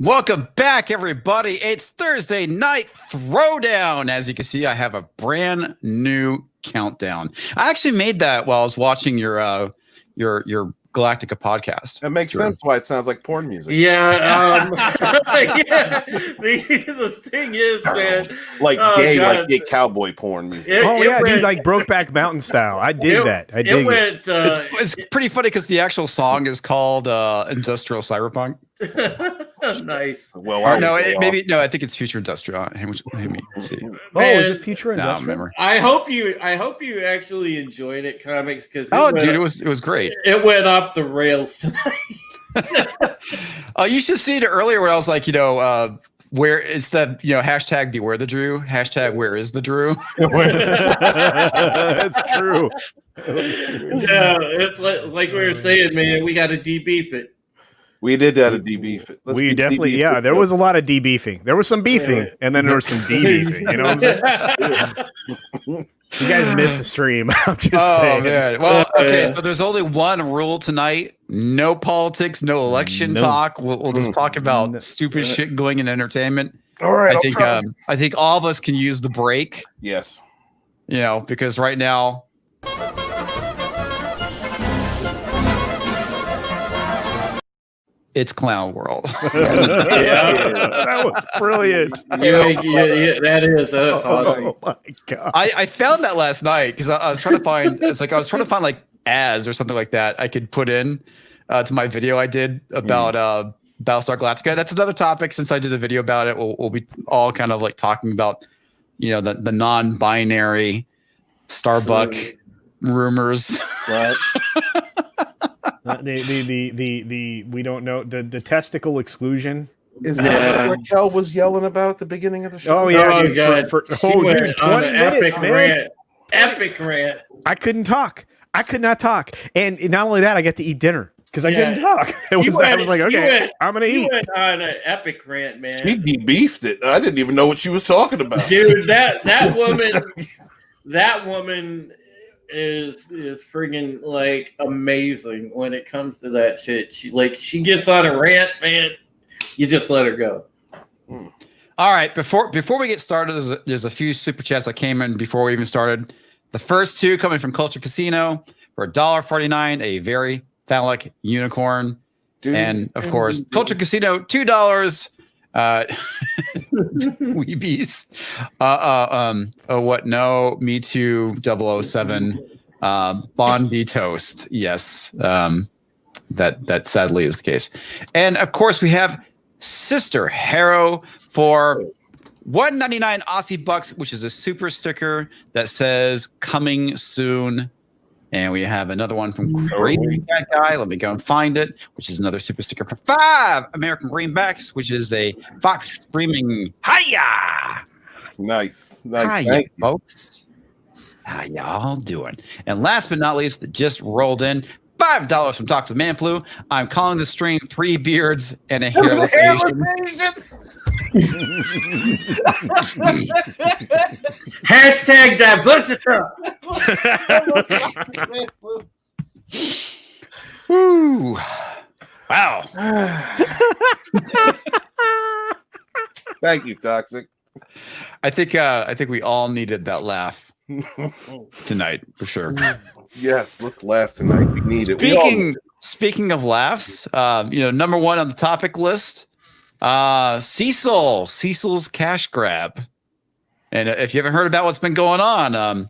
Welcome back, everybody. It's Thursday night Throwdown. As you can see, I have a brand new countdown. I actually made that while I was watching your Galactica podcast. That makes sense why it sounds like porn music. Yeah. Yeah. The thing is, man, like gay cowboy porn music. Dude, like Brokeback Mountain style. I dig that. I dig it. It's pretty funny because the actual song is called Industrial Cyberpunk. Nice. Well, I think it's Future Industrial. Let me see. Is it Future Industrial? No, I hope you actually enjoyed it, comics, because it was great. It went off the rails tonight. You should see it earlier when I was like, where instead, hashtag beware the Drew, hashtag where is the Drew. That's true. Yeah, it's like we were saying, man, we got to debeef it. We did that a debeef. We definitely, there was a lot of debeefing. There was some beefing, and then there was some debeefing. You know what I'm saying? You guys missed the stream. I'm just saying. Man. Well, okay, so there's only one rule tonight. No politics, no election talk. We'll just talk about stupid shit going in entertainment. All right. I think all of us can use the break. Yes. Because right now, it's Clown World. That was brilliant. That's awesome. Oh my god! I found that last night because I was trying to find. I was trying to find like ads or something like that I could put in to my video I did about Battlestar Galactica. That's another topic. Since I did a video about it, we'll be all kind of like talking about the non-binary Starbuck rumors. Right. We don't know the testicle exclusion. Is that what Raquel was yelling about at the beginning of the show? Oh yeah, dude, for 20 minutes, man. Epic rant. I couldn't talk. I could not talk, and not only that, I get to eat dinner because I couldn't talk. I was like, okay, I'm gonna eat. Went on an epic rant, man. She debeefed it. I didn't even know what she was talking about, dude. That woman is friggin' like amazing when it comes to that shit. She gets on a rant, man. You just let her go. All right, before we get started, there's a few super chats that came in before we even started. The first two coming from Culture Casino for $1.49, a very phallic unicorn, and of course Culture Casino $2. Weebies. What? No, Me Too 007. Bondi Toast. Yes. That sadly is the case. And of course we have Sister Harrow for $1.99 Aussie bucks, which is a super sticker that says coming soon. And we have another one from Crazy Cat Guy. Let me go and find it, which is another super sticker for 5 American Greenbacks, which is a Fox streaming. Hiya! Nice. Hiya, folks. How y'all doing? And last but not least, that just rolled in, $5 from Talks of Manflu. I'm calling the stream 3 beards and a hairless Asian. Hashtag diversity. Woo! Wow. Thank you, Toxic. I think we all needed that laugh tonight for sure. Yes, let's laugh tonight. We need it. Speaking of laughs, number one on the topic list, Cecil's cash grab. And if you haven't heard about what's been going on,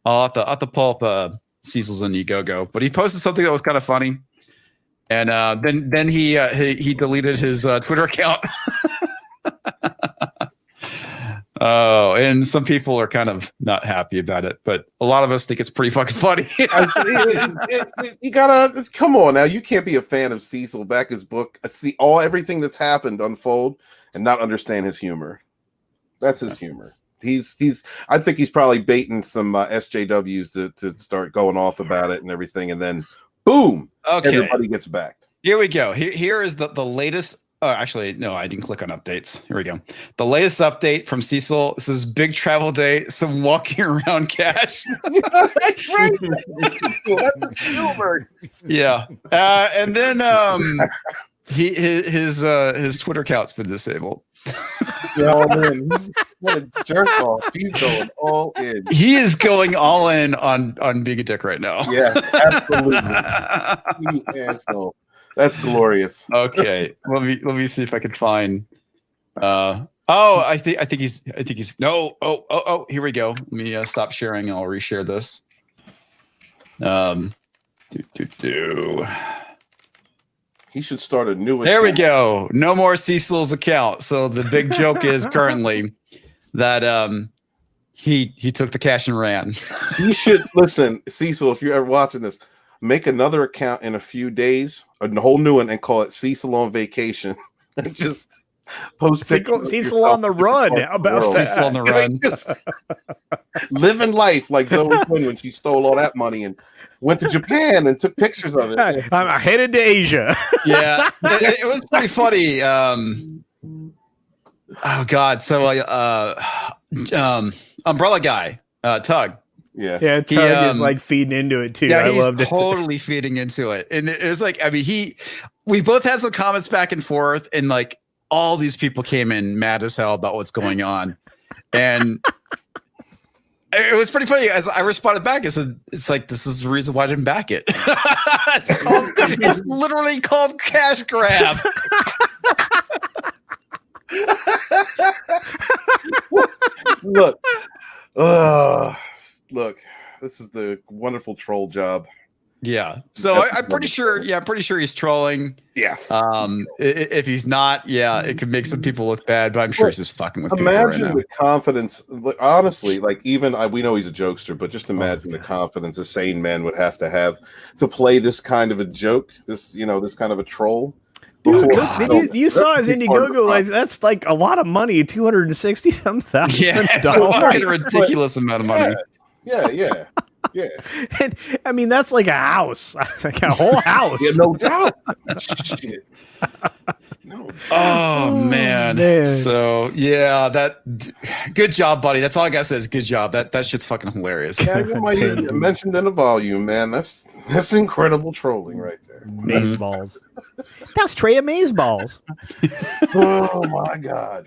I'll have to pull up Cecil's on Indiegogo. But he posted something that was kind of funny, and then he deleted his Twitter account. Oh, and some people are kind of not happy about it, but a lot of us think it's pretty fucking funny. You gotta come on now. You can't be a fan of Cecil back his book, see everything that's happened unfold, and not understand his humor. That's his humor. I think he's probably baiting some SJWs to start going off about it and everything, and then boom, everybody gets backed. Here we go. Here is the latest. Oh, actually, no, I didn't click on updates. Here we go. The latest update from Cecil. This is big travel day. Some walking around cash. That's right. That's humor. Yeah. And then his Twitter account's been disabled. What a jerk off. He's going all in. He is going all in on being a dick right now. Yeah, absolutely. You asshole. That's glorious. Okay, let me see if I can find. I think he's no. Oh, here we go. Let me stop sharing. And I'll reshare this. He should start a new account. There we go. No more Cecil's account. So the big joke is currently that he took the cash and ran. You should listen, Cecil, if you're ever watching this, make another account in a few days, a whole new one, and call it Cecil on Vacation. And just post Cecil on the run. How about that? Cecil on the run. Living life like Zoe Quinn when she stole all that money and went to Japan and took pictures of it. I'm headed to Asia. Yeah, it was pretty funny. Oh God! So Umbrella Guy, Tug. Yeah, Tug is like feeding into it too. Yeah, I he's loved it. Totally feeding into it, and it was like, I mean, we both had some comments back and forth, and like all these people came in mad as hell about what's going on, and it was pretty funny. As I responded back, I said, "It's like this is the reason why I didn't back it. It's literally called cash grab." Look, this is the wonderful troll job. Yeah. So I'm pretty sure. Yeah, I'm pretty sure he's trolling. Yes. If he's not, yeah, it could make some people look bad, but I'm sure he's just fucking with people right imagine now. the confidence. Honestly, like even we know he's a jokester, but just imagine the confidence a sane man would have to play this kind of a joke. This kind of a troll. Dude, you saw his Indiegogo, like that's like a lot of money, $260,000. Yeah, it's a fucking ridiculous amount of money. Yeah. And I mean, that's like a house, like a whole house. Yeah, no doubt. Shit. No. Oh man. So yeah, good job, buddy. That's all I gotta say is good job. That shit's fucking hilarious. Yeah, you might even mentioned in a volume, man. That's incredible trolling right there. Maze balls. That's Trey of maze balls. Oh my god.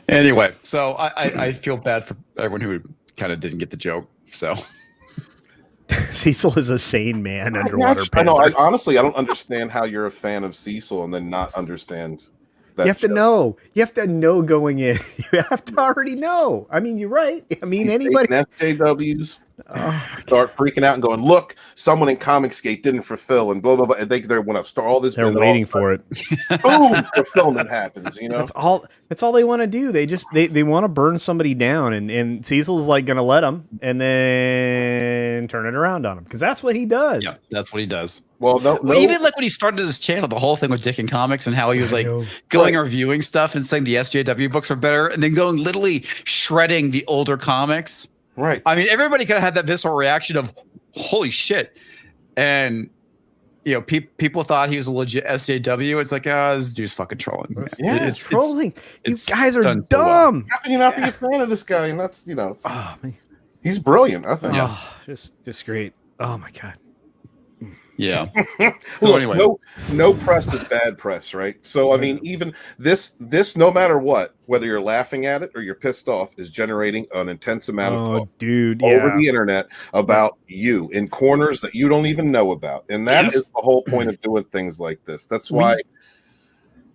Anyway, so I feel bad for everyone who kind of didn't get the joke. So Cecil is a sane man underwater. I know. Honestly, I don't understand how you're a fan of Cecil and then not understand that. You have to know. You have to know going in. You have to already know. I mean, you're right. I mean, anybody. SJWs start freaking out and going, look, someone in Comicsgate didn't fulfill and blah, blah, blah. And they want to start all this. They're waiting for it. Boom, fulfillment happens, That's all they want to do. They want to burn somebody down. And Cecil's like going to let them and then turn it around on him. Because that's what he does. Yeah, that's what he does. Well, no. Even like when he started his channel, the whole thing with Dick and Comics and how he was like going reviewing stuff and saying the SJW books are better and then going literally shredding the older comics. Right. I mean, everybody kind of had that visceral reaction of holy shit. And, you know, people thought he was a legit SJW. It's like, this dude's fucking trolling. Yeah, it's trolling. You guys are dumb. So well. How can you not be a fan of this guy? And that's, he's brilliant, I think. Yeah. Just great. Oh, my God. Yeah. So anyway, no press is bad press, right? So I mean, even this, no matter what, whether you're laughing at it or you're pissed off, is generating an intense amount of talk over the internet about you in corners that you don't even know about, and that is the whole point of doing things like this. That's why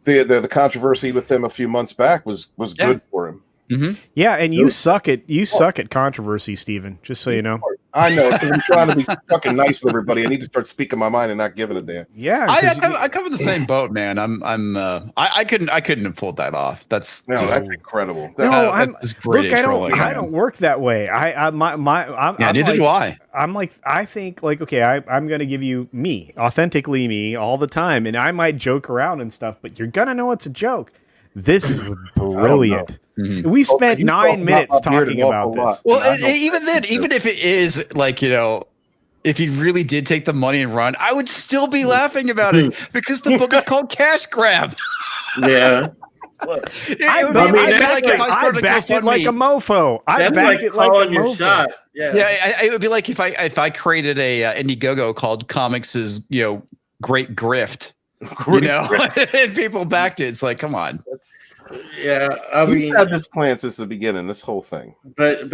the controversy with him a few months back was good for him. Mm-hmm. Yeah, and you suck at controversy, Steven, just so you know. I know, because I'm trying to be fucking nice with everybody. I need to start speaking my mind and not giving a damn. Yeah, I come in the same boat, man. I couldn't have pulled that off. That's incredible. That's just great. Look, I don't work that way. Neither do I. I'm like, I think like, okay, I'm gonna give you me, authentically me, all the time, and I might joke around and stuff, but you're gonna know it's a joke. This is brilliant. Mm-hmm. We spent 9 minutes talking about this. Well, even then, even if it is like, if he really did take the money and run, I would still be laughing about it because the book is called Cash Grab. Yeah. I backed it like a mofo. I backed it like a mofo. Shot. Yeah. It would be like if I created a Indiegogo called Comics' Great Grift. You know, and people backed it. It's like, come on. He's had this plan since the beginning. This whole thing. But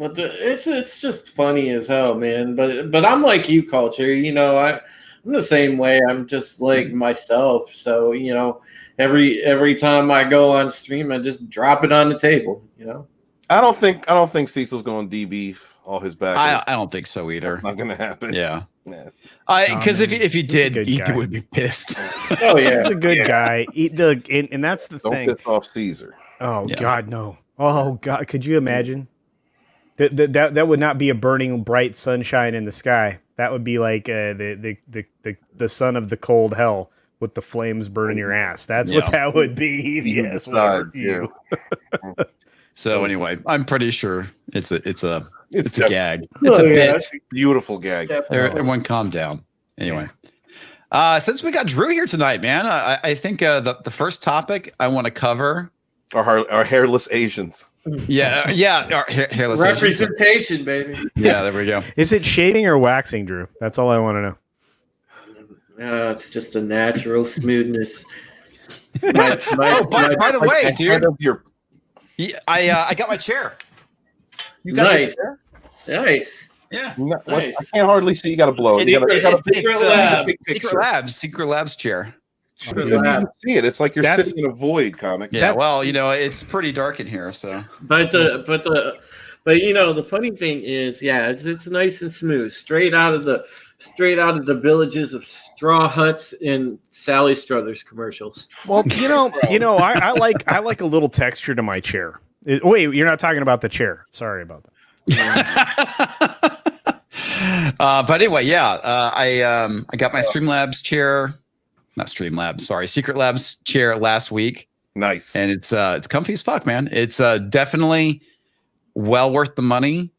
it's just funny as hell, man. But I'm like you, Culture. You know, I'm the same way. I'm just like myself. So you know, every time I go on stream, I just drop it on the table. You know. I don't think Cecil's going to debeef all his back. I don't think so either. Not going to happen. Yeah. Yes. Because if he did, Ethan guy. would be pissed. Oh yeah, He's a good guy. And that's the Don't thing. piss off Caesar. Oh God, no. Oh God, could you imagine? That would not be a burning bright sunshine in the sky. That would be like the sun of the cold hell with the flames burning your ass. That's what that would be. Yes, Yeah. So anyway, I'm pretty sure it's a gag. It's Oh, a yeah. bit. Beautiful gag. Everyone calm down. Anyway. Since we got Drew here tonight, man, I think the first topic I want to cover Our hairless Asians. Yeah, our hairless representation, baby. Yeah, there we go. Is it shaving or waxing, Drew? That's all I want to know. It's just a natural smoothness. By the way, dude, I got my chair. You got Nice. it? Nice. Yeah. Nice. I can't hardly see. You got to blow it. Secret Labs chair. You couldn't even see it. It's like you're sitting in a void, comics. Yeah, well, you know, it's pretty dark in here, so. But you know, the funny thing is, it's nice and smooth, straight out of the villages of straw huts in Sally Struthers commercials. Well, you know, I like a little texture to my chair. Wait, you're not talking about the chair. Sorry about that. But anyway, I got my Secret Labs chair last week. Nice. And it's comfy as fuck, man. It's definitely well worth the money.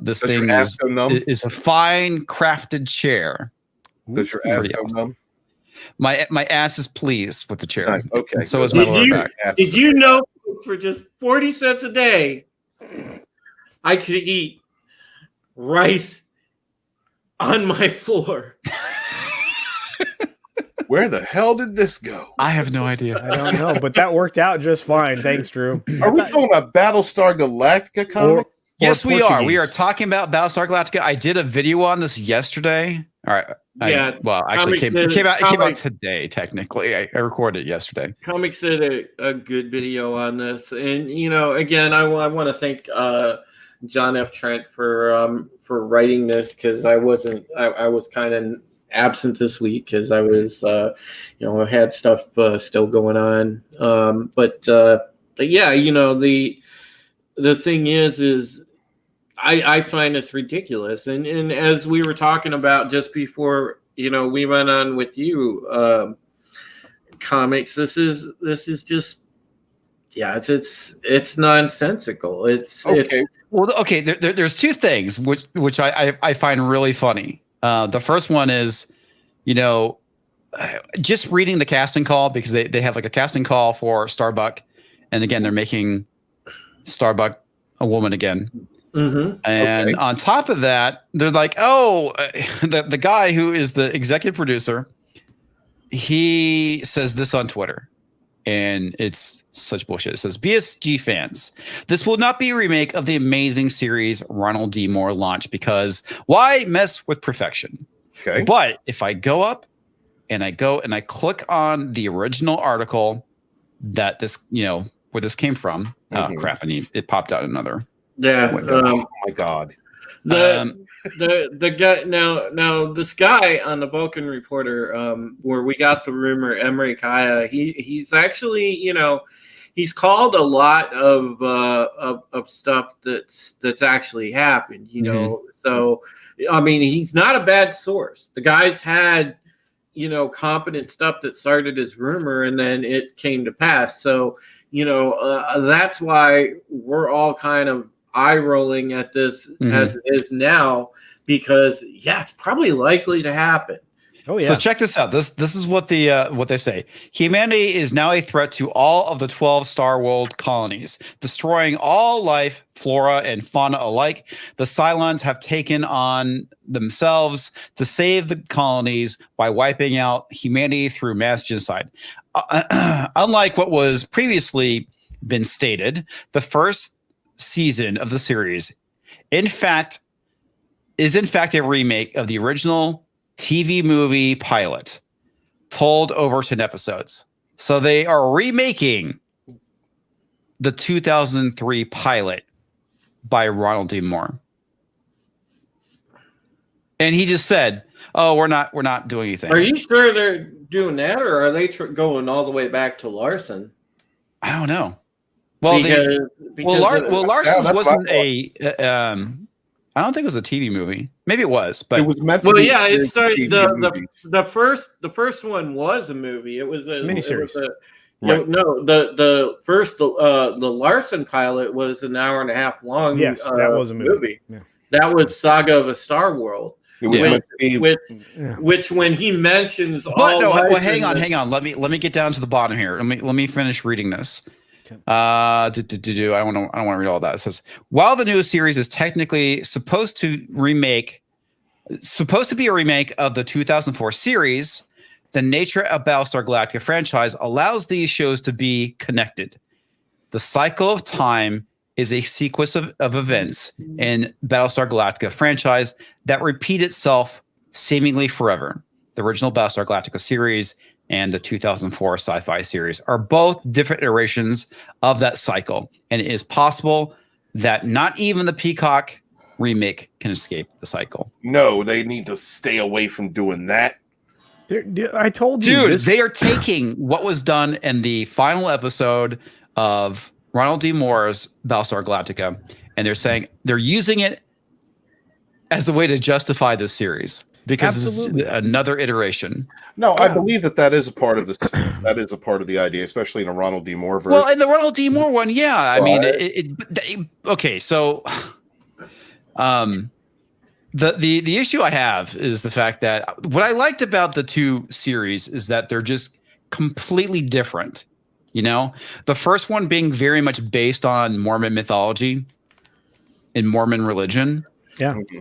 This thing is a fine crafted chair. Does your ass go numb? My ass is pleased with the chair. Nice. Okay. And so is my lower back. Did you know for just 40 cents a day, I could eat rice on my floor? Where the hell did this go? I have no idea. I don't know, but that worked out just fine. Thanks, Drew. Are we talking about Battlestar Galactica comic? Yes, we are. We are talking about Battlestar Galactica. I did a video on this yesterday. All right. Actually, it came out today, technically. I recorded it yesterday. Comics did a good video on this. And, you know, again, I want to thank John F. Trent for writing this, because I was kind of absent this week because I was, I had stuff still going on. But yeah, you know, the thing is I find this ridiculous. And as we were talking about just before, you know, we went on with you, comics, this is just, it's nonsensical. It's there's two things which I find really funny. The first one is, you know, just reading the casting call, because they have like a casting call for Starbuck, and again they're making Starbuck a woman again. Mm-hmm. And on top of that, they're like, the guy who is the executive producer, he says this on Twitter, and it's such bullshit. It says, BSG fans, this will not be a remake of the amazing series Ronald D. Moore launched, because why mess with perfection? Okay. But if I go up and I click on the original article that this, you know, where this came from, crap, it popped out another. Yeah. Oh my God. The guy now this guy on the Vulcan Reporter, where we got the rumor, Emery Kaya, he's actually, you know, he's called a lot of stuff that's actually happened, you know. So I mean, he's not a bad source. The guy's had, you know, competent stuff that started as rumor and then it came to pass. So, you know, that's why we're all kind of eye rolling at this as it is now, because it's probably likely to happen. Oh yeah. So check this out. This is what they say. Humanity is now a threat to all of the 12 Star World colonies, destroying all life, flora, and fauna alike. The Cylons have taken on themselves to save the colonies by wiping out humanity through mass genocide. Unlike what was previously been stated, the first season of the series, is in fact a remake of the original TV movie pilot, told over 10 episodes. So they are remaking the 2003 pilot by Ronald D. Moore. And he just said, "Oh, we're not doing anything." Are you sure they're doing that, or are they going all the way back to Larson? I don't know. Well, Larson's wasn't I don't think it was a TV movie. Maybe it was, but it was meant to be. Yeah, it started the first one was a movie. It was a miniseries. Right. No, the first the Larson pilot was an hour and a half long. Yes, that was a movie. Yeah. That was Saga of a Star World. It was meant to be. Which when he mentions hang on. Let me get down to the bottom here. Let me finish reading this. Okay. I don't want to read all that. It says, while the new series is technically supposed to be a remake of the 2004 series, the nature of Battlestar Galactica franchise allows these shows to be connected. The cycle of time is a sequence of events in Battlestar Galactica franchise that repeat itself seemingly forever. The original Battlestar Galactica series and the 2004 sci-fi series are both different iterations of that cycle, and it is possible that not even the Peacock remake can escape the cycle. No, they need to stay away from doing that. I told you, dude, they are taking what was done in the final episode of Ronald D. Moore's Battlestar Galactica, and they're saying they're using it as a way to justify this series because it's another iteration. No, I believe that is a part of this. That is a part of the idea, especially in a Ronald D. Moore version. Well, in the Ronald D. Moore one, yeah. I mean, okay. So, the issue I have is the fact that what I liked about the two series is that they're just completely different. You know, the first one being very much based on Mormon mythology and Mormon religion. Yeah. Mm-hmm.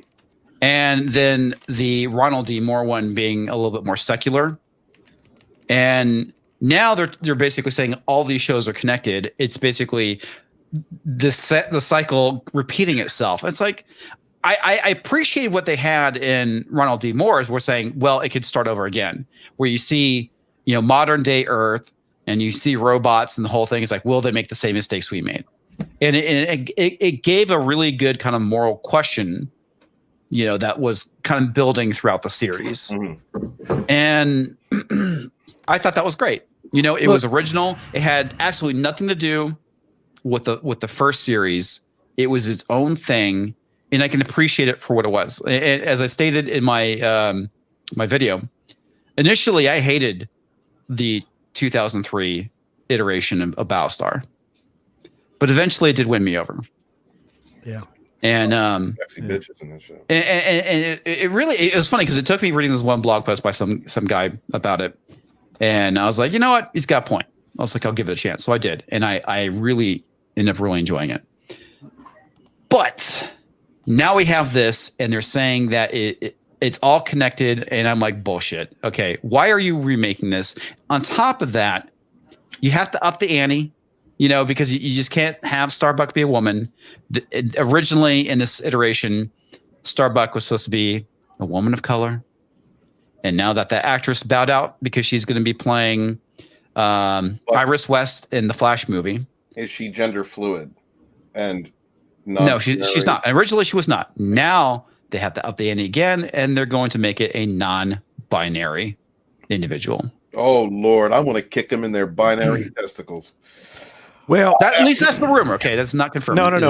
And then the Ronald D. Moore one being a little bit more secular. And now they're basically saying all these shows are connected. It's basically the cycle repeating itself. It's like I appreciate what they had in Ronald D. Moore's. We're saying, well, it could start over again, where you see, modern day Earth and you see robots and the whole thing is like, will they make the same mistakes we made? And it gave a really good kind of moral question, that was kind of building throughout the series. Mm-hmm. And I thought that was great. It was original. It had absolutely nothing to do with the first series. It was its own thing, and I can appreciate it for what it was. And as I stated in my my video, initially I hated the 2003 iteration of Battlestar, but eventually it did win me over. Yeah. And sexy bitches in this show. And it was funny because it took me reading this one blog post by some guy about it, and I was like, you know what, he's got a point. I was like, I'll give it a chance. So I did, and I really ended up really enjoying it. But now we have this, and they're saying that it's all connected, and I'm like, bullshit. Okay, why are you remaking this? On top of that, you have to up the ante. Because you just can't have Starbuck be a woman. Originally, in this iteration, Starbuck was supposed to be a woman of color. And now that actress bowed out because she's going to be playing Iris West in the Flash movie. Is she gender fluid? And no, she's not. Originally, she was not. Now they have to up the ante again, and they're going to make it a non-binary individual. Oh, Lord. I want to kick them in their binary testicles. Well, at least that's the rumor. Okay, that's not confirmed. No. And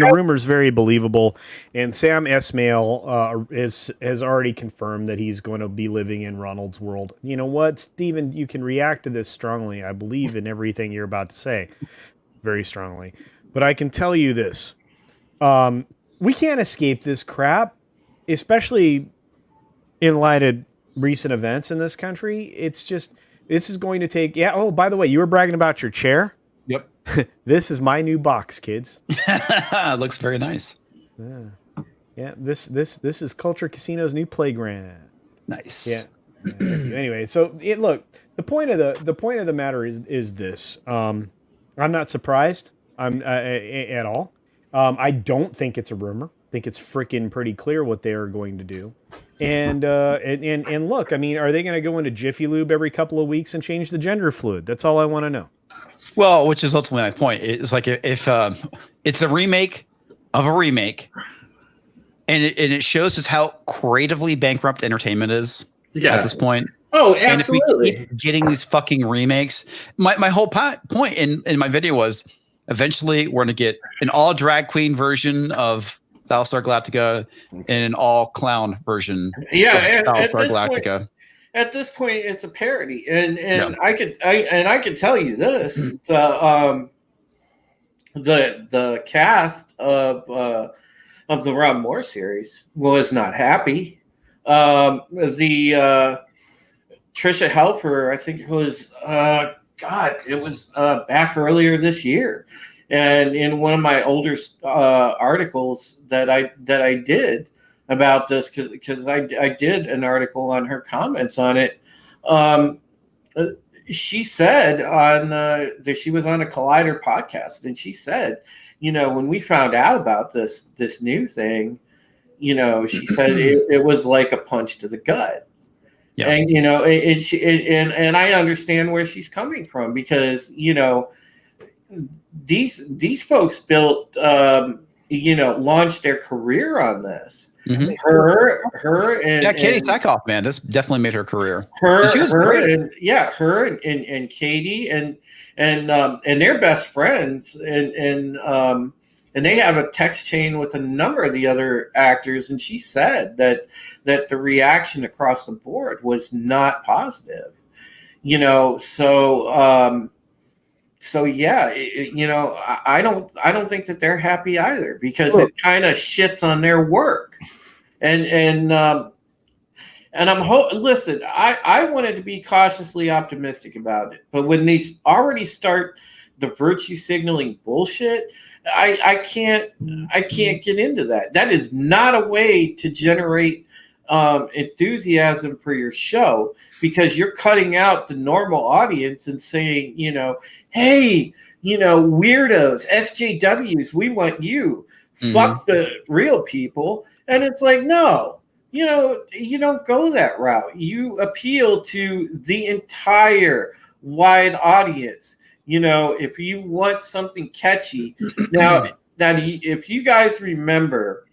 the rumor is very believable. And Sam Esmail has already confirmed that he's going to be living in Ronald's world. You know what, Steven? You can react to this strongly. I believe in everything you're about to say, very strongly. But I can tell you this: we can't escape this crap, especially in light of recent events in this country, it's just this is going to take. Yeah. Oh, by the way, you were bragging about your chair. Yep. This is my new box, kids. Looks very nice. Yeah. This is Culture Casino's new playground. Nice. Yeah. Anyway, so look. The point of the matter is this. I'm not surprised. At all. I don't think it's a rumor. I think it's freaking pretty clear what they are going to do. And look, I mean, are they going to go into Jiffy Lube every couple of weeks and change the gender fluid? That's all I want to know. Well, which is ultimately my point. It's like if it's a remake of a remake, and it shows us how creatively bankrupt entertainment is at this point. Oh, absolutely. And if we keep getting these fucking remakes, my whole point in my video was eventually we're going to get an all drag queen version of Battlestar Galactica and an all clown version of Battlestar Galactica. At this point, it's a parody, and I could tell you this: the cast of the Rob Moore series was not happy. The Trisha Helfer, I think it was it was back earlier this year, and in one of my older articles that I did about this, because I did an article on her comments on it. She said that she was on a Collider podcast, and she said, when we found out about this new thing, she said it was like a punch to the gut. Yeah. And and I understand where she's coming from, because these folks built launched their career on this. Mm-hmm. Her and Katie Sackhoff, man, this definitely made her career. She was great. Her and Katie and they're best friends, and they have a text chain with a number of the other actors, and she said that the reaction across the board was not positive. So yeah, I don't think that they're happy either, because it kind of shits on their work, and I'm listen. I wanted to be cautiously optimistic about it, but when they already start the virtue signaling bullshit, I can't get into that. That is not a way to generate enthusiasm for your show, because you're cutting out the normal audience and saying, hey, weirdos, SJWs, we want you. Mm-hmm. Fuck the real people. And it's like, no, you don't go that route. You appeal to the entire wide audience. If you want something catchy. Now, if you guys remember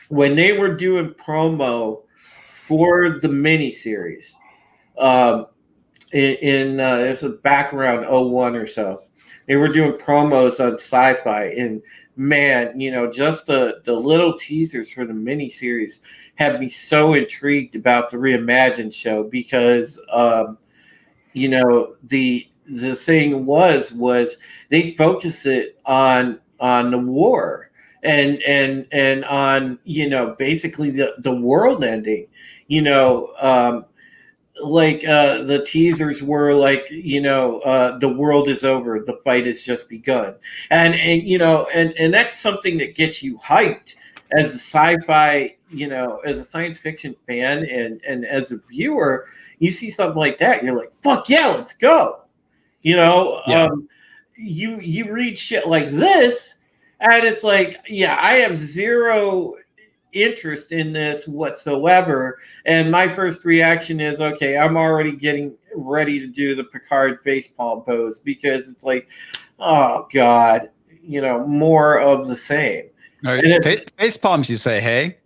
when they were doing promo for the miniseries, it's back around 01 or so, they were doing promos on Sci-Fi, and man, just the little teasers for the miniseries had me so intrigued about the Reimagined show, because the thing was they focus it on the war and on basically the world ending, like the teasers were like, the world is over, the fight has just begun, and that's something that gets you hyped as a sci-fi, as a science fiction fan, and as a viewer. You see something like that, you're like, fuck yeah, let's go. You read shit like this, and it's like, yeah, I have zero interest in this whatsoever. And my first reaction is, okay, I'm already getting ready to do the Picard facepalm pose, because it's like, oh God, more of the same. Right. Facepalms, you say, hey.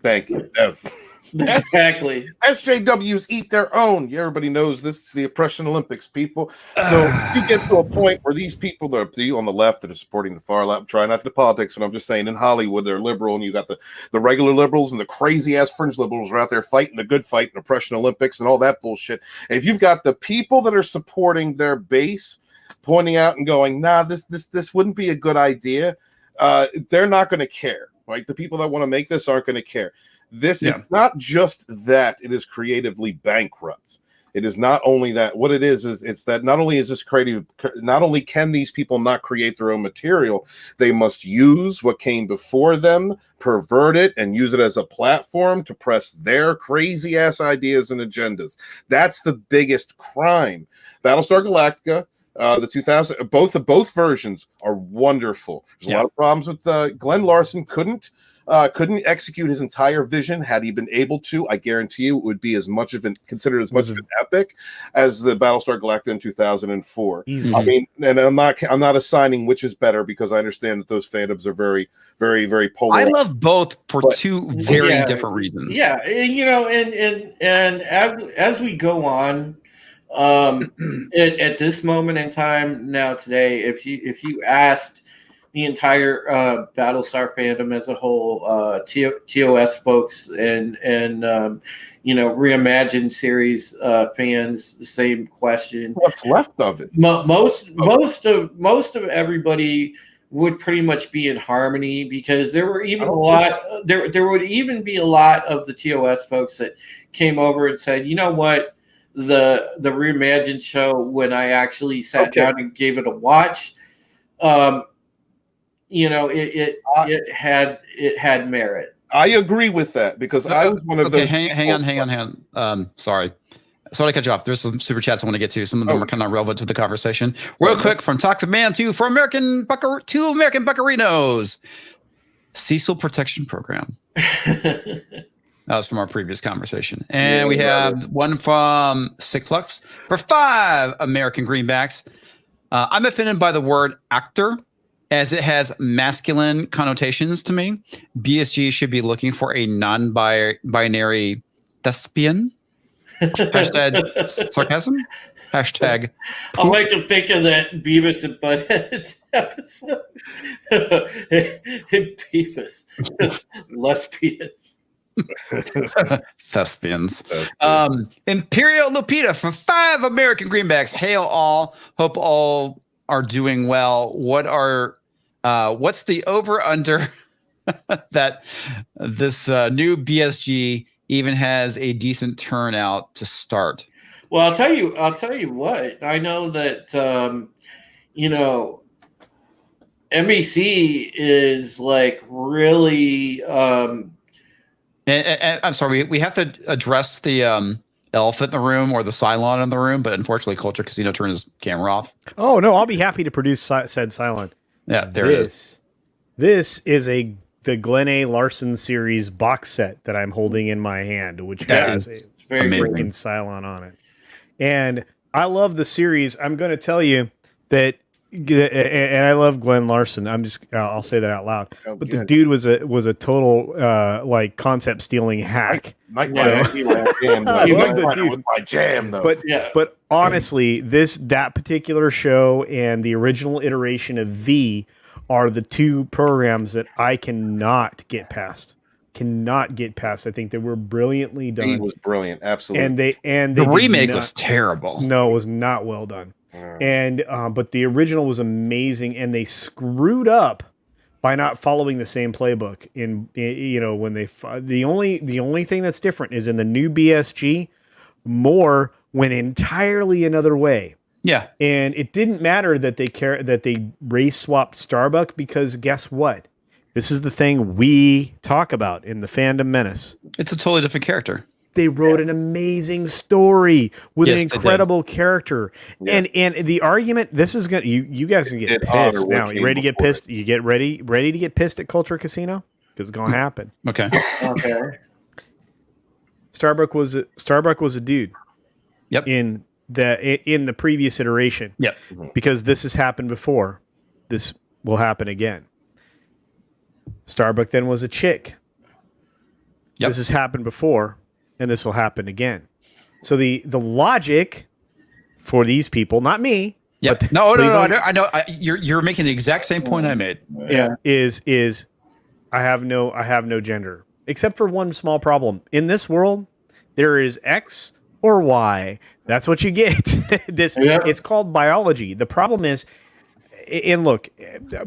Thank you. Exactly. SJWs eat their own. Everybody knows this is the oppression Olympics, people. So you get to a point where these people that are on the left that are supporting the far left, try not to politics, but I'm just saying, in Hollywood they're liberal, and you got the regular liberals and the crazy ass fringe liberals are out there fighting the good fight and oppression Olympics and all that bullshit. And if you've got the people that are supporting their base pointing out and going, nah, this wouldn't be a good idea, they're not going to care. Like the people that want to make this aren't going to care. This is not just that it is creatively bankrupt. It is not only that. What it is it's that not only is this creative, not only can these people not create their own material, they must use what came before them, pervert it, and use it as a platform to press their crazy ass ideas and agendas. That's the biggest crime. Battlestar Galactica, the 2000, both versions are wonderful. There's a lot of problems with Glenn Larson couldn't execute his entire vision. Had he been able to, I guarantee you it would be considered as much of an epic as the Battlestar Galactica in 2004. Easy. I mean, and I'm not assigning which is better, because I understand that those fandoms are very, very, very polar. I love both for two very different reasons. Yeah, and as we go on, at this moment in time now today, if you asked the entire Battlestar fandom as a whole, TOS folks and reimagined series fans, the same question. What's left of it? Most of everybody would pretty much be in harmony, because there were even there would even be a lot of the TOS folks that came over and said, you know what, the reimagined show, when I actually sat down and gave it a watch, it had merit. I agree with that, because I was one of those. Hang on. Sorry to cut you off. There's some super chats I want to get to. Some of them are kind of relevant to the conversation. Real quick, from Toxic Man to American Buccarinos. Cecil Protection Program. That was from our previous conversation. And we have one from Sick Flux for 5 American Greenbacks. I'm offended by the word actor, as it has masculine connotations to me. BSG should be looking for a non-binary thespian. Hashtag sarcasm. Hashtag poop. I'll make them think of that Beavis and Butthead episode. Beavis. Lesbians. Thespians. Imperial Lupita for 5 American Greenbacks. Hail all. Hope all are doing well. What's the over under that this new BSG even has a decent turnout to start? Well, I'll tell you what. I know that MEC is like really and I'm sorry, we have to address the elephant in the room, or the Cylon in the room, but unfortunately Culture Casino turned his camera off. Oh no, I'll be happy to produce said Cylon. Yeah, there it is. This is the Glenn A. Larson series box set that I'm holding in my hand, which has a freaking Cylon on it. And I love the series. I'm going to tell you that, and I love Glenn Larson. I'll say that out loud. But the dude was a total like concept stealing hack. I love the dude. Was my jam, though. But honestly, that particular show and the original iteration of V are the 2 programs that I cannot get past. I think they were brilliantly done. He was brilliant, absolutely. And the remake was terrible. No, it was not well done. And but the original was amazing, and they screwed up by not following the same playbook. When the only thing that's different is in the new BSG, Moore went entirely another way. Yeah, and it didn't matter that they race swapped Starbuck, because guess what? This is the thing we talk about in the Fandom Menace. It's a totally different character. They wrote an amazing story with an incredible character. Yes. And the argument, this is going to, you guys can get pissed now. You ready to get pissed? You get ready to get pissed at Culture Casino? Because it's going to happen. Okay. Starbuck was a dude. Yep. In the previous iteration. Yep. Because this has happened before. This will happen again. Starbuck then was a chick. Yep. This has happened before, and this will happen again. So the logic for these people, not me. Yeah. No. I know. You're making the exact same point I made. Yeah. Is I have no gender, except for one small problem. In this world, there is X or Y. That's what you get. It's called biology. The problem is, and look,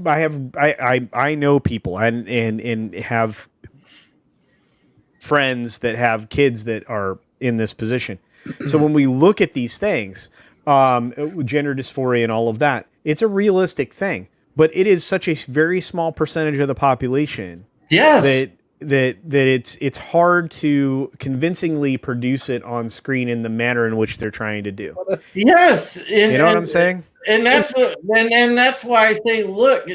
I know people and have friends that have kids that are in this position. So when we look at these things, gender dysphoria and all of that, it's a realistic thing, but it is such a very small percentage of the population. Yes. That it's hard to convincingly produce it on screen in the manner in which they're trying to do. Yes. You know what I'm saying? And that's and that's why I say, look,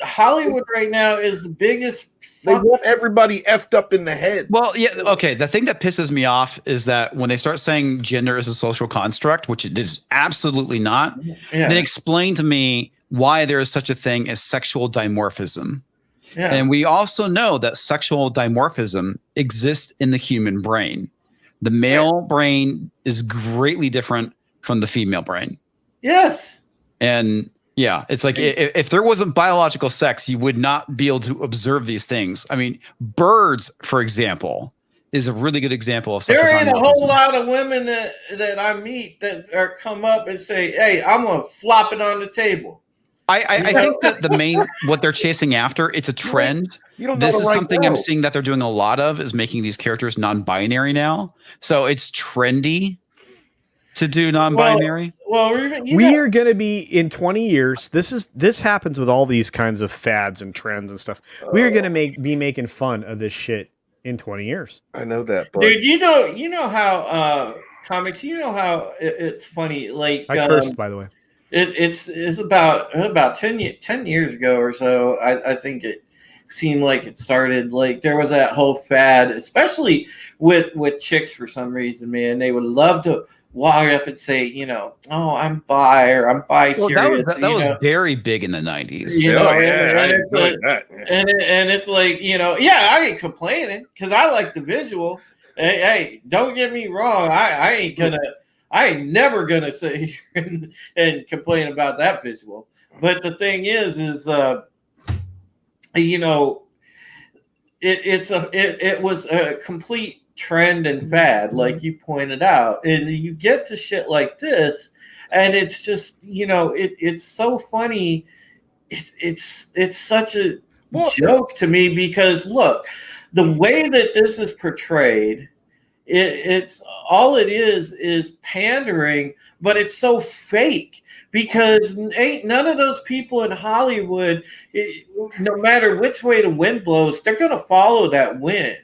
Hollywood right now is the biggest. They want everybody effed up in the head. Well, yeah, okay. The thing that pisses me off is that when they start saying gender is a social construct, which it is absolutely not, then explain to me why there is such a thing as sexual dimorphism. Yeah. And we also know that sexual dimorphism exists in the human brain. The male brain is greatly different from the female brain. Yes. And yeah, it's like if there wasn't biological sex, you would not be able to observe these things. I mean, birds, for example, is a really good example of sexual dimorphism. There ain't a whole lot of women that I meet that are come up and say, hey, I'm going to flop it on the table. I think that the main what they're chasing after, it's a trend. This is something I'm seeing that they're doing a lot of, is making these characters non-binary now. So it's trendy to do non-binary. Well, we are going to be in 20 years. This happens with all these kinds of fads and trends and stuff. We are going to be making fun of this shit in 20 years. I know that, but dude. You know how comics. You know how it's funny. Like I cursed, by the way. It's about 10 years ago or so. I think it seemed like it started, like there was that whole fad, especially with chicks for some reason, man. They would love to walk up and say, you know, oh, I'm bi or I'm bi-curious. Well, that was very big in the 90s. You know, and it's like, you know, yeah, I ain't complaining because I like the visual. Hey, don't get me wrong. I ain't never gonna say and complain about that visual. But the thing is you know, it was a complete trend and fad, like you pointed out, and you get to shit like this, and it's just, you know, it's so funny. It's such a joke to me because look, the way that this is portrayed. It's all it is pandering, but it's so fake because ain't none of those people in Hollywood, no matter which way the wind blows, they're going to follow that wind.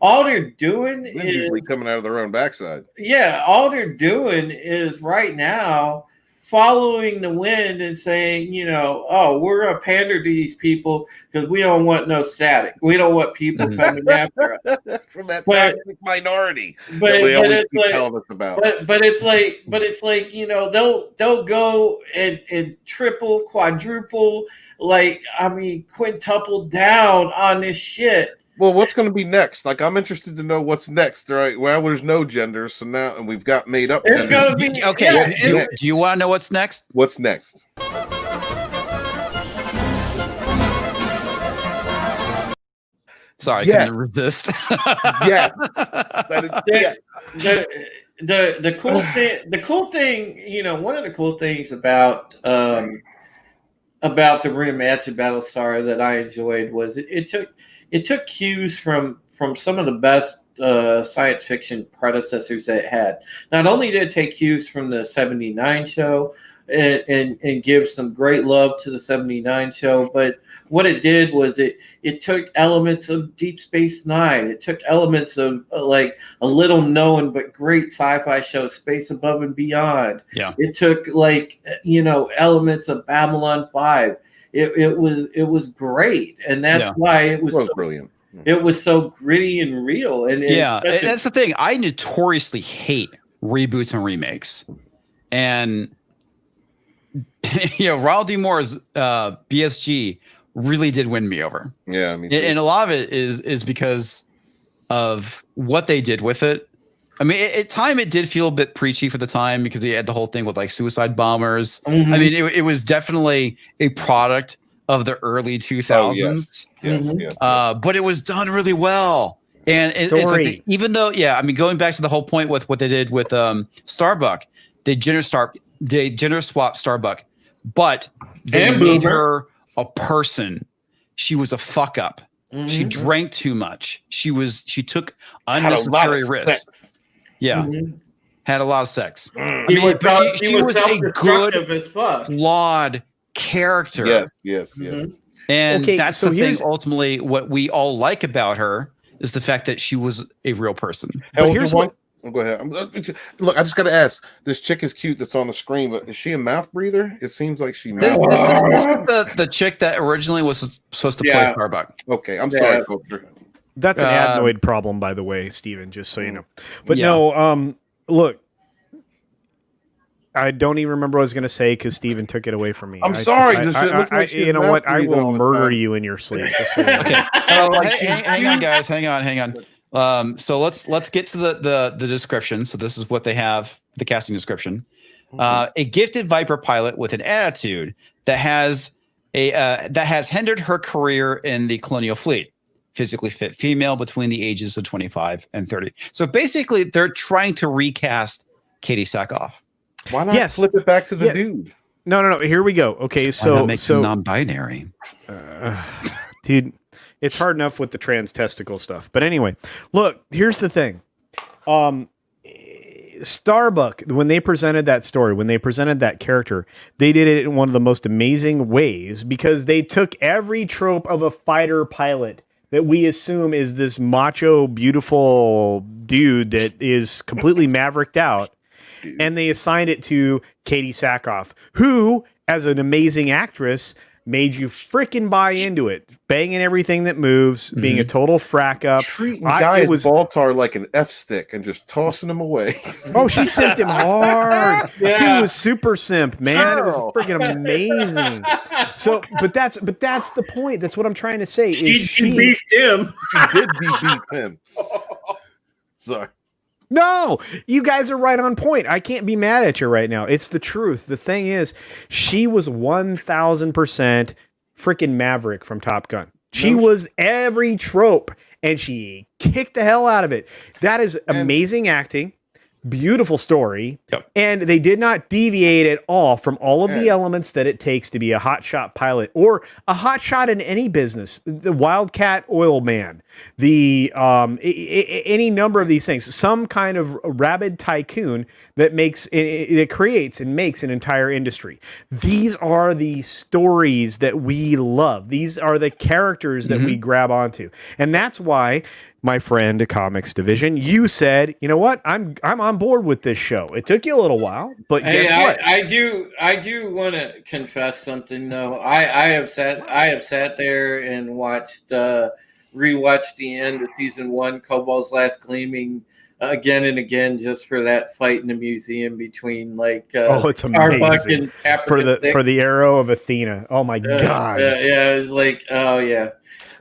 All they're doing is usually coming out of their own backside. Yeah, all they're doing is right now following the wind and saying, you know, oh, we're going to pander to these people because we don't want no static. We don't want people coming after us. From that toxic minority but that we always keep like, telling us about. But it's like, you know, they'll go and triple, quadruple, like, I mean, quintuple down on this shit. Well, what's going to be next? Like, I'm interested to know what's next, right? Well, there's no gender, so now, and we've got made up. It's going to be okay. Yeah, do you want to know what's next? What's next? Sorry, I couldn't resist. Yes, that is, the cool thing, you know, one of the cool things about the rematch of Battlestar that I enjoyed was it took cues from some of the best science fiction predecessors that it had. Not only did it take cues from the 79 show and give some great love to the 79 show, but what it did was it took elements of Deep Space Nine. It took elements of like a little known but great sci-fi show, Space Above and Beyond. Yeah. It took, like, you know, elements of Babylon 5. It was great, and that's why it was so brilliant. It was so gritty and real. And that's the thing. I notoriously hate reboots and remakes, and you know, Raul D. Moore's BSG really did win me over. Yeah, I mean, and a lot of it is because of what they did with it. I mean, at time it did feel a bit preachy for the time because he had the whole thing with like suicide bombers. Mm-hmm. I mean, it was definitely a product of the early 2000s. Oh, yes. But it was done really well. And it's like even though, I mean, going back to the whole point with what they did with Starbuck, they gender swapped Starbuck, but they And made Boomer. her a person. She was a fuck up. She drank too much. She took unnecessary risks. Yeah. Had a lot of sex. I He mean, was, she was a self-destructive good, as fuck. flawed character. Yes. And Okay, that's so the thing. here's- Ultimately, what we all like about her is the fact that she was a real person. But here's go ahead. Look, I just got to ask. This chick is cute that's on the screen, but is she a mouth breather? It seems like she This mouth. is the chick that originally was supposed to play Starbuck. Okay, I'm sorry, Culture. That's an adenoid problem, by the way, Steven, just so you know. But Yeah. no, look, I don't even remember what I was going to say because Steven took it away from me. I'm sorry. I, It looked like she you had know mouth what? I breathing will all the murder time. you in your sleep. Just so you know. Okay. Like hang on, guys. Hang on. So let's get to the description. So this is what they have, the casting description. A gifted Viper pilot with an attitude that has hindered her career in the Colonial Fleet. Physically fit female between the ages of 25 and 30. So basically, they're trying to recast Katie Sackhoff. Why not flip it back to the dude? No. Here we go. Okay, so make them non-binary. Dude, it's hard enough with the trans testicle stuff. But anyway, look, here's the thing. Starbuck, when they presented that story, when they presented that character, they did it in one of the most amazing ways because they took every trope of a fighter pilot that we assume is this macho, beautiful dude that is completely mavericked out, and they assigned it to Katie Sackhoff, who, as an amazing actress, made you freaking buy into it, banging everything that moves, being a total frack up. Treating guys Baltar like an F stick and just tossing him away. Oh, she simped him hard. Dude was super simp, man. It was freaking amazing. So, but that's the point. That's what I'm trying to say. She beat him. She did beat him. Sorry. No, you guys are right on point. I can't be mad at you right now. It's the truth. The thing is, she was 1,000% freaking Maverick from Top Gun. She was every trope, and she kicked the hell out of it. That is amazing acting, beautiful story, and they did not deviate at all from all of the elements that it takes to be a hotshot pilot or a hotshot in any business. The Wildcat oil man, the any number of these things. Some kind of rabid tycoon that creates and makes an entire industry. These are the stories that we love. These are the characters that we grab onto, and that's why, my friend, Comics Division, you said, you know what? I'm on board with this show. It took you a little while, but guess what? I do want to confess something though. I have sat there and rewatched the end of season 1, Cobalt's Last Gleaming, again and again, just for that fight in the museum between it's Starbuck amazing. and for the arrow of Athena. Oh my god! Yeah, it was like, oh yeah.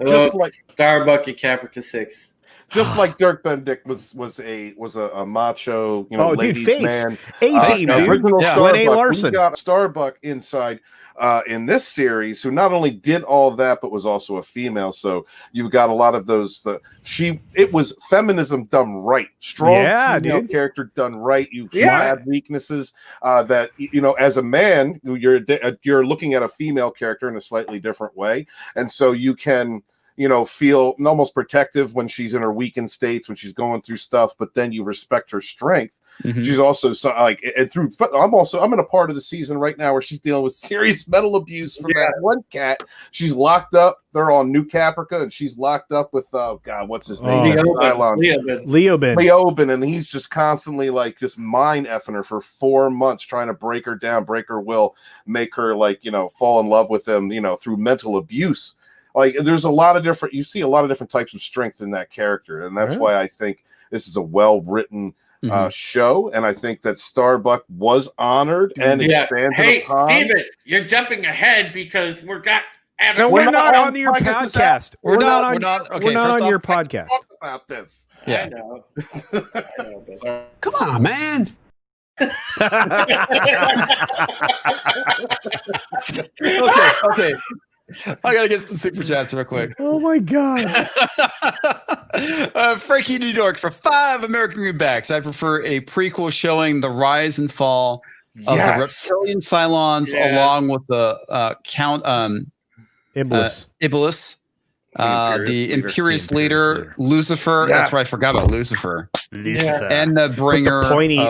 Just like Starbuck and Caprica 6. Just like Dirk Benedict was a macho, ladies face. man. A-team, dude. Original Lene Larson. We got Starbuck inside in this series, who not only did all that, but was also a female. So you've got a lot of those. It was feminism done right. Strong female character done right. You had weaknesses that as a man, you're looking at a female character in a slightly different way, and so you can feel almost protective when she's in her weakened states, when she's going through stuff, but then you respect her strength. She's also I'm in a part of the season right now where she's dealing with serious mental abuse from that one cat. She's locked up. They're on New Caprica, and she's locked up with what's his name? Leoben, and he's just constantly just mind effing her for 4 months, trying to break her down, break her will, make her fall in love with him, through mental abuse. There's you see a lot of different types of strength in that character. And that's why I think this is a well-written show. And I think that Starbuck was honored and expanded upon. Hey, Steven, you're jumping ahead because we're not on your podcast. We're not on your podcast. Talk about this. Yeah. I know. Come on, man. Okay. I gotta get some super chats real quick. Oh my god! Frankie New York for 5 American Greenbacks. I prefer a prequel showing the rise and fall of the reptilian Cylons, along with the Count Iblis. The Imperious leader, Lucifer. Yes. That's right, I forgot about Lucifer. Lucifer. And the bringer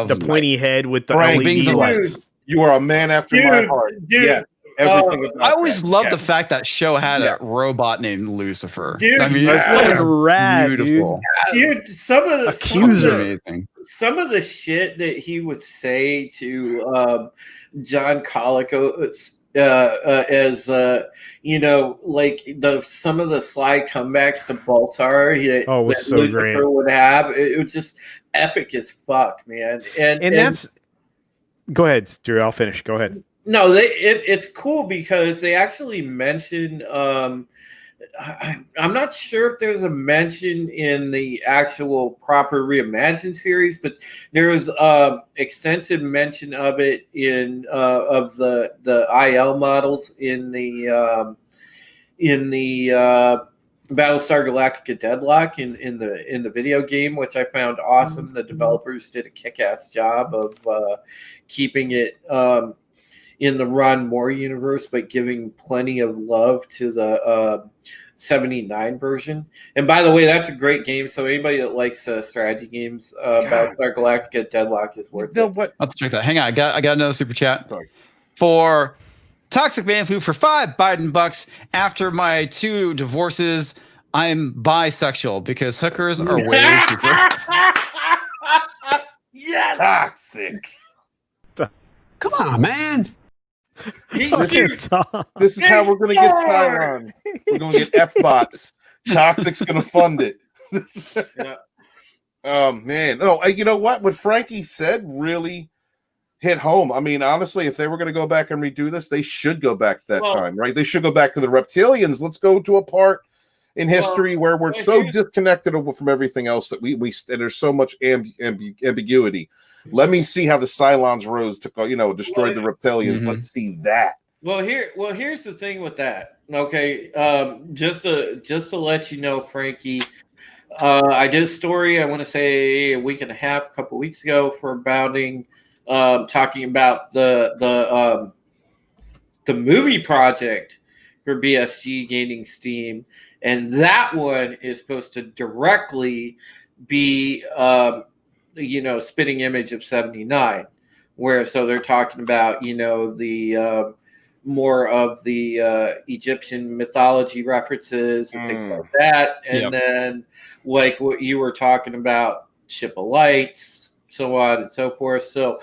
the pointy head with the LED lights. You are a man after my heart. Dude, yeah, everything about I always that. loved the fact that show had a robot named Lucifer. Dude, I mean, that's rad, beautiful. Dude, some of the shit that he would say to John Colico as some of the sly comebacks to Baltar that was so Lucifer great. would have. It was just epic as fuck, man. And that's. Go ahead, Drew. I'll finish. Go ahead. No, it's cool because they actually mention. I'm not sure if there's a mention in the actual proper reimagined series, but there was extensive mention of it in of the IL models in the Battlestar Galactica Deadlock in the video game, which I found awesome. The developers did a kick-ass job of keeping it in the Ron Moore universe, but giving plenty of love to the 79 version. And by the way, that's a great game. So anybody that likes strategy games, Battlestar Galactica Deadlock is worth it. What? I'll have to check that. Hang on, I got another super chat. Sorry. For Toxic Man Flu for $5 Biden bucks. After my 2 divorces, I'm bisexual because hookers are way cheaper. Yes. Toxic. Come on, man. This is how we're going to get Cylon. We're going to get F-bots. Toxic's going to fund it. Oh, man. No, you know what? What Frankie said really hit home. I mean, honestly, if they were going to go back and redo this, they should go back to that time, right? They should go back to the reptilians. Let's go to a part in history where we're so disconnected from everything else that we and there's so much ambiguity. Let me see how the Cylons rose to destroy the reptilians. Mm-hmm. Let's see that. Here's the thing with that. Okay, just to let you know, Frankie, I did a story. I want to say a week and a half, a couple weeks ago for Bounding, talking about the movie project for BSG gaining steam, and that one is supposed to directly be spitting image of 79, where so they're talking about the more of the Egyptian mythology references and things like that, and then like what you were talking about, Ship of Lights, so on and so forth. So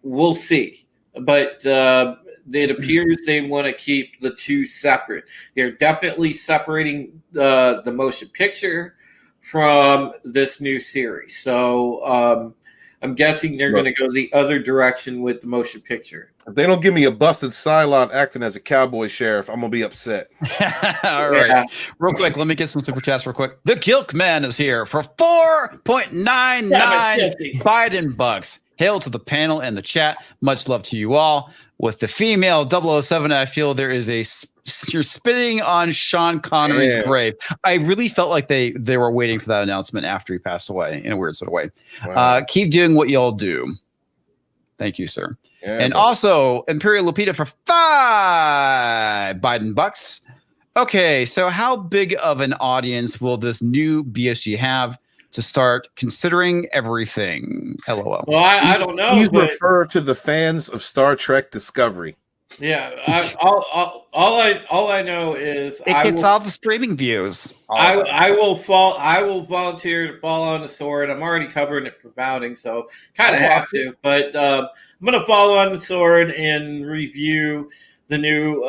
we'll see, but it appears they want to keep the 2 separate. They're definitely separating the motion picture from this new series. So I'm guessing they're going to go the other direction with the motion picture. If they don't give me a busted Cylon acting as a cowboy sheriff, I'm going to be upset. All right. Yeah. Real quick, let me get some super chats real quick. The Gilk Man is here for 4.99 Biden bucks. Hail to the panel and the chat. Much love to you all. With the female 007, I feel there is you're spitting on Sean Connery's grave. I really felt like they were waiting for that announcement after he passed away in a weird sort of way. Wow. Keep doing what y'all do. Thank you, sir. Yeah, and also Imperial Lupita for 5 Biden bucks. Okay, so how big of an audience will this new BSG have to start considering everything? LOL. Well, I don't know. Please refer to the fans of Star Trek Discovery. Yeah, all I know is it gets all the streaming views. I will volunteer to fall on the sword. I'm already covering it for Bounding, so kind of have to. But I'm gonna fall on the sword and review the new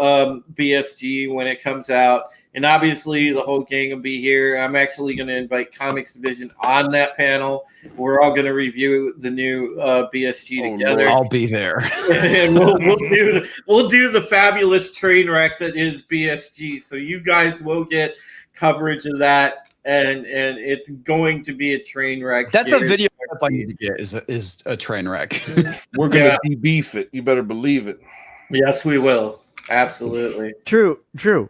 BSG when it comes out. And obviously, the whole gang will be here. I'm actually going to invite Comics Division on that panel. We're all going to review the new BSG together. I'll be there, and we'll do the fabulous train wreck that is BSG. So you guys will get coverage of that, and it's going to be a train wreck. That's the video I need to get is a train wreck. We're going to debeef it. You better believe it. Yes, we will. Absolutely. Drew,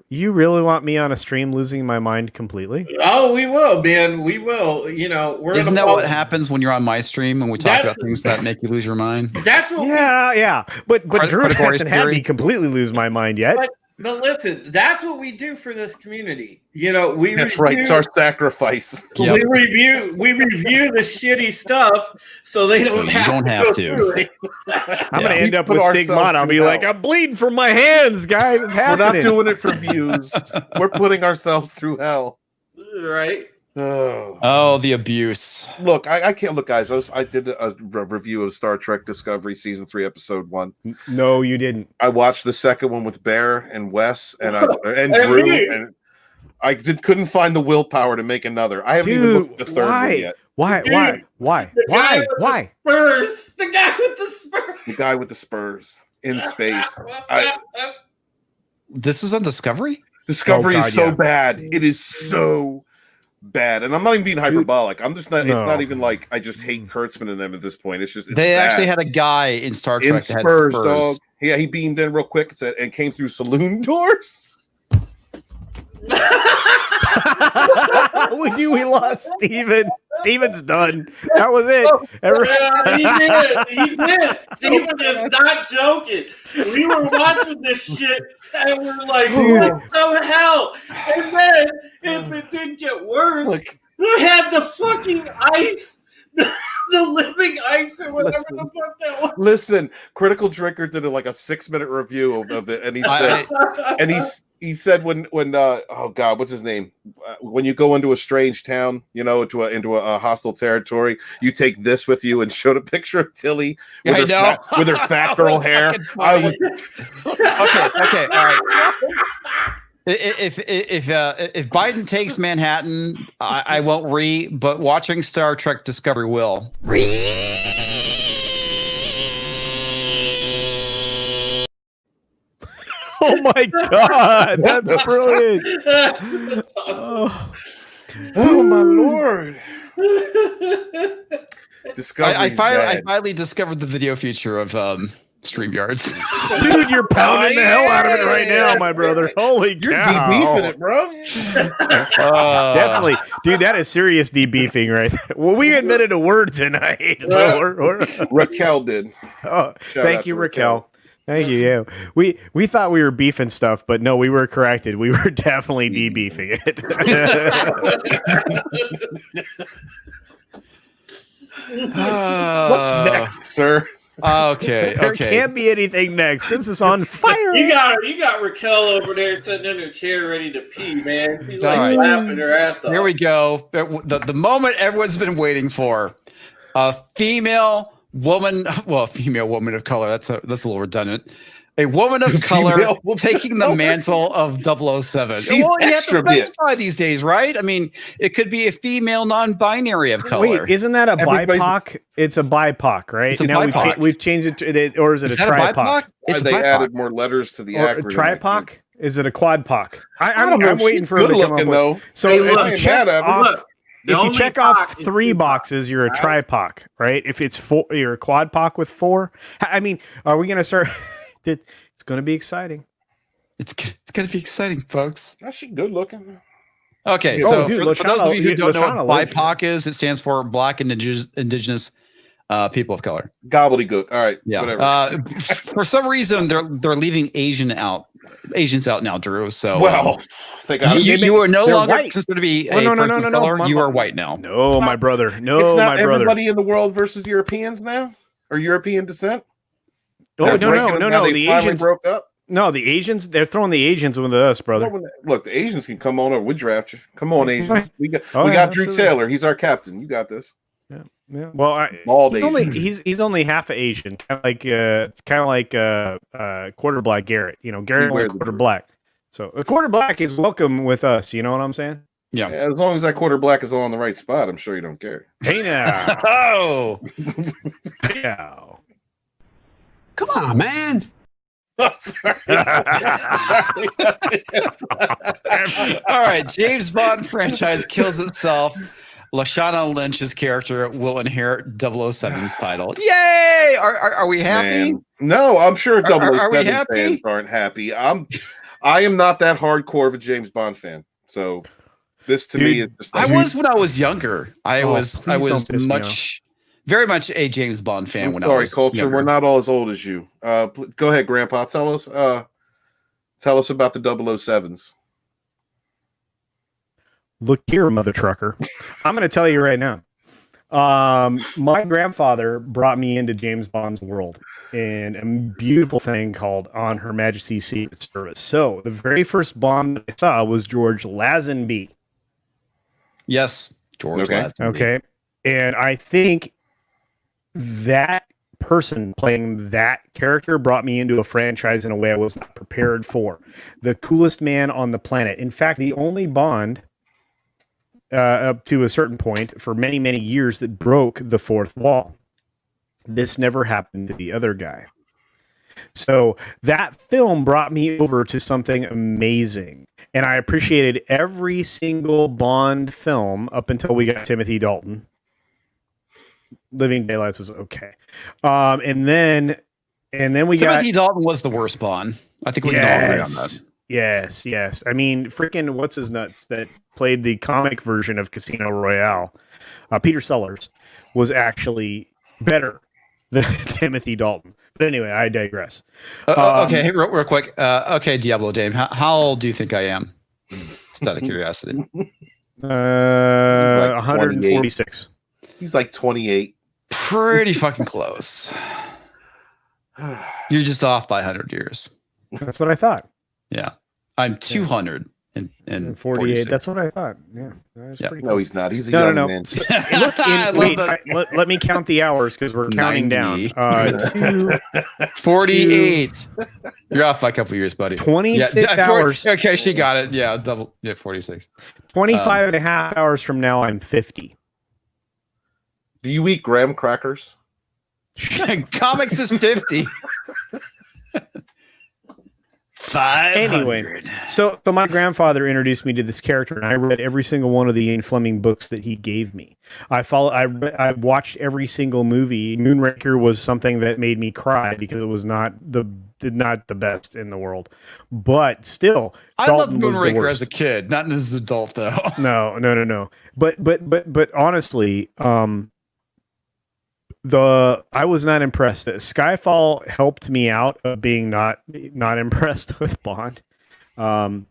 you really want me on a stream losing my mind completely? Oh, we will, man. We will. You know, Isn't that what happens when you're on my stream and we talk about things that make you lose your mind? That's what. Yeah. But Drew hasn't had me completely lose my mind yet. But listen, that's what we do for this community. You know, That's right. It's our sacrifice. Yep. We review the shitty stuff so they don't have to. I'm gonna end up with stigmata. I'll be like, I'm bleeding from my hands, guys. It's happening. We're not doing it for views. We're putting ourselves through hell. Right. Oh, the abuse. Look, I can't look, guys. I did a review of Star Trek Discovery season 3, episode 1. No, you didn't. I watched the second one with Bear and Wes and Drew, and I couldn't find the willpower to make another. I haven't even looked at the third one yet. Why? Spurs. The guy with the Spurs. The guy with the Spurs in space. This is on Discovery? Discovery is so bad. It is so bad, and I'm not even being hyperbolic. I'm just not. It's not even like I just hate Kurtzman and them at this point. It's just they actually had a guy in Star Trek that had Spurs, Spurs. dog. Yeah, he beamed in real quick and came through saloon doors. We lost Steven. Steven's done. That was it. He did. Steven is not joking. We were watching this shit and we're like, what the hell? And then, if it didn't get worse, we had the fucking ice. The living ice or whatever the fuck that was. Listen, Critical Drinker did a 6-minute review of it, and he said, he said when oh god, what's his name? When you go into a strange town, into a hostile territory, you take this with you, and showed a picture of Tilly with her fat girl hair. Okay, all right. If Biden takes Manhattan, I won't but watching Star Trek Discovery will. Oh my god, that's brilliant. Oh my lord. Discovery. I finally discovered the video feature of StreamYards. Dude, you're pounding the hell out of it right now, my brother. Holy cow. You're debeefing it, bro. Definitely. Dude, that is serious debeefing right there. Well, we invented a word tonight. So Raquel did. Oh, thank you, Raquel. Thank you. Yeah, we thought we were beefing stuff, but no, we were corrected. We were definitely debeefing it. What's next, sir? Okay. There can't be anything next. This is on fire. You got Raquel over there sitting in her chair ready to pee, man. She's laughing her ass off. Here we go. The moment everyone's been waiting for. A female woman of color. That's a little redundant. A woman of color taking the mantle of 007. She's extra bit these days, right? I mean, it could be a female non-binary of color. Wait, isn't that a BIPOC? It's a BIPOC, right? It's a BIPOC. We've changed it to, or is it a TRIPOC? They added more letters to the acronym. TRIPOC? Is it a quadpoc? I'm waiting for it to come up with. So if you check off 3 boxes, you're a tripoc, right? If it's 4, you're a quadpoc with 4. I mean, are we going to start? It's going to be exciting. It's going to be exciting, folks. Actually, good looking. Okay, so for those of you who don't know what BIPOC is, it stands for Black Indigenous People of Color. Gobbledygook. All right. Yeah. Whatever. For some reason, they're leaving Asians out now, Drew. So you are no longer considered to be a person of color. You are white now. No, my brother. No, it's not my brother. Everybody in the world versus Europeans now, or European descent. Oh no! The Asians broke up. No, the Asians. They're throwing the Asians with us, brother. Look, the Asians can come on over. We draft you. Come on, Asians. We got Drew Taylor. He's our captain. You got this. Yeah. Well, he's only half Asian, kind of like quarter black Garrett. Garrett only quarter black. So a quarter black is welcome with us. You know what I'm saying? Yeah. As long as that quarter black is all on the right spot, I'm sure you don't care. Hey now. Oh. Yeah. Come on, man. Oh, sorry. All right, James Bond franchise kills itself. Lashana Lynch's character will inherit 007's title. Yay! Are we happy? Man. No, I'm sure Are we 007 happy? fans aren't happy. I am not that hardcore of a James Bond fan. So this to me is just I like was when I was younger. I was don't piss me very much a James Bond fan I'm when I sorry, was Culture. younger. We're not all as old as you. Go ahead, Grandpa. Tell us about the 007s. Look here, mother trucker. I'm going to tell you right now. My grandfather brought me into James Bond's world in a beautiful thing called On Her Majesty's Secret Service. So the very first Bond I saw was George Lazenby. Yes, George Lazenby. Okay. And I think that person playing that character brought me into a franchise in a way I was not prepared for. The coolest man on the planet. In fact, the only Bond up to a certain point for many, many years that broke the fourth wall. This never happened to the other guy. So that film brought me over to something amazing. And I appreciated every single Bond film up until we got Timothy Dalton. Living Daylights was okay. And then we Timothy Dalton was the worst Bond. I think we can all agree on that. Yes. I mean, freaking what's his nuts that played the comic version of Casino Royale, Peter Sellers, was actually better than Timothy Dalton. But anyway, I digress. Okay, real quick. Okay, Diablo Dame, how old do you think I am? Just out of curiosity. 146. He's like 28. Pretty fucking close. You're just off by 100 years. That's what I thought. Yeah. I'm 200 and 48. 46. That's what I thought. Yeah. That's pretty No, cool. he's not. He's a young man. So, let me count the hours because we're counting 90. down. 48. You're off by a couple years, buddy. 26 hours. Okay, she got it. Yeah, 46. 25 and a half hours from now, I'm 50. Do you eat graham crackers? Comics is 50. 500. Anyway, so my grandfather introduced me to this character, and I read every single one of the Ian Fleming books that he gave me. I watched every single movie. Moonraker was something that made me cry because it was not the best in the world, but still, I loved Moonraker as a kid, not as an adult though. No. But honestly, I was not impressed. Skyfall helped me out of being not impressed with Bond. But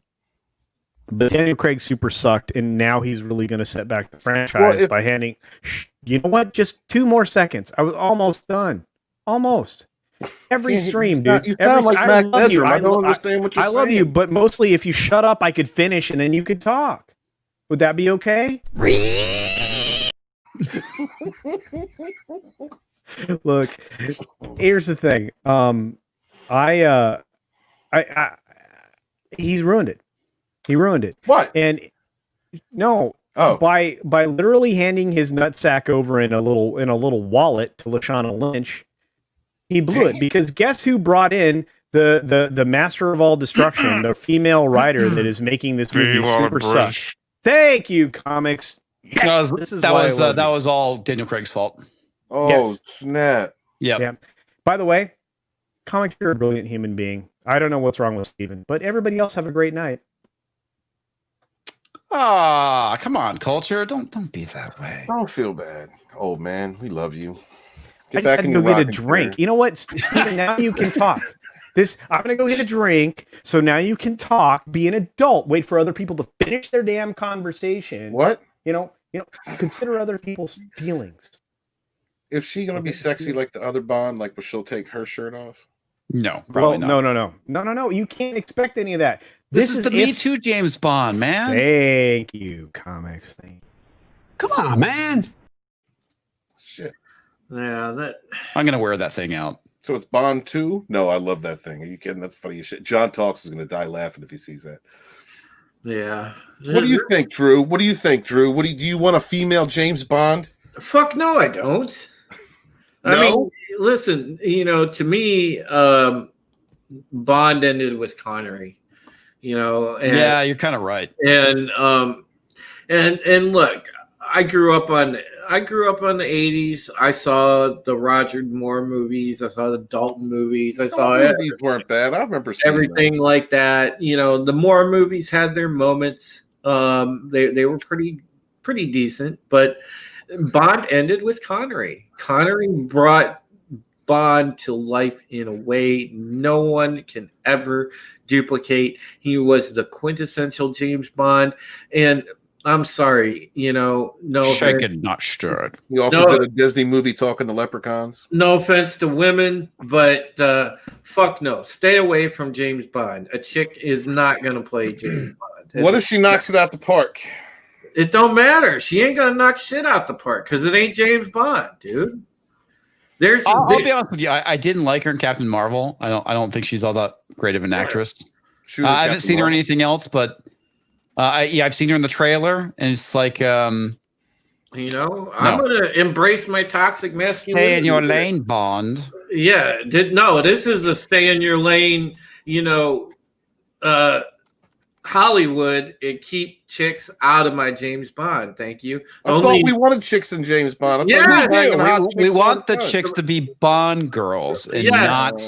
Daniel Craig super sucked, and now he's really going to set back the franchise by handing. You know what? Just 2 more seconds. I was almost done. Almost. Every stream, dude. You sound like Mac Bedroom. I don't understand what you're saying. I love you, but mostly if you shut up, I could finish, and then you could talk. Would that be okay? Look, here's the thing. He's ruined it. He ruined it. What? And no. Oh. By literally handing his nutsack over in a little wallet to Lashana Lynch, he blew it. Because guess who brought in the master of all destruction, the female writer that is making this movie super suck. Thank you, comics. Yes, that was all Daniel Craig's fault. Oh, yes. Snap. Yep. Yeah. By the way, comics, you're a brilliant human being. I don't know what's wrong with Steven, but everybody else have a great night. Ah, come on, Culture. Don't be that way. Don't feel bad, old man. We love you. I just had to go get a drink. Chair. You know what, Steven? Now you can talk. I'm gonna go get a drink, so now you can talk. Be an adult. Wait for other people to finish their damn conversation. What? You know. Consider other people's feelings. Is she gonna be sexy like the other Bond? Like, will she'll take her shirt off? No, probably not. No. You can't expect any of that. This is the Me Too James Bond, man. Thank you, comics. Come on, man. Shit. Yeah, I'm gonna wear that thing out. So it's Bond 2? No, I love that thing. Are you kidding? That's funny as shit. John Talks is gonna die laughing if he sees that. Yeah. What do you think, Drew? Do you want a female James Bond? Fuck no, I don't. No? I mean, listen, to me, Bond ended with Connery. And, yeah, you're kind of right. And look, I grew up on the 80s. I saw the Roger Moore movies. I saw the Dalton movies. I saw movies weren't bad. I remember seeing everything those. like that. You know, the Moore movies had their moments. They were pretty decent, but Bond ended with Connery. Connery brought Bond to life in a way no one can ever duplicate. He was the quintessential James Bond, and I'm sorry, no Shaken, not stirred. He also did a Disney movie talking to leprechauns. No offense to women, but fuck no. Stay away from James Bond. A chick is not going to play James Bond. What if she knocks it out the park? It don't matter. She ain't going to knock shit out the park because it ain't James Bond, dude. I'll be honest with you. I didn't like her in Captain Marvel. I don't think she's all that great of an actress. I haven't seen her in anything else, but I've seen her in the trailer, and it's like, I'm gonna embrace my toxic masculinity. Stay in your lane, Bond. Yeah, this is a stay in your lane. Hollywood and keep chicks out of my James Bond. Thank you. I thought we wanted chicks in James Bond. We want the chicks to be Bond girls and not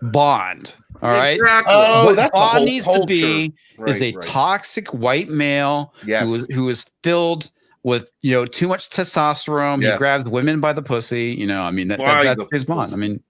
Bond. All right. Exactly. What Bond needs to be is a toxic white male who is filled with too much testosterone. He grabs women by the pussy. That's James Bond. I mean.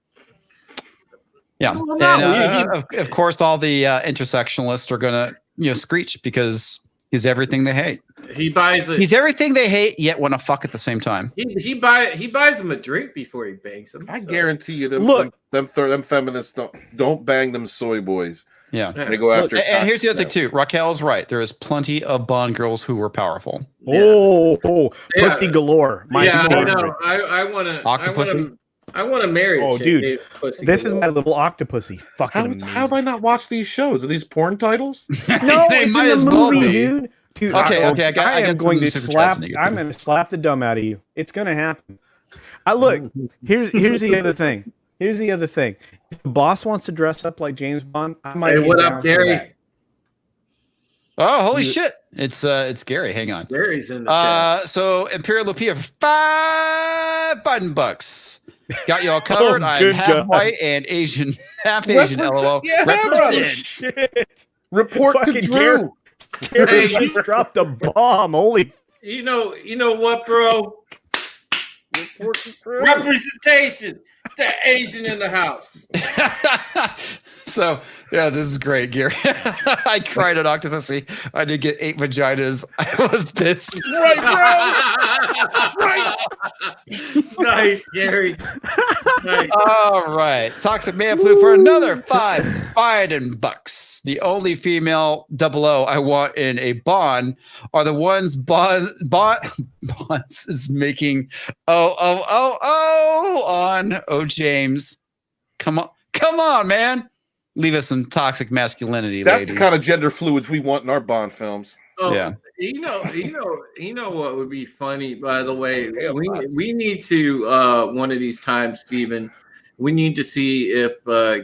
Yeah, and of course, all the intersectionalists are gonna screech because he's everything they hate. He buys it. He's everything they hate, yet want to fuck at the same time. He buys them a drink before he bangs them. I guarantee you, them feminists don't bang them soy boys. Yeah, they go after. And here's the other thing too. Raquel's right. There is plenty of Bond girls who were powerful. Pussy galore. I know. I want to. Octopussy. I want to marry. Oh, dude, this is my little Octopussy. Fucking how have I not watched these shows? Are these porn titles? No, it's in the movie, dude. Dude, okay. I'm going to slap the dumb out of you. It's going to happen. Look. Here's the other thing. If the boss wants to dress up like James Bond, I might. Hey, what up, Gary? Oh, holy shit! It's Gary. Hang on. Gary's in the chat. So Imperial Lupia for $5 got you all covered. I'm half white and Asian, half Asian. LOL. Report to Drew. Gary just dropped a bomb. Holy. You know what, bro? Report to Drew. Representation. The Asian in the house. So yeah, this is great, Gary. I cried at Octopussy. I did get 8 vaginas. I was pissed. Right. Nice, Gary. Nice. All right. Toxic Man flew for another $5. The only female 00 I want in a Bond are the ones Bonds is making on. Oh, James. Come on, man. Leave us some toxic masculinity. That's ladies. the kind of gender fluids we want in our Bond films. Oh, yeah. You know what would be funny, by the way? We need to one of these times, Steven, we need to see if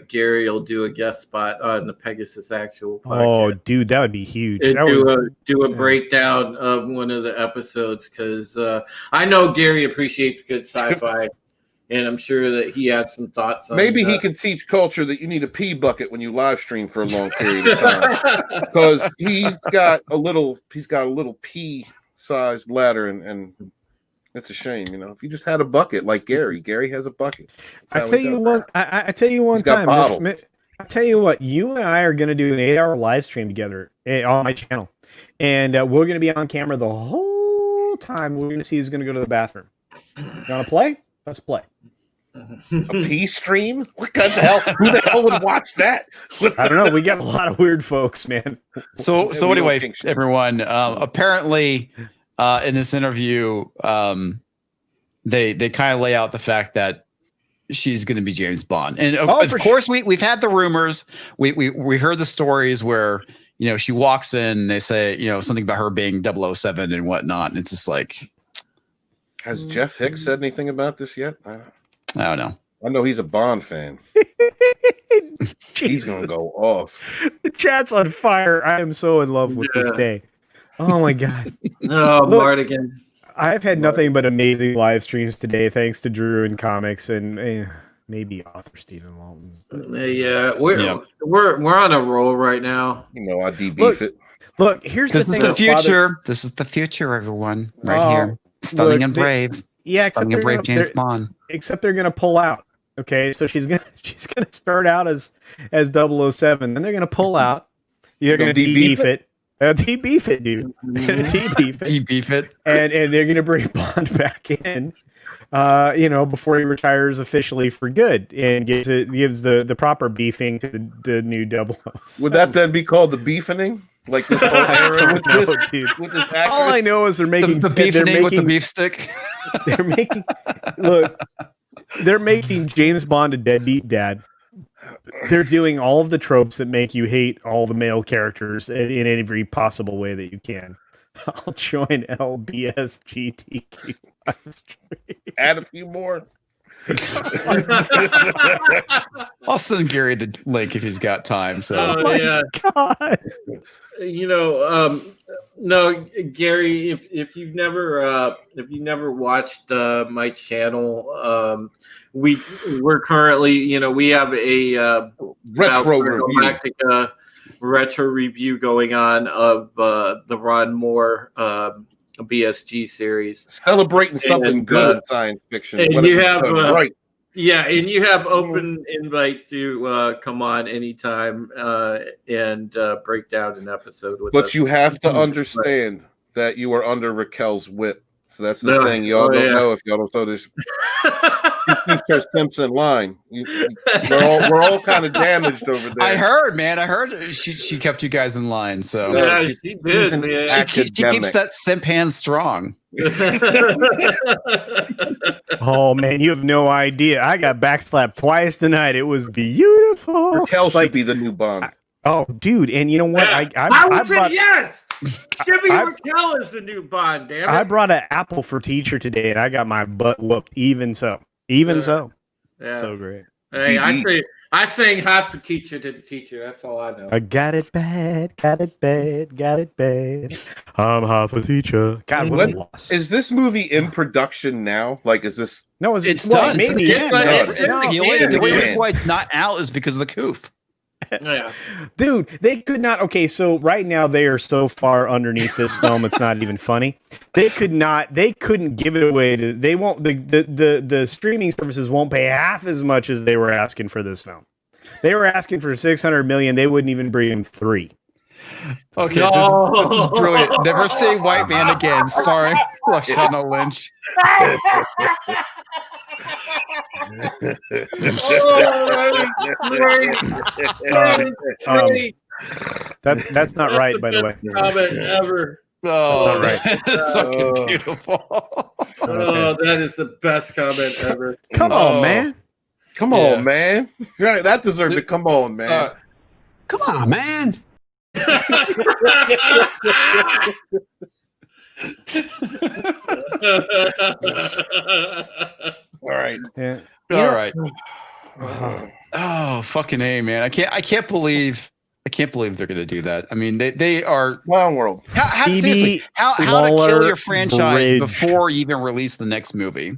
Gary will do a guest spot on the Pegasus Actual podcast. Oh, dude, that would be huge. Do a breakdown of one of the episodes because I know Gary appreciates good sci-fi. And I'm sure that he had some thoughts on maybe he can teach culture that you need a pee bucket when you live stream for a long period of time. Because he's got a little pea-sized bladder and it's a shame, If you just had a bucket like Gary has a bucket. I tell you what, I tell you one time. I tell you what, you and I are going to do an 8-hour live stream together on my channel, and we're going to be on camera the whole time. We're going to see who's going to go to the bathroom. You want to play? Let's play. A pee stream? What the hell? Who the hell would watch that? I don't know. We got a lot of weird folks, man. So anyway, everyone. Apparently, in this interview, they kind of lay out the fact that she's going to be James Bond, and of course, we've had the rumors. We heard the stories where she walks in, they say something about her being 007 and whatnot, and it's just like. Has Jeff Hicks said anything about this yet? I don't know. I know he's a Bond fan. He's gonna go off. The chat's on fire. I am so in love with this day. Oh my god. Oh, Mardigan. I've had nothing but amazing live streams today, thanks to Drew and comics and maybe author Stephen Walton. Yeah, we're on a roll right now. I debeef it. Look, here's This the is thing. the future. This is the future, everyone. Right here. Stunning look, and brave. Yeah, Stunning and brave James Bond. Except they're gonna pull out. Okay, so she's gonna start out as 007, then they're gonna pull out. You're gonna debeef it. Debeef it, dude. Debeef it. And they're gonna bring Bond back in. Before he retires officially for good, and gives the proper beefing to the new 007. Would that then be called the beefening? Like this whole era with this actor? All I know is they're making the beefening with the beef stick. They're making James Bond a deadbeat dad. They're doing all of the tropes that make you hate all the male characters in every possible way that you can. I'll join LBSGTQ. Add a few more. I'll send Gary the link if he's got time. So, God. No, Gary, if you've never watched my channel, we're currently, we have a retro Galactica retro review going on of the Ron Moore BSG series, celebrating something good in science fiction. And you have right. Yeah, and you have open invite to come on anytime and break down an episode with us. But you have to understand that you are under Raquel's whip. So that's the thing. Y'all don't know if y'all don't know this. She keeps her Simpson line. We're all kind of damaged over there. I heard, man. I heard she kept you guys in line. So yeah, she did, man. She keeps that simp hand strong. Oh man, you have no idea. I got backslapped twice tonight. It was beautiful. Raquel should be the new Bond. Oh, dude, and you know what? I would say yes. Jimmy Raquel is the new Bond. Damn it! I brought an apple for teacher today, and I got my butt whooped. Even so, so great. Hey, I sing hot for teacher to the teacher. That's all I know. I got it bad, got it bad, got it bad. I'm hot for teacher. God, what a loss. Is this movie in production now? Like, is this? No, it's done. Maybe the only reason why it's not out is because of the coof. Yeah. Dude, they could not. Okay, so right now they are so far underneath this film, it's not even funny. They couldn't give it away to. They won't. The streaming services won't pay half as much as they were asking for this film. They were asking for $600 million. They wouldn't even bring in $3 million. Okay, this is brilliant. Never Say White Man Again, starring Lashana Lynch. That's not right, by the way. Comment ever. Oh, that's not right. It's fucking beautiful. Oh, that is the best comment ever. Come on, man. Come on, man. Right, that deserved to come on, man. Come on, man. All right. Yeah. All right. Oh, fucking A, man. I can't believe they're gonna do that. I mean, they are Clown World. Seriously, how to kill your franchise before you even release the next movie.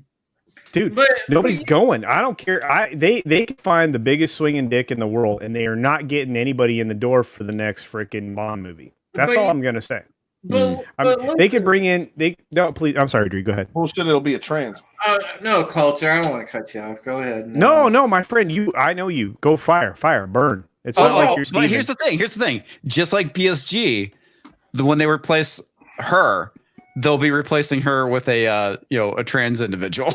Dude, nobody's going. I don't care. They can find the biggest swinging dick in the world, and they are not getting anybody in the door for the next freaking Bond movie. That's all I'm gonna say. They could bring in. No, please. I'm sorry, Drew. Go ahead. Bullshit. It'll be a trans. No, Culture. I don't want to cut you off. Go ahead. No, my friend. I know you. Go fire, burn. It's not like you're Steven. Here's the thing. Just like BSG, when they replace her, they'll be replacing her with a trans individual.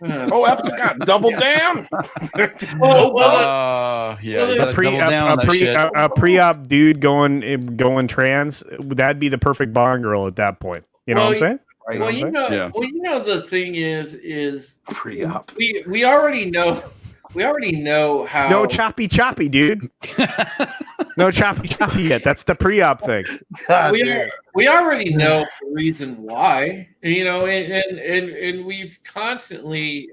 God, double down. A pre-op dude going trans. That'd be the perfect Bond girl at that point. You know what I'm saying? Well, the thing is pre-op. We already know how. No choppy, dude. No choppy yet. That's the pre-op thing. We already know the reason why, and we've constantly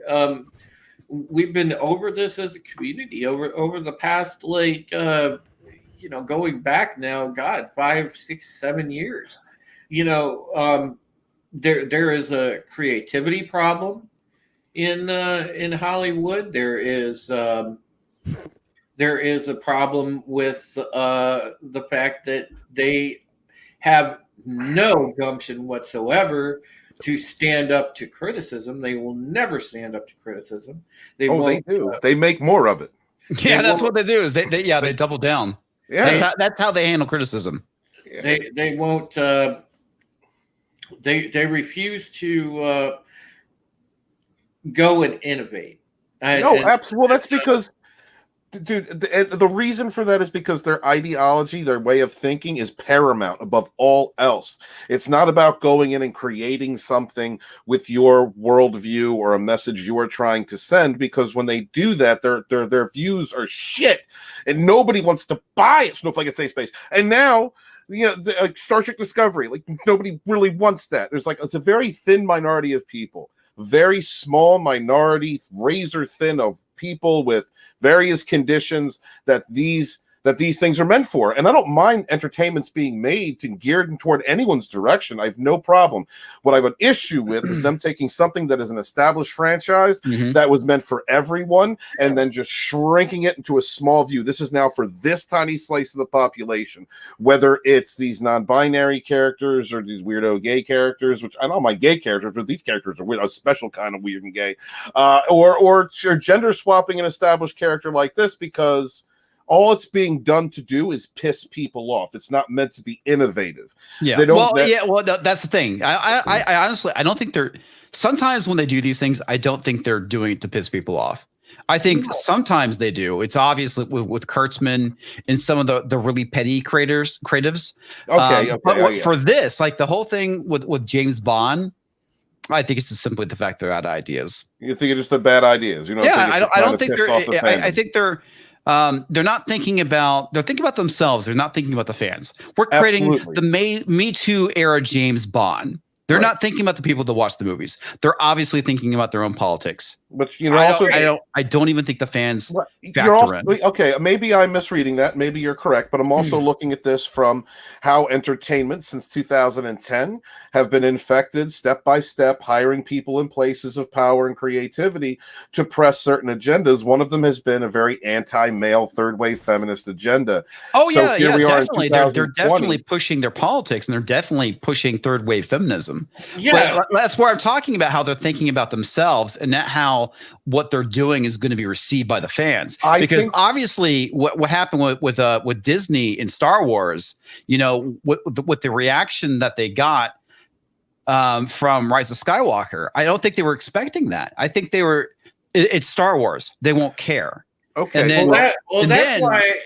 we've been over this as a community over the past going back now, God, 5, 6, 7 years. there is a creativity problem in Hollywood. There is a problem with the fact that they have no gumption whatsoever to stand up to criticism. They will never stand up to criticism. They do. They make more of it. Yeah, that's what they do. Is they double down. Yeah, that's how they handle criticism. They won't. They refuse to go and innovate. Absolutely. Well, that's because, dude, the reason for that is because their ideology, their way of thinking is paramount above all else. It's not about going in and creating something with your worldview or a message you are trying to send, because when they do that, their views are shit, and nobody wants to buy it. Snowflake and Safe Space. And now, like Star Trek Discovery, like nobody really wants that. It's a very thin minority of people. Very small minority, razor thin of people with various conditions that these things are meant for. And I don't mind entertainments being made and geared toward anyone's direction. I have no problem. What I have an issue with is them taking something that is an established franchise that was meant for everyone and then just shrinking it into a small view. This is now for this tiny slice of the population, whether it's these non-binary characters or these weirdo gay characters, which I don't mind gay characters, but these characters are weird, a special kind of weird and gay, or gender swapping an established character like this, because all it's being done to do is piss people off. It's not meant to be innovative. Yeah. That's the thing. I honestly, I don't think they're. Sometimes when they do these things, I don't think they're doing it to piss people off. I think sometimes they do. It's obviously with Kurtzman and some of the really petty creatives. For this, like the whole thing with James Bond, I think it's just simply the fact they're out of ideas. You think it's just the bad ideas? You know? Yeah, I don't think they're. I think they're not thinking about. They're thinking about themselves. They're not thinking about the fans. We're creating the Me Too era James Bond. They're not thinking about the people that watch the movies. They're obviously thinking about their own politics. But I don't even think the fans factor in. Okay, maybe I'm misreading that. Maybe you're correct. But I'm also looking at this from how entertainment since 2010 have been infected step by step, hiring people in places of power and creativity to press certain agendas. One of them has been a very anti-male third wave feminist agenda. Definitely. They're definitely pushing their politics, and they're definitely pushing third wave feminism. Yeah, but that's where I'm talking about how they're thinking about themselves and not how what they're doing is going to be received by the fans. Because obviously, what happened with Disney in Star Wars, with the reaction that they got from Rise of Skywalker, I don't think they were expecting that. I think they were. It's Star Wars; they won't care. Okay, and then, that's why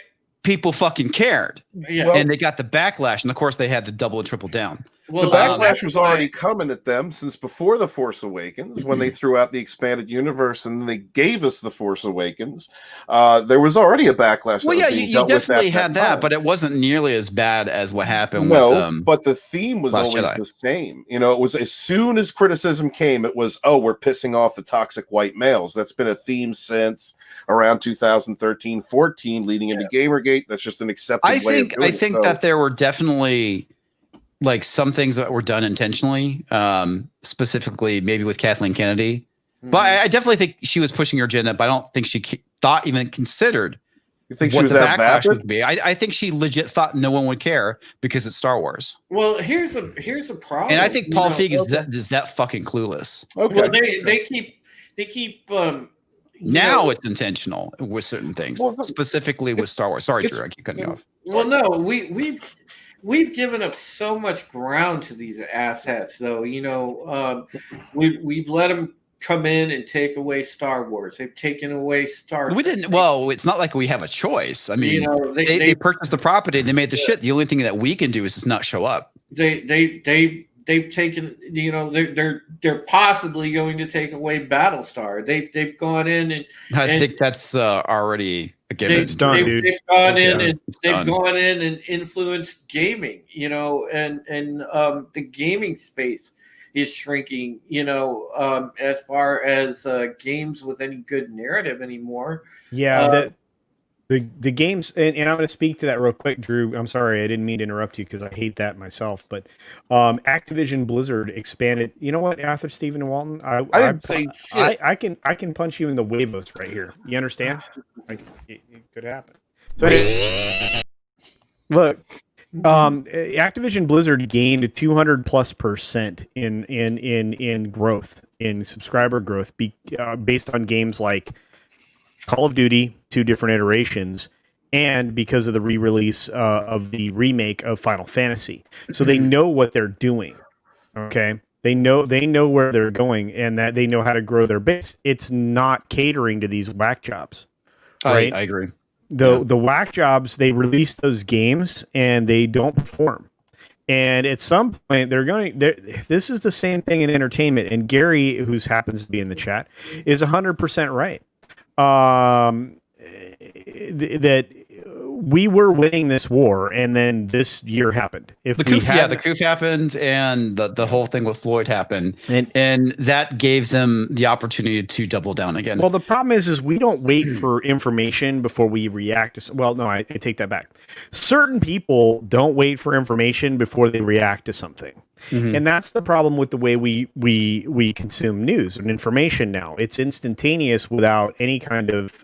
people fucking cared. Yeah. And they got the backlash, and of course, they had to double and triple down. Well, the backlash was already coming at them since before The Force Awakens, when they threw out the expanded universe and they gave us The Force Awakens. There was already a backlash. Well, yeah, you definitely had that, but it wasn't nearly as bad as what happened with but the theme was always the same. It was as soon as criticism came, it was, we're pissing off the toxic white males. That's been a theme since around 2013-14, leading into Gamergate. That's just an accepted way of doing it. I think that there were definitely like some things that were done intentionally, specifically maybe with Kathleen Kennedy. But I definitely think she was pushing her agenda, but I don't think she considered you think what she was the that backlash vapid? would be. I think she legit thought no one would care because it's Star Wars. Well, here's a problem. And I think Paul Feig is that fucking clueless. Okay. Well, they keep now it's intentional with certain things, specifically with Star Wars. Sorry, Drew, I keep cutting you off. Well, no, we've given up so much ground to these asshats, though. We've let them come in and take away Star Wars. They've taken away Star Trek. We didn't. Well, it's not like we have a choice. I mean, they purchased the property. They made the shit. The only thing that we can do is just not show up. They've taken. They're possibly going to take away Battlestar. They've gone in and I think that's already. It's done, dude. They've gone in and influenced gaming, and the gaming space is shrinking, as far as games with any good narrative anymore. Yeah, The games, and I'm going to speak to that real quick, Drew. I'm sorry, I didn't mean to interrupt you because I hate that myself. But Activision Blizzard expanded. You know what, Arthur, Stephen, and Walton? I didn't say shit. I can punch you in the huevos right here. You understand? Like it could happen. So look, Activision Blizzard gained 200+% in growth, in subscriber growth, based on games like Call of Duty, 2 different iterations, and because of the re-release of the remake of Final Fantasy. So they know what they're doing. Okay, they know where they're going, and that they know how to grow their base. It's not catering to these whack jobs. Right? I agree. The whack jobs, they release those games and they don't perform. And at some point, this is the same thing in entertainment. And Gary, who happens to be in the chat, is 100% right. That we were winning this war, and then this year happened. If the coup happened, and the whole thing with Floyd happened, and that gave them the opportunity to double down again. Well, the problem is we don't wait for information before we react to. Well, no, I take that back. Certain people don't wait for information before they react to something. Mm-hmm. And that's the problem with the way we consume news and information now. It's instantaneous without any kind of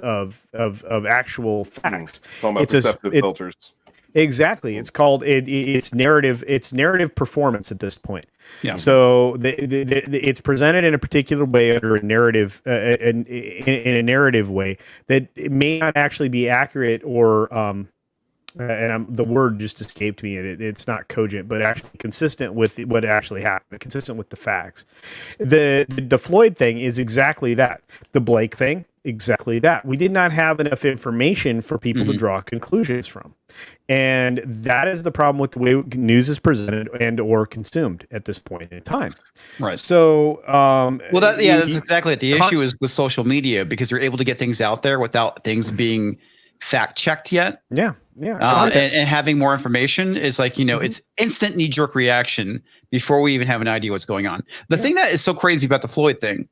actual facts. It's perceptive filters. Exactly. It's called it's narrative. It's narrative performance at this point. Yeah. So it's presented in a particular way under a narrative, in a narrative way that it may not actually be accurate or the word just escaped me, and it's not cogent, but actually consistent with what actually happened, consistent with the facts. The Floyd thing is exactly that. The Blake thing, exactly that. We did not have enough information for people to draw conclusions from. And that is the problem with the way news is presented and or consumed at this point in time. Right. So, that's exactly it. The issue is with social media, because you're able to get things out there without things being fact checked yet. Yeah. And having more information is like, it's instant knee-jerk reaction before we even have an idea what's going on. The thing that is so crazy about the Floyd thing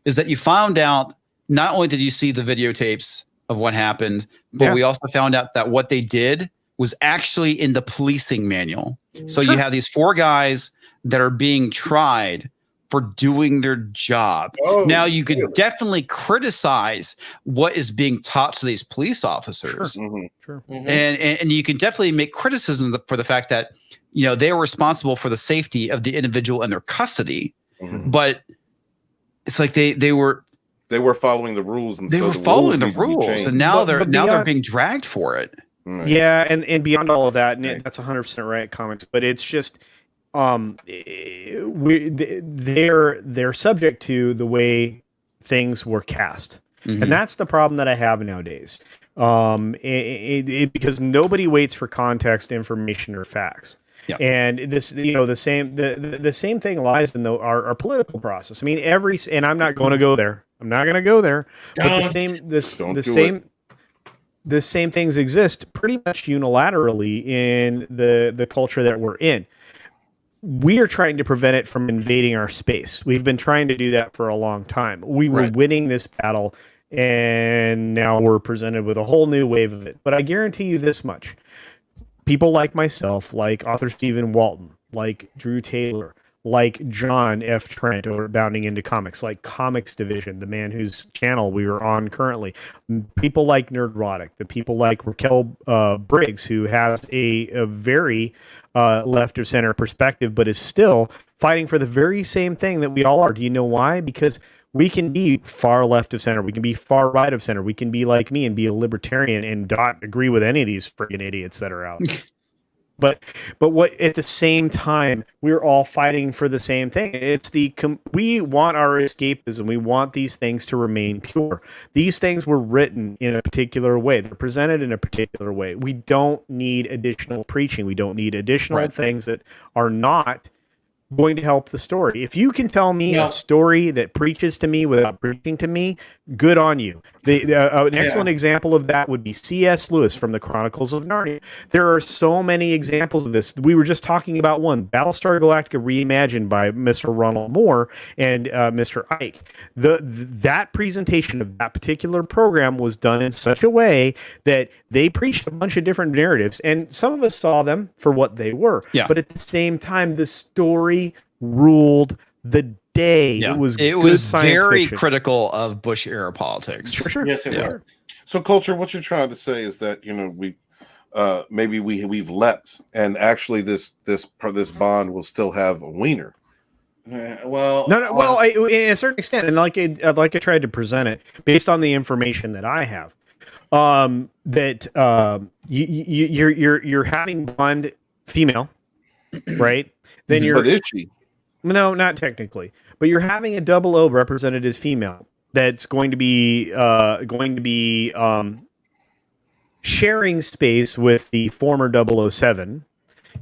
is that you found out, not only did you see the videotapes of what happened, but we also found out that what they did was actually in the policing manual. So you have these 4 guys that are being tried for doing their job. Now, you could definitely criticize what is being taught to these police officers. Sure. And you can definitely make criticism for the fact that, they were responsible for the safety of the individual in their custody. But it's like they were following the rules, and they were following the rules, and now they're being dragged for it. Right. Yeah, and beyond all of that, and that's 100% right, comics. But it's just they're subject to the way things were cast, and that's the problem that I have nowadays. Because nobody waits for context, information, or facts. Yeah. And this, the same thing lies in our political process. I mean, and I'm not going to go there. I'm not going to go there. But the same things exist pretty much unilaterally in the culture that we're in. We are trying to prevent it from invading our space. We've been trying to do that for a long time. We were winning this battle, and now we're presented with a whole new wave of it. But I guarantee you this much. People like myself, like Author Stephen Walton, like Drew Taylor, like John F. Trent over Bounding Into Comics, like Comics Division, the man whose channel we are on currently. People like Nerdrotic, the people like Raquel Briggs, who has a very left of center perspective, but is still fighting for the very same thing that we all are. Do you know why? Because we can be far left of center. We can be far right of center. We can be like me and be a libertarian and not agree with any of these friggin' idiots that are out there. But what at the same time, we're all fighting for the same thing. It's we want our escapism. We want these things to remain pure. These things were written in a particular way. They're presented in a particular way. We don't need additional preaching. We don't need additional things that are not going to help the story. If you can tell me a story that preaches to me without preaching to me, good on you. An excellent example of that would be C.S. Lewis from the Chronicles of Narnia. There are so many examples of this. We were just talking about one, Battlestar Galactica reimagined by Mr. Ronald Moore and Mr. Ike. That presentation of that particular program was done in such a way that they preached a bunch of different narratives, and some of us saw them for what they were. Yeah. But at the same time, the story ruled the day. Yeah. It was very fiction. critical of Bush era politics. Sure. Yes, it was. So, Culture, what you're trying to say is that we've leapt, and actually this Bond will still have a wiener. No. Well, in a certain extent, and like I tried to present it based on the information that I have, you're having Bond female, right? Then But is she? No, not technically, but you're having a 00 represented as female. That's going to be sharing space with the former 007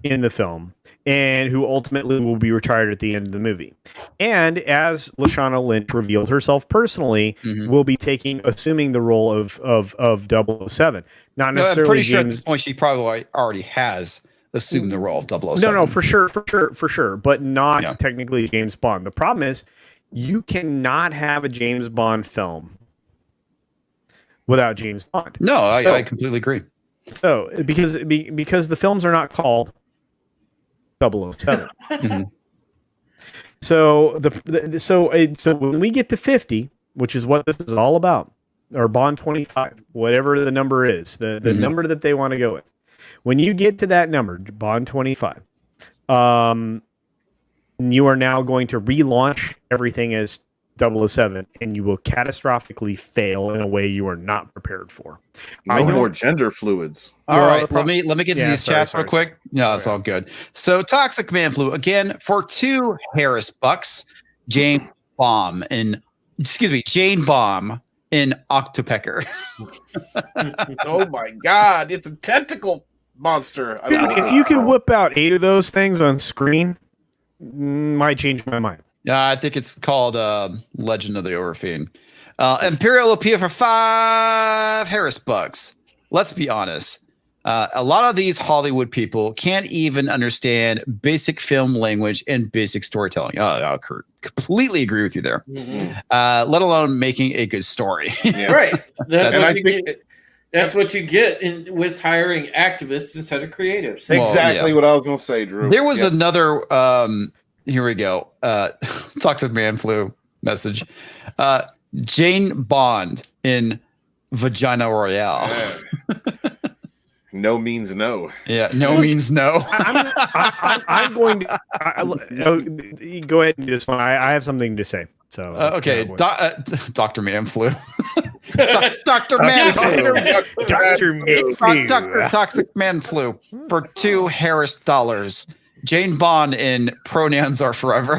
in the film, and who ultimately will be retired at the end of the movie. And as Lashana Lynch revealed herself personally, will be assuming the role of 007. Not necessarily. I'm pretty sure at James. this point she probably already has assumed the role of 007. No, for sure, but not technically James Bond. The problem is you cannot have a James Bond film without James Bond. No, I completely agree. So because the films are not called 007. So so when we get to 50, which is what this is all about, or Bond 25, whatever the number is, the number that they want to go with. When you get to that number, Bond 25, you are now going to relaunch everything as 007, and you will catastrophically fail in a way you are not prepared for. No more gender fluids. All right, let me get to these chats real quick. No, it's all good. So, Toxic Man Flu again for 2 Harris bucks. Jane Bomb in Octopecker. Oh my God! It's a tentacle monster. If you could whip out 8 of those things on screen, might change my mind. Yeah, I think it's called Legend of the Overfiend. Imperial Opia for 5 Harris bucks. Let's be honest. A lot of these Hollywood people can't even understand basic film language and basic storytelling. Oh, Kurt, completely agree with you there. Let alone making a good story. Right. That's what you get with hiring activists instead of creatives. Exactly what I was going to say, Drew. There was another. Here we go. Toxic Man Flu message. Jane Bond in Vagina Royale. No means no. Yeah, no means no. I'm going to go ahead and do this one. I have something to say. So okay, Dr. Manflu. Dr. Manflu. Dr. Manflu. Dr. Toxic Manflu for 2 Harris dollars. Jane Bond in Pronouns Are Forever.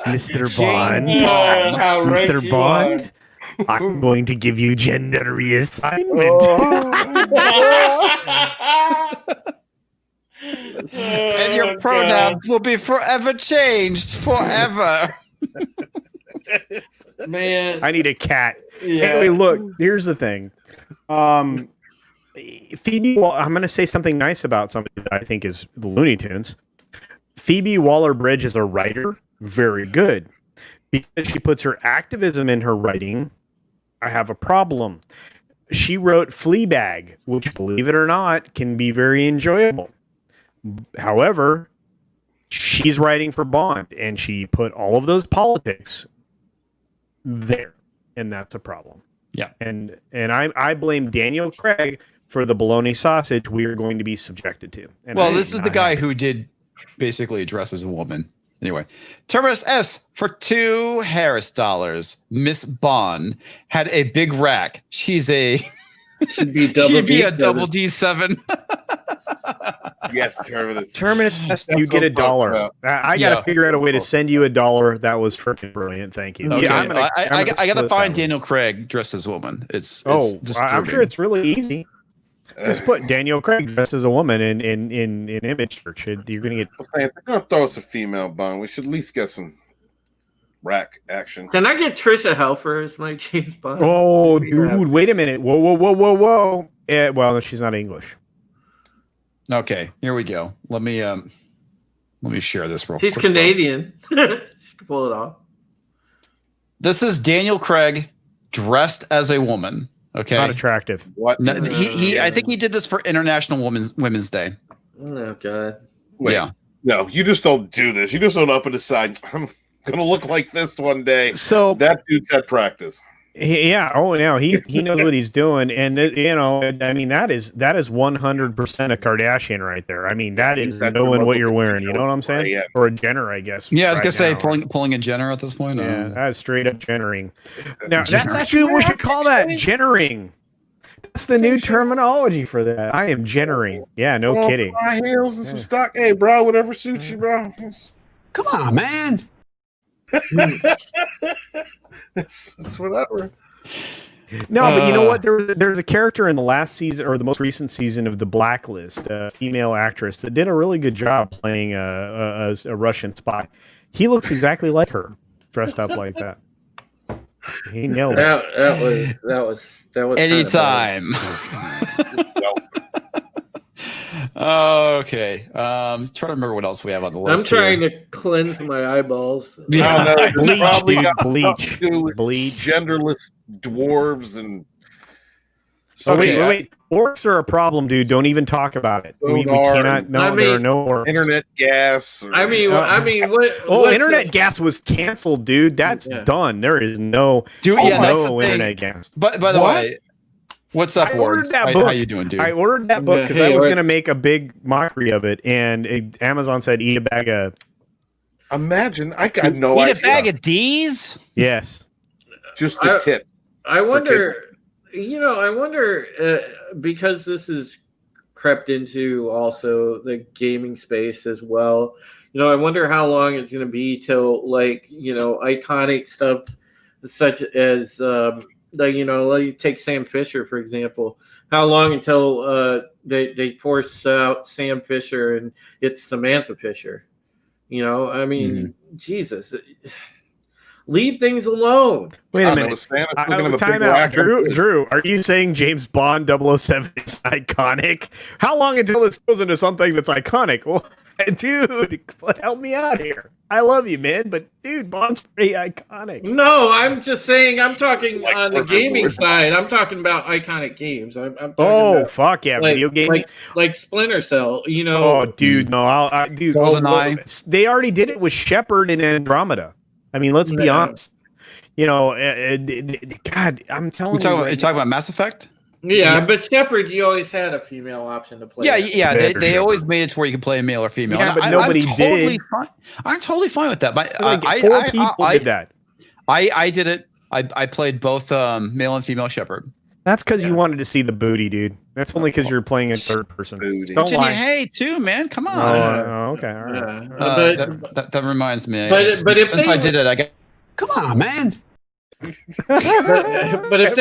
Mr. Bond. Mr. Bond. I'm going to give you gender reassignment. And your pronouns will be forever changed. Forever. Man. I need a cat. Yeah. Anyway, look, here's the thing. Phoebe, I'm going to say something nice about somebody that I think is Looney Tunes. Phoebe Waller-Bridge is a writer, very good. Because she puts her activism in her writing, I have a problem. She wrote Fleabag, which, believe it or not, can be very enjoyable. However, she's writing for Bond, and she put all of those politics there, and that's a problem. Yeah, and I blame Daniel Craig for the bologna sausage we are going to be subjected to. And this is the guy who did basically dress as a woman. Anyway, Terminus S for 2 Harris dollars. Miss Bond had a big rack. She'd be a double D7. Yes, Terminus. Terminus S, you get $1. I got to figure out a way to send you $1. That was freaking brilliant. Thank you. Okay. Yeah, I got to find Daniel Craig dressed as a woman. I'm sure it's really easy. Just put Daniel Craig dressed as a woman in image search. You're gonna get. They're gonna throw us a female Bond. We should at least get some rack action. Can I get Trisha Helfer as my James Bond? Oh, dude! Wait a minute! Whoa! Well, she's not English. Okay, here we go. Let me share this real quick. She's Canadian. She can pull it off. This is Daniel Craig dressed as a woman. Okay, Not attractive. What? No, I think he did this for International Women's Day. Oh God. Wait, Yeah. No, you just don't do this. You just don't up and decide. I'm gonna look like this one day. So That dude's had practice. yeah. Oh, no, he knows what he's doing, and I mean that is 100% a Kardashian right there. I mean that is That's knowing what you're the wearing. You know what I'm saying? Yeah. Or a Jenner, I guess. Yeah, I was right gonna say now. pulling a Jenner at this point. Yeah, that's straight up Jennering. Now that's Jenner. actually what we should call that, Jennering. That's the new terminology for that. I am Jennering. Yeah, no kidding. High heels and some stock. Hey, bro, whatever suits you, bro. Come on, man. It's whatever. No, but you know what? There's a character in the last season or the most recent season of The Blacklist, a female actress that did a really good job playing a Russian spy. He looks exactly like her, dressed up like that. He nailed it. That was Anytime. Okay. Trying to remember what else we have on the list. I'm trying to cleanse my eyeballs. Yeah. I don't know. It's Bleach, probably dude, got bleach. something to do with Bleach. genderless dwarves and. Oh, wait. Okay. Orcs are a problem, dude. Don't even talk about it. We Sonar cannot. No, I there are mean, no orcs. Internet gas. Or, I mean, what? Oh, what's internet gas was canceled, dude. That's Yeah. done. There is no, Dude, yeah, that's the no thing. internet gas. But by the What? way, what's up, I Ward? ordered that How book. you doing, dude? I ordered that book Yeah, because hey, I was what- going to make a big mockery of it, and Amazon said eat a bag of. Imagine, I got no Eat idea. a bag of D's? Yes. Just the tip. I wonder. I wonder because this is crept into also the gaming space as well. I wonder how long it's going to be till iconic stuff such as you take Sam Fisher for example. How long until they force out Sam Fisher and it's Samantha Fisher? Jesus. Leave things alone. Wait a minute. Time out. Drew, are you saying James Bond 007 is iconic? How long until this goes into something that's iconic? Well, dude, help me out here. I love you, man, but dude, Bond's pretty iconic. No, I'm just saying. I'm talking on the gaming side. I'm talking about iconic games. I'm talking about, fuck yeah, video gaming, like Splinter Cell. Oh, dude, no, dude. GoldenEye. They already did it with Shepard and Andromeda. I mean, let's be honest. God, I'm telling you. You talking about Mass Effect? Yeah, but Shepard, you always had a female option to play. Yeah. They always made it to where you could play a male or female. Yeah, but nobody did. I'm totally fine with that. But Four people did that. I did it. I played both male and female Shepard. That's because you wanted to see the booty, dude. That's only because you're playing a third person. Don't lie. Hey, too, man. Come on. Okay, all right. That reminds me. But if I did it, I got. Come on, man. but if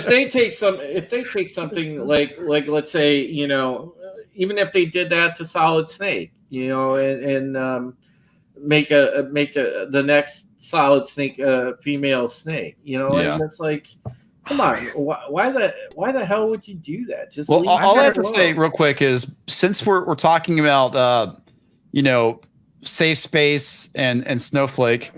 they take something like let's say even if they did that to Solid Snake and make the next Solid Snake female Snake and it's like, come on, why the hell would you do that? Just all I have to say real quick is since we're talking about safe space and Snowflake,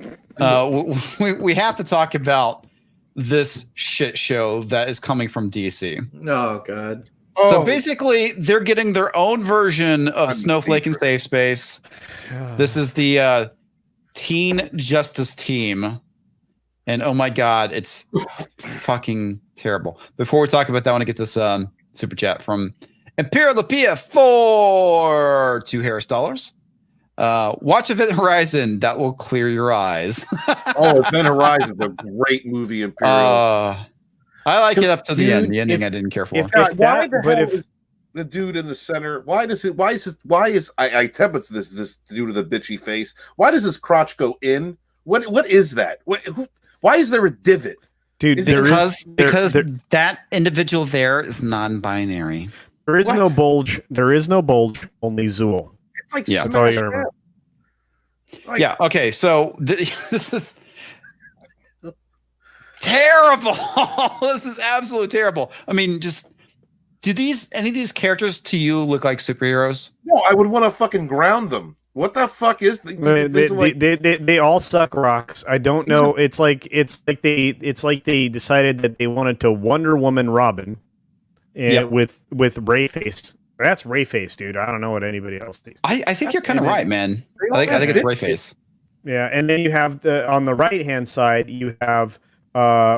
we have to talk about this shit show that is coming from DC. Oh God. So basically they're getting their own version of Snowflake and Safe Space. This is the Teen Justice Team. And oh my God, it's fucking terrible. Before we talk about that, I want to get this super chat from Imperial Lapia for $2 Harris dollars. Watch Event Horizon. That will clear your eyes. Event Horizon is a great movie. Imperial. I like it up to the end. The ending I didn't care for. Is the dude in the center? Why is I templates this dude with a bitchy face? Why does his crotch go in? What is that? Why is there a divot? Dude, because that individual there is non-binary. There is What? no bulge. There is no bulge. Only Zool. It's like Yeah. That's all you smash gotta remember. Like, Yeah. Okay. So this is terrible. This is absolutely terrible. I mean, just do any of these characters to you look like superheroes? no, I would want to fucking ground them. What the fuck is these are like, They all suck rocks. I don't know. It's like they decided that they wanted to Wonder Woman Robin, with Ray Face. That's Ray Face, dude. I don't know what anybody else thinks. I think you're kind of right, man. I think it's Ray Face. Yeah, and then you have on the right hand side you have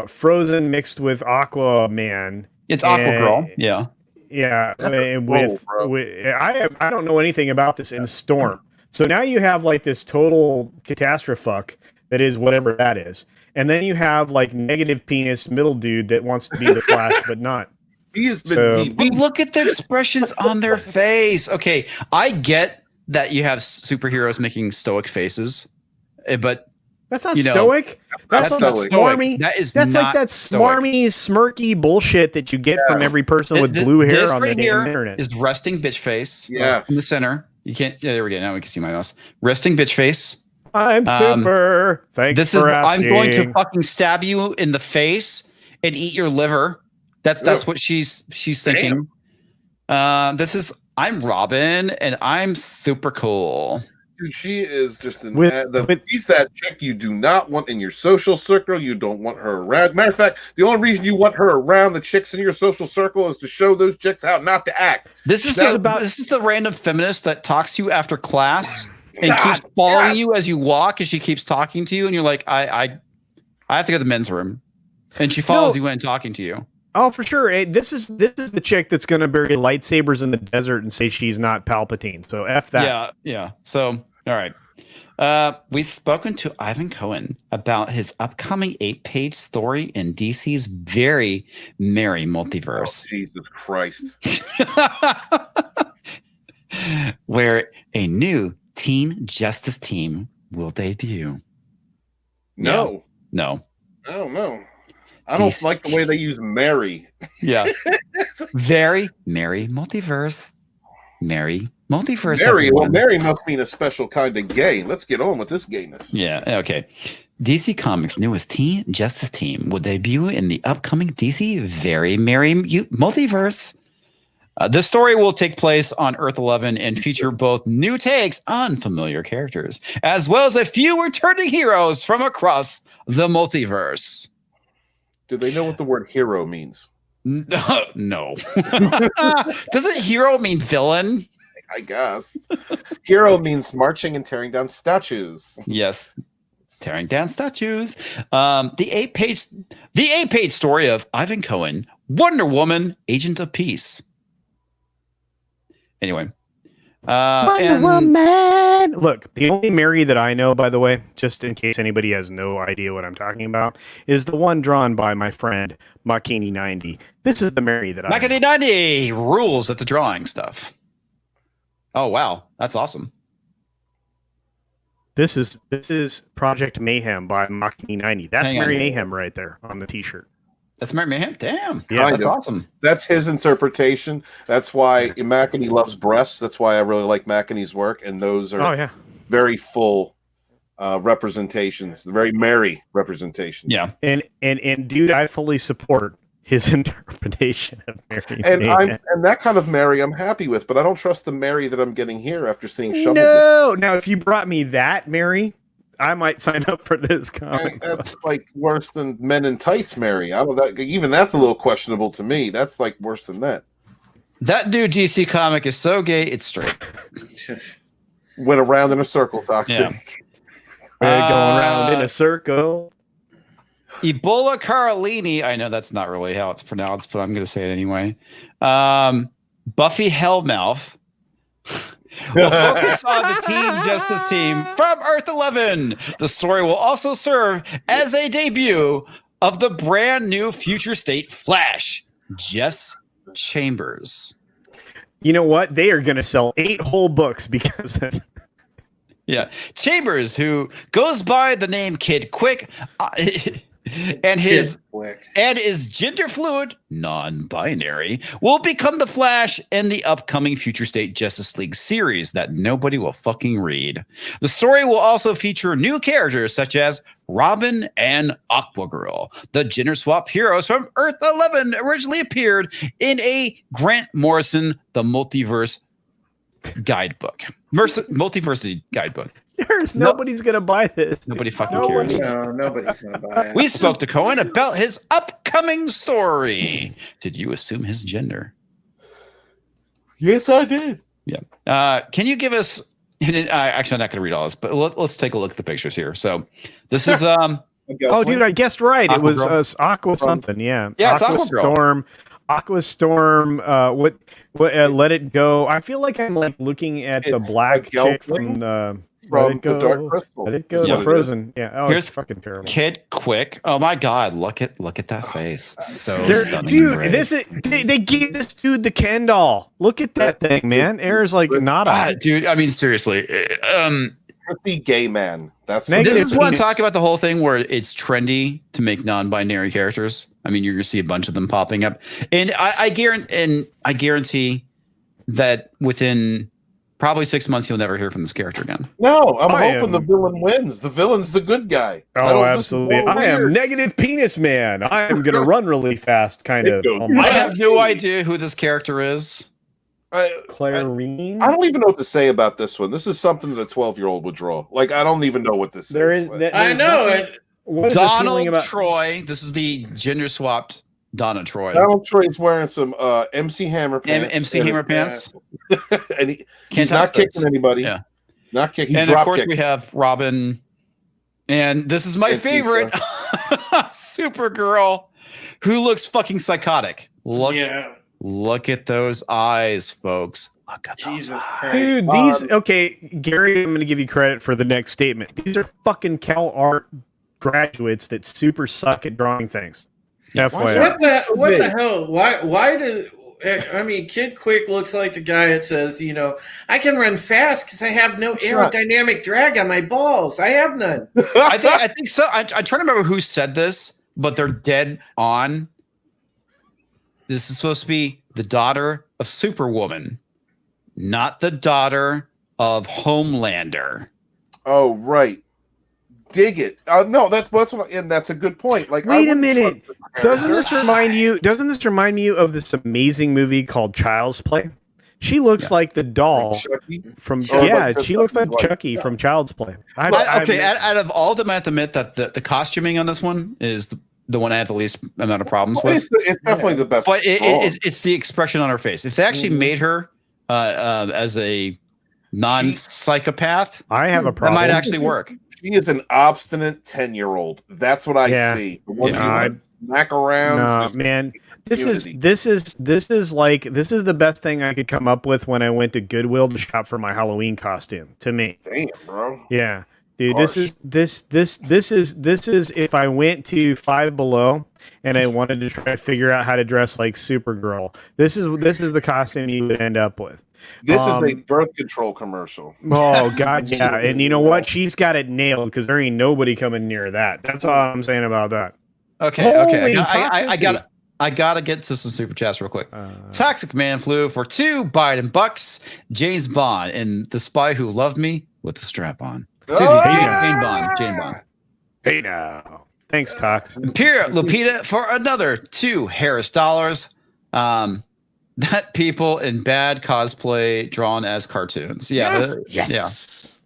Frozen mixed with Aquaman. It's Aqua Girl. Yeah. Yeah, with I don't know anything about this in Storm. So now you have like this total catastrophe that is whatever that is. And then you have like negative penis middle dude that wants to be the Flash but not. he has been But look at the expressions on their face. Okay, I get that you have superheroes making stoic faces, but That's not stoic. That's not stoic. smarmy. That's like not that stoic. smarmy, smirky bullshit that you get from every person with blue hair this on the right damn here internet. is resting bitch face. Yes. In the center. You can't. Yeah, there we go. Now we can see my mouse. Resting bitch face. I'm super. Thanks This is. for I'm asking. going to fucking stab you in the face and eat your liver. That's what she's thinking. This is. I'm Robin and I'm super cool. Dude, she is just she's that chick you do not want in your social circle. You don't want her around. Matter of fact, the only reason you want her around the chicks in your social circle is to show those chicks how not to act. This is the random feminist that talks to you after class and keeps following you as you walk, and she keeps talking to you, and you're like, I have to go to the men's room, and she follows you in talking to you. Oh, for sure. This is the chick that's going to bury lightsabers in the desert and say she's not Palpatine. So F that. Yeah. So, all right. We've spoken to Ivan Cohen about his upcoming 8-page story in DC's very merry multiverse. Oh, Jesus Christ. Where a new teen justice team will debut. No. No. I don't know. I don't like the way they use Mary. Yeah. Very merry multiverse. Merry multiverse. Mary, well, Mary must mean a special kind of gay. Let's get on with this gayness. Yeah, okay. DC Comics' newest teen justice team will debut in the upcoming DC Very Merry Multiverse. The story will take place on Earth 11 and feature both new takes on familiar characters, as well as a few returning heroes from across the multiverse. Do they know what the word hero means? No. Doesn't hero mean villain? I guess. Hero means marching and tearing down statues. Yes. Tearing down statues. The 8-page story of Ivan Cohen, Wonder Woman, Agent of Peace. Anyway. Wonder Woman. Look, the only Mary that I know, by the way, just in case anybody has no idea what I'm talking about, is the one drawn by my friend Makini90. This is the Mary that I know. Makini90 rules at the drawing stuff. Oh wow, that's awesome. This is Project Mayhem by Makini90. That's Mary Mayhem right there on the t-shirt. That's Mary Mayhem? Damn. Yeah, that's awesome. That's his interpretation. That's why Makini loves breasts. That's why I really like Makini's work. And those are very full representations, very merry representations. Yeah. And dude, I fully support his interpretation of Mary. And that kind of Mary I'm happy with, but I don't trust the Mary that I'm getting here after seeing Shrubber. No, now if you brought me that Mary, I might sign up for this comic. That's like worse than Men in Tights Mary. I don't that even that's a little questionable to me. That's like worse than that. That new DC comic is so gay, it's straight. Went around in a circle, Toxic. Yeah. We're going around in a circle. Ebola Carolini. I know that's not really how it's pronounced, but I'm going to say it anyway. Buffy Hellmouth will focus on the Team Justice team from Earth 11. The story will also serve as a debut of the brand new future state Flash, Jess Chambers. You know what? They are going to sell 8 whole books because of Yeah. Chambers, who goes by the name Kid Quick. and his Quick. gender fluid, non-binary, will become the Flash in the upcoming Future State Justice League series that nobody will fucking read. The story will also feature new characters such as Robin and Aquagirl. The gender swap heroes from Earth 11 originally appeared in a Grant Morrison The Multiverse guidebook. Multiversity guidebook. Nobody's gonna buy this. Nobody fucking cares. No, nobody's gonna buy it. We spoke to Cohen about his upcoming story. Did you assume his gender? Yes, I did. Yeah. Can you give us? Actually, I'm not going to read all this, but let's take a look at the pictures here. So, this is Oh, dude, I guessed right. It was Aquagirl. Aqua something. Yeah. Yeah, it's Aqua Aquagirl. Storm. Aqua Storm. What? Let It Go. I feel like I'm like looking at the It's black a chick Gelfling from the. from Let It the Go. Dark Crystal. Let It Go. Yeah. The Frozen. Yeah. Oh, Here's it's fucking terrible. Kid Quick. Oh my God! Look at that face. So They're- stunning. dude, Great. this is they gave this dude the Ken doll. Look at that thing, man. Air's like not a Dude. I mean, seriously. The gay man. That's Negative This is what I'm penis. talking about. The whole thing where it's trendy to make non-binary characters. I mean, you're gonna see a bunch of them popping up, and I guarantee that within probably 6 months you'll never hear from this character again. No, I'm I hoping am- the villain wins. The villain's the good guy. I Oh, don't- this is absolutely. more I am weird. negative penis man. I am gonna run really fast, kind of. It goes- I have no idea who this character is. Clarine. I don't even know what to say about this one. This is something that a 12-year-old would draw. Like, I don't even know what this There is. is. but- I know it. What is Donald appealing about? Troy. This is the gender swapped Donna Troy. Donald Troy's wearing some MC Hammer pants. MC and- Hammer pants. and Can't he's not touch those. kicking anybody. Yeah. Not kicking. He's And of drop course kicking. we have Robin, and this is my And favorite, Supergirl, who looks fucking psychotic. Look at those eyes, folks. Look at those Jesus eyes. Christ. Dude, these okay, Gary. I'm going to give you credit for the next statement. These are fucking Cal Art graduates that super suck at drawing things. FYI. What the hell? Why did I mean Kid Quick looks like the guy that says, I can run fast because I have no aerodynamic drag on my balls. I have none. I think so. I'm trying to remember who said this, but they're dead on. This is supposed to be the daughter of Superwoman, not the daughter of Homelander. Oh, right. Dig it. No, that's and that's a good point. Like, Wait a minute. Doesn't this remind you of this amazing movie called Child's Play? She looks like the doll from she looks like Chucky from Child's Play. Out of all of them, I have to admit that the costuming on this one is the one I have the least amount of problems with. It's definitely the best. But it's the expression on her face. If they actually made her as a non-psychopath, I have a that problem. might actually work. She is an obstinate 10-year-old. That's what I see. Smack around. No, man. This is the best thing I could come up with when I went to Goodwill to shop for my Halloween costume. To me, damn, bro. Yeah, dude. This is if I went to Five Below and I wanted to try to figure out how to dress like Supergirl. This is the costume you would end up with. This is a birth control commercial. Oh God, yeah. And you know what? She's got it nailed because there ain't nobody coming near that. That's all I'm saying about that. Okay. Holy I gotta get to some super chats real quick. Toxic Man flew for 2 Biden bucks. James Bond and the Spy Who Loved Me with the strap on. Excuse me, Jane Bond. Hey now. Thanks, Tox. Imperial Lupita for another 2 Harris dollars. That people in bad cosplay drawn as cartoons. Yeah. Yes.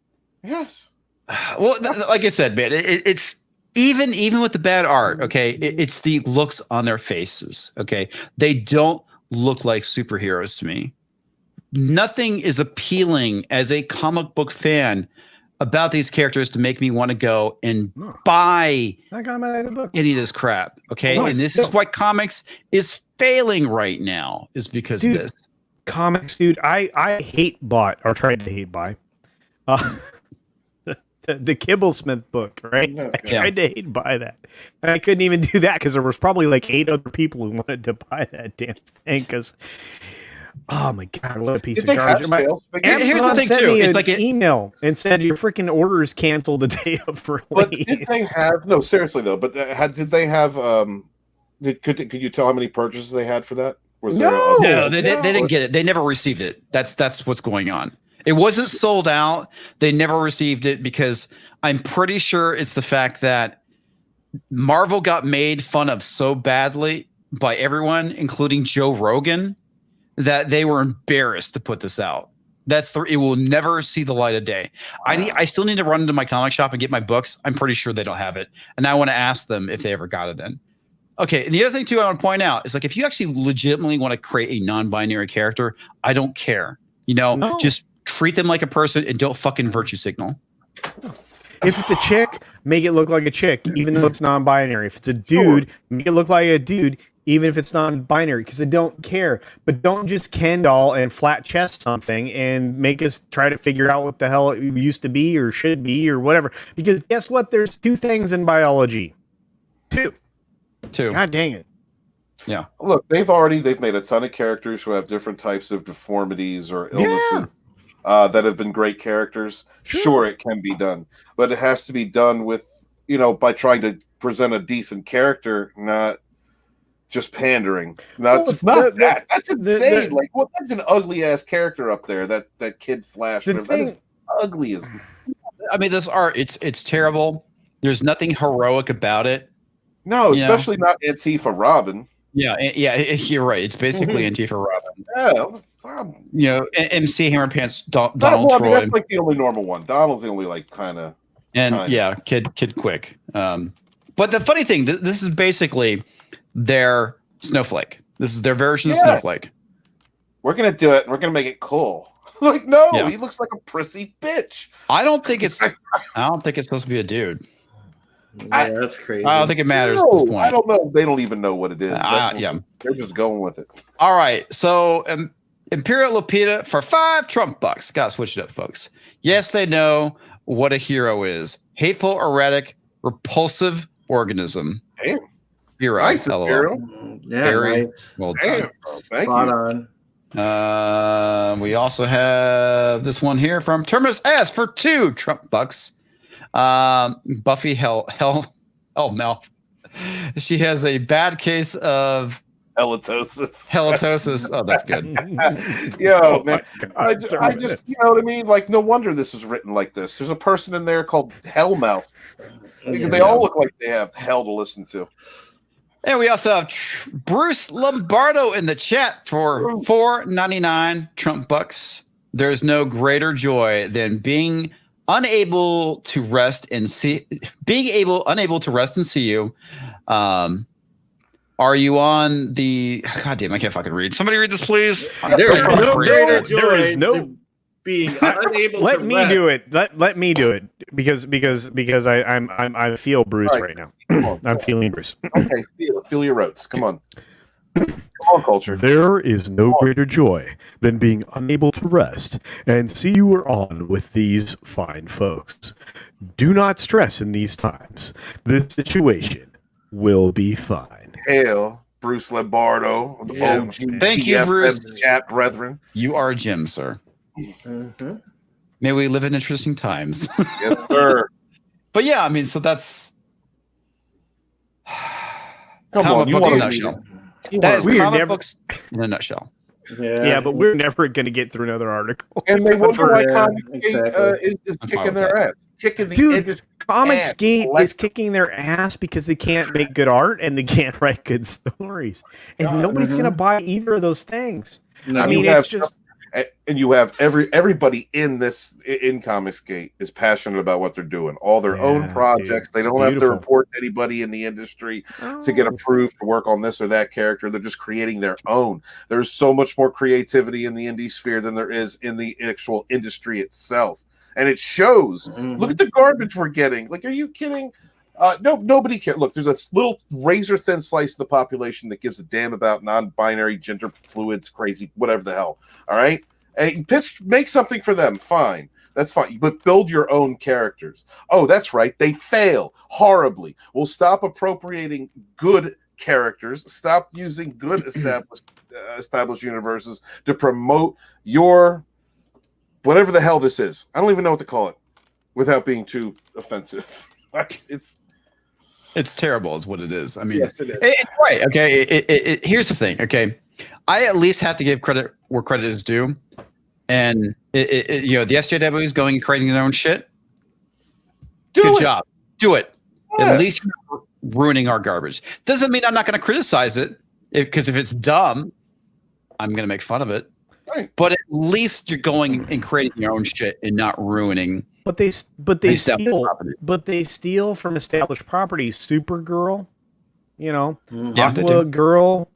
Well, like I said, man, it's even with the bad art. Okay, it's the looks on their faces. Okay, they don't look like superheroes to me. Nothing is appealing as a comic book fan about these characters to make me want to go and buy any of this crap. Okay, and this is why comics is failing right now, is because of this. Comics, dude, I hate bought or tried to hate buy the Kibblesmith book, right? Okay. I tried to hate buy that, and I couldn't even do that because there was probably like 8 other people who wanted to buy that damn thing. Because Oh my god, what a piece Did of they garbage! have My- sales? Here's the Amazon thing, sent too. me It's an like email and said your freaking order is canceled the day of But release. did they have no? Seriously though, but did they have? Could you tell how many purchases they had for that? Was there? No, they didn't get it. They never received it. That's what's going on. It wasn't sold out. They never received it because I'm pretty sure it's the fact that Marvel got made fun of so badly by everyone, including Joe Rogan, that they were embarrassed to put this out. It will never see the light of day. I still need to run into my comic shop and get my books. I'm pretty sure they don't have it. And I want to ask them if they ever got it in. Okay. And the other thing too, I want to point out is like, if you actually legitimately want to create a non-binary character, I don't care, just treat them like a person and don't fucking virtue signal. If it's a chick, make it look like a chick, even though it's non-binary. If it's a dude, make it look like a dude, even if it's non-binary, because I don't care. But don't just Ken doll and flat chest something and make us try to figure out what the hell it used to be or should be or whatever. Because guess what? There's two things in biology. Two. God dang it. Yeah. Look, they've made a ton of characters who have different types of deformities or illnesses that have been great characters. Sure, it can be done, but it has to be done with, by trying to present a decent character, not just pandering. That's insane. That's an ugly ass character up there. That Kid Flash. That is ugly as. I mean, this art, it's terrible. There's nothing heroic about it. No, especially not Antifa Robin. Yeah, you're right. It's basically Antifa Robin. Yeah, MC Hammer Pants Donald Troy. That's like the only normal one. Donald's the only kind of. Kid Quick. But the funny thing, this is basically their Snowflake. This is their version of Snowflake. We're gonna do it. We're gonna make it cool. He looks like a prissy bitch. I don't think it's supposed to be a dude. That's crazy. I don't think it matters at this point. I don't know. They don't even know what it is. They're just going with it. All right. So Imperial Lupita for $5 Trump bucks. Gotta switch it up, folks. Yes, they know what a hero is. Hateful, erratic, repulsive organism. Damn. Hero. Nice, LOL. Yeah, Very nice. well Damn, done. bro. Thank Spot you. on. We also have this one here from Terminus S for $2 Trump bucks. Buffy Hellmouth. She has a bad case of halitosis. Oh, that's good. Man. I just, you know what I mean? Like, no wonder this is written like this. There's a person in there called Hellmouth. Because they all look like they have hell to listen to. And we also have Bruce Lombardo in the chat for $4.99 Trump bucks. There's no greater joy than being unable to rest and see you. Are you on the? God damn, I can't fucking read. Somebody read this, please. There is no being unable. Let to me rest. do it. Let me do it because I feel Bruce right now. I'm feeling Bruce. Okay, feel your rotes. Come on. Come on, culture. There is no greater joy than being unable to rest and see you are on with these fine folks. Do not stress in these times. This situation will be fine. Hail, Bruce Lombardo. Thank you, Bruce. Chat brethren. You are a gem, sir. Mm-hmm. May we live in interesting times. Yes, sir. But yeah, I mean, so that's Come on, you books in a want nutshell. That is comic books in a nutshell. Yeah, but we're never going to get through another article. And they wonder why exactly. is kicking their ass. Kicking the Dude, Comicsgate is kicking their ass because they can't make good art and they can't write good stories. And nobody's going to buy either of those things. No. I mean, it's just... And you have everybody in Comicsgate is passionate about what they're doing. All their own projects. They don't have to report to anybody in the industry to get approved to work on this or that character. They're just creating their own. There's so much more creativity in the indie sphere than there is in the actual industry itself. And it shows. Mm-hmm. Look at the garbage we're getting. Like, are you kidding? Nobody cares. Look, there's a little razor thin slice of the population that gives a damn about non-binary, gender fluids, crazy, whatever the hell. All right, and make something for them. Fine, that's fine. But build your own characters. Oh, that's right. They fail horribly. We'll stop appropriating good characters. Stop using good established established universes to promote your whatever the hell this is. I don't even know what to call it without being too offensive. It's terrible, is what it is. I mean, yes, it is. It's right. Okay. Here's the thing. Okay, I at least have to give credit where credit is due, and the SJW is going and creating their own shit. Good job. Do it. Yeah. At least you're ruining our garbage. Doesn't mean I'm not going to criticize it, because if it's dumb, I'm going to make fun of it. Right. But at least you're going and creating your own shit and not ruining. But they steal from established properties. Supergirl, Aqua Girl,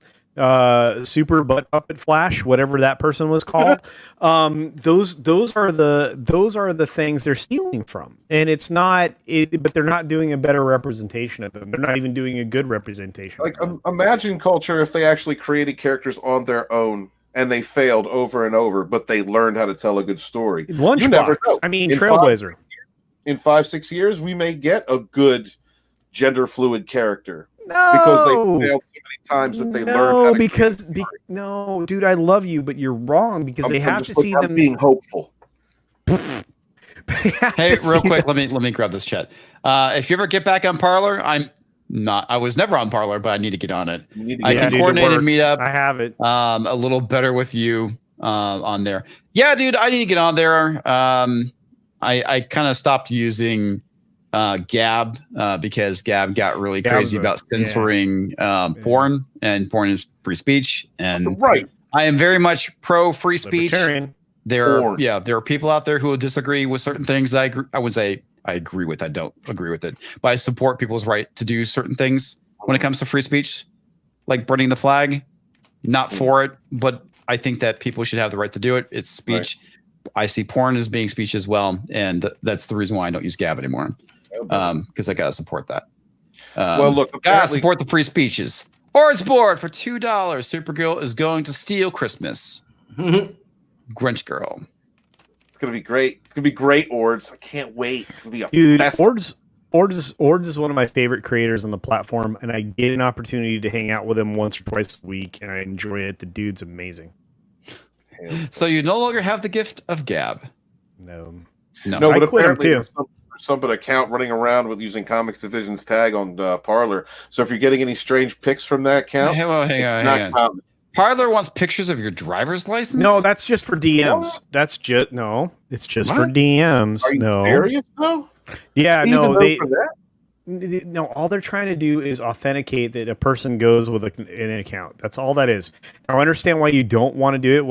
Super Butt Puppet Flash, whatever that person was called. Those are the things they're stealing from, and it's not. But they're not doing a better representation of them. They're not even doing a good representation. Like imagine culture if they actually created characters on their own. And they failed over and over, but they learned how to tell a good story. Lunchbox. I mean, Trailblazer. In 5-6 years, we may get a good gender fluid character. No, because they failed so many times that they learned. No, dude, I love you, but you're wrong because they have to see them being hopeful. Hey, real quick, let me grab this chat. If you ever get back on Parler, I was never on Parler, but I need to get on it. I can coordinate a meetup. I have it. A little better with you on there. Yeah, dude, I need to get on there. I kind of stopped using Gab because Gab got really crazy about censoring porn, and porn is free speech. And right, I am very much pro free speech. There are people out there who will disagree with certain things. I would say I agree with. I don't agree with it, but I support people's right to do certain things when it comes to free speech, like burning the flag. Not for it, but I think that people should have the right to do it. It's speech. Right. I see porn as being speech as well, and that's the reason why I don't use Gab anymore, because I gotta support that. Well, look, gotta support the free speeches. Orange board for $2. Supergirl is going to steal Christmas. Grinch girl. It's gonna be great. It's gonna be great, Ords. I can't wait. It's gonna be a dude. Ords is one of my favorite creators on the platform, and I get an opportunity to hang out with him once or twice a week, and I enjoy it. The dude's amazing. So you no longer have the gift of Gab. No, but I quit him too. There's some account running around with using Comics Division's tag on Parler. So if you're getting any strange pics from that account, hang on. Parler wants pictures of your driver's license? No, that's just for DMs. What? That's just it's just for DMs. Are you serious though? Yeah, no, all they're trying to do is authenticate that a person goes with an account. That's all that is. Now, I understand why you don't want to do it.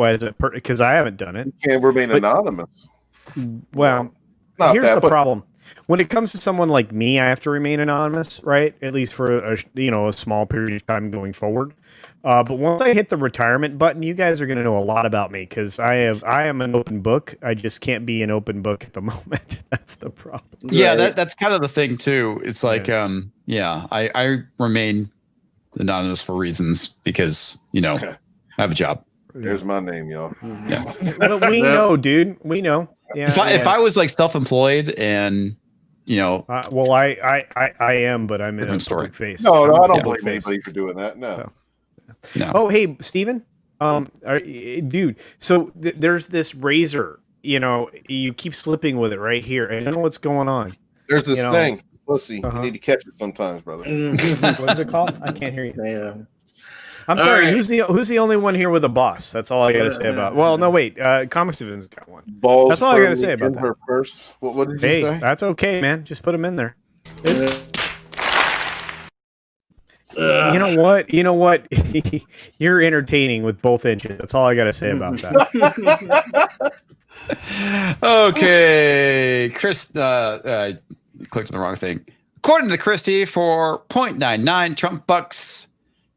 Because I haven't done it. You can't remain anonymous. Well, here's the problem. When it comes to someone like me, I have to remain anonymous, right? At least for a small period of time going forward. But once I hit the retirement button, you guys are going to know a lot about me because I am an open book. I just can't be an open book at the moment. That's the problem. Yeah, that's kind of the thing too. It's like, I remain anonymous for reasons because I have a job. There's my name, y'all. Yeah, but we know, dude. We know. Yeah. If I was like self-employed and well, I am, but I'm in a story. Public face. No, I don't blame anybody for doing that. No. So. No. Oh, hey, Steven. Dude. So there's this razor. You keep slipping with it right here. I don't know what's going on. There's this thing, pussy. You need to catch it sometimes, brother. What is it called? I can't hear you. Yeah. I'm sorry. Right. Who's the only one here with a boss? That's all I got to say about. Well, no, wait. Comics Division's got one. Balls. That's all I got to say about that. Her purse. What did you say? Hey, that's okay, man. Just put them in there. You know what? You're entertaining with both inches. That's all I got to say about that. Okay, Chris clicked on the wrong thing. According to Christy, for 0.99 Trump bucks,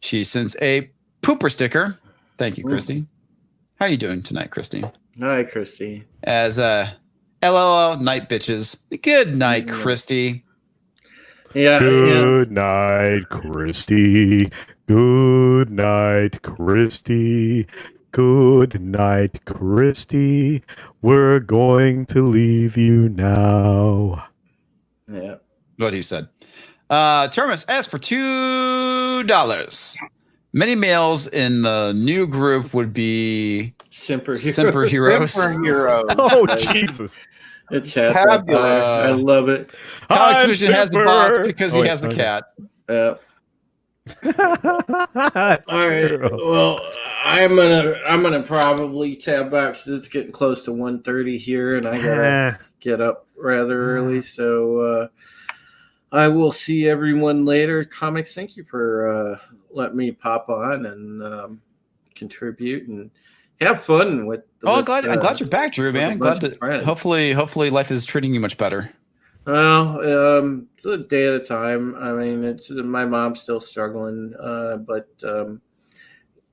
she sends a pooper sticker. Thank you, Christy. How are you doing tonight, Christy? Hi, Christy. As LOL night bitches. Good night, Christy. Yeah. Good night, Christy. Good night, Christy. Good night, Christy. We're going to leave you now. Yeah. What he said. Termus asked for $2. Many males in the new group would be Simper Simper Heroes. Superheroes. Oh, Jesus. It's chat. Fabulous. I love it. Comics I'm Vision has the Simper. box because he Oh, wait, has the okay. cat. That's All right. true. Well, I'm gonna probably tab back because it's getting close to 1:30 here, and I gotta get up rather early. So I will see everyone later. Comics, thank you for letting me pop on and contribute and have fun with. I'm glad you're back, Drew, man. Glad to friends. hopefully life is treating you much better. Well, it's a day at a time. I mean, it's my mom's still struggling, but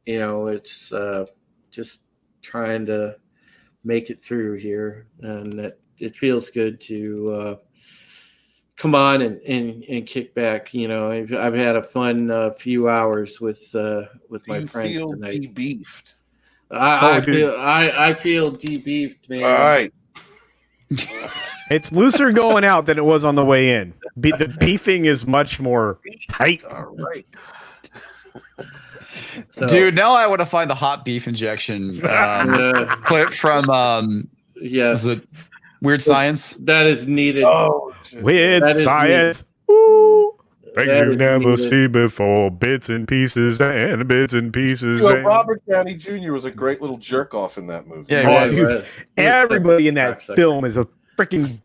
it's just trying to make it through here, and it feels good to come on and kick back. I've had a fun few hours with my friends feel tonight. debeefed. I feel debeefed, man. All right. It's looser going out than it was on the way in. The beefing is much more tight. All right. So, Dude, now I want to find the hot beef injection clip from yes, was it Weird Science? that is needed. Oh, Weird That is science. Ooh. Things That you've is never needed. seen before. Bits and pieces and bits and pieces. You know, and- Robert Downey Jr. was a great little jerk off in that movie. Yeah, he Oh, was. dude. Everybody in that film is a freaking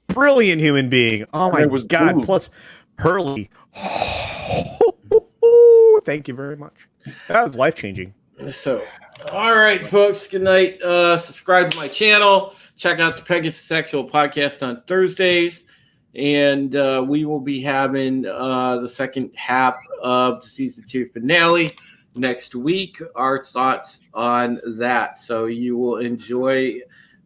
brilliant human being. Oh my There was God. boobs. Plus Hurley. Thank you very much. That was life-changing. So, all right, folks. Good night. Subscribe to my channel. Check out the Pegasus Sexual Podcast on Thursdays. And we will be having the second half of the season 2 finale next week. Our thoughts on that. So you will enjoy